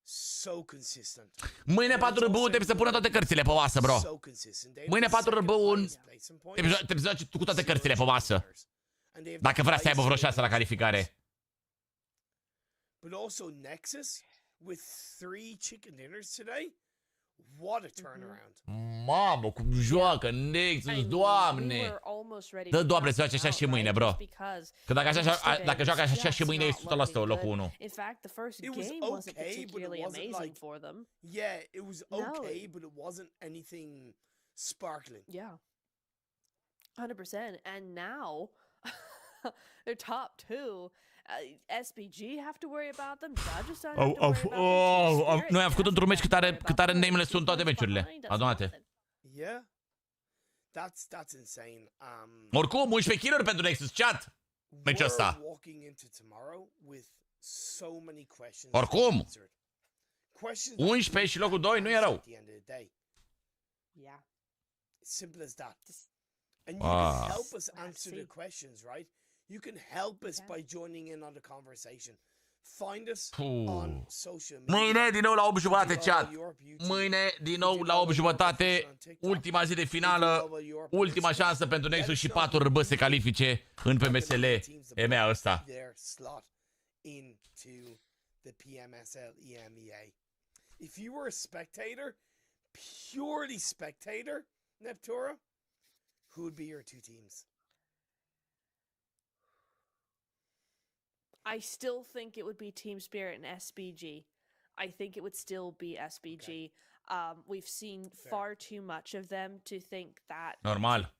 so consistent. Mâine 4 RB trebuie să pună toate cărțile pe masă, bro. Mâine 4 RB trebuie să joci cu toate cărțile pe masă. Dacă vrea să aibă vreo șansă la calificare. But also Nexus with 3 chicken dinners today. What a turnaround. Mamă, cum joacă Nexus, doamne. Dă, Doamne, să joace așa și mâine, bro. Că dacă joacă așa și mâine, e 100% locul 1. In fact, the first game wasn't particularly amazing for them. Yeah, it was okay, but it wasn't anything sparkling. Yeah. 100%. And now they're top 2. SPG have to worry about them. Dagestan have to worry about them. Noi am făcut într-un meci cât are name-ele sunt toate meciurile. Adunate. Yeah. That's insane. Oricum, 11 kill-uri pentru Nexus, chat. Meciul ăsta. Oricum. 11 și locul 2 nu e rău. Yeah. Simple as that. And you can help us answer the questions, right? You can help us by joining in on the conversation. Find us on social media. Mâine din nou la 8:30, chat. Mâine din nou la 8:30, ultima zi de finală, ultima șansă pentru Nexus și 4 RB se califice în PMSL EMEA ăsta. Into the PMSL EMEA. If you were a spectator, purely spectator, Neptura, who would be your 2 teams? I still think it would be Team Spirit and SBG. I think it would still be SBG. We've seen far too much of them to think that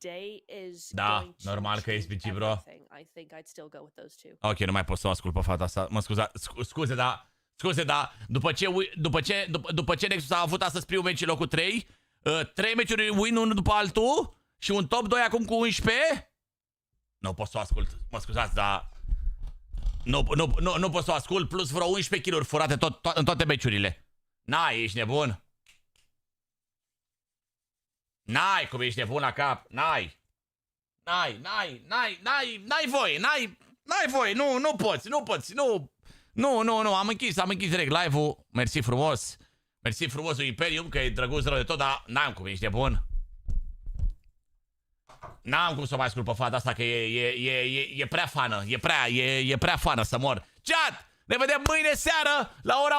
today is going to normal că SBG, bro. I think I'd still go with those two. Ok, nu mai pot să o ascult pe fata asta. Mă scuze, da. După ce Nexus a avut astăzi primul meci locul 3, 3 meciuri win unul după altul și un top 2 acum cu 11, nu pot să o ascult. Mă scuzați, dar nu pot să o ascult, plus vreo 11 kill-uri furate în toate meciurile. N-ai, ești nebun? N-ai cum ești nebun la cap, n-ai voie, nu poți, am închis direct live-ul, mersi frumos Imperium, că e drăguț rău de tot, dar n-am cum, ești nebun? N-am cum să mai ascult pe fata asta, că e prea fană, e prea fană să mor. Chat, ne vedem mâine seară la ora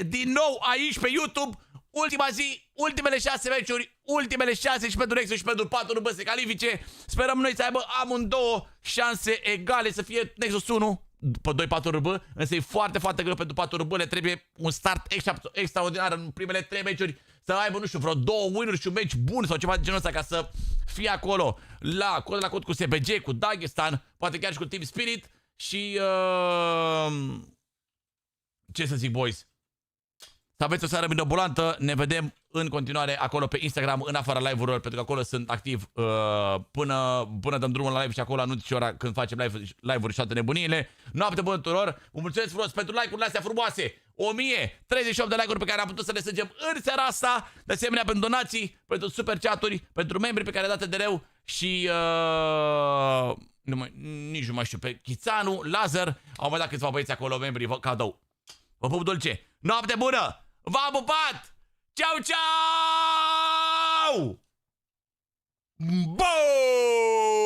8:30 din nou aici pe YouTube. Ultima zi, ultimele 6 meciuri, ultimele șanse și pentru Nexus și pentru patru să se califice. Sperăm noi să aibă amândouă șanse egale, să fie Nexus 1 pe 2 4 RB, însă e foarte, foarte greu pentru 4 RB, le trebuie un start extraordinar în primele 3 meciuri, să aibă, nu știu, vreo 2 win-uri și un meci bun sau ceva de genul ăsta ca să fie acolo la cod cu SPG, cu Dagestan, poate chiar și cu Team Spirit și ce să zic, boys? Să aveți o seară minobulantă, ne vedem în continuare acolo pe Instagram, în afara live-urilor, pentru că acolo sunt activ până dăm drumul la live și acolo anunț și ora când facem live-uri și toate nebuniile. Noapte bună tuturor, vă mulțumesc frumos pentru like-urile astea frumoase, 1038 de like-uri pe care am putut să le strângem în seara asta, de asemenea pentru donații, pentru super chat-uri, pentru membrii pe care a dat TEDEREU și nici nu mai știu, pe Chițanu, Lazar, au mai dat câțiva băieți acolo, membrii, cadou. Vă pup dulce, noapte bună! V-am pupat! Ciao, ciao! Boom!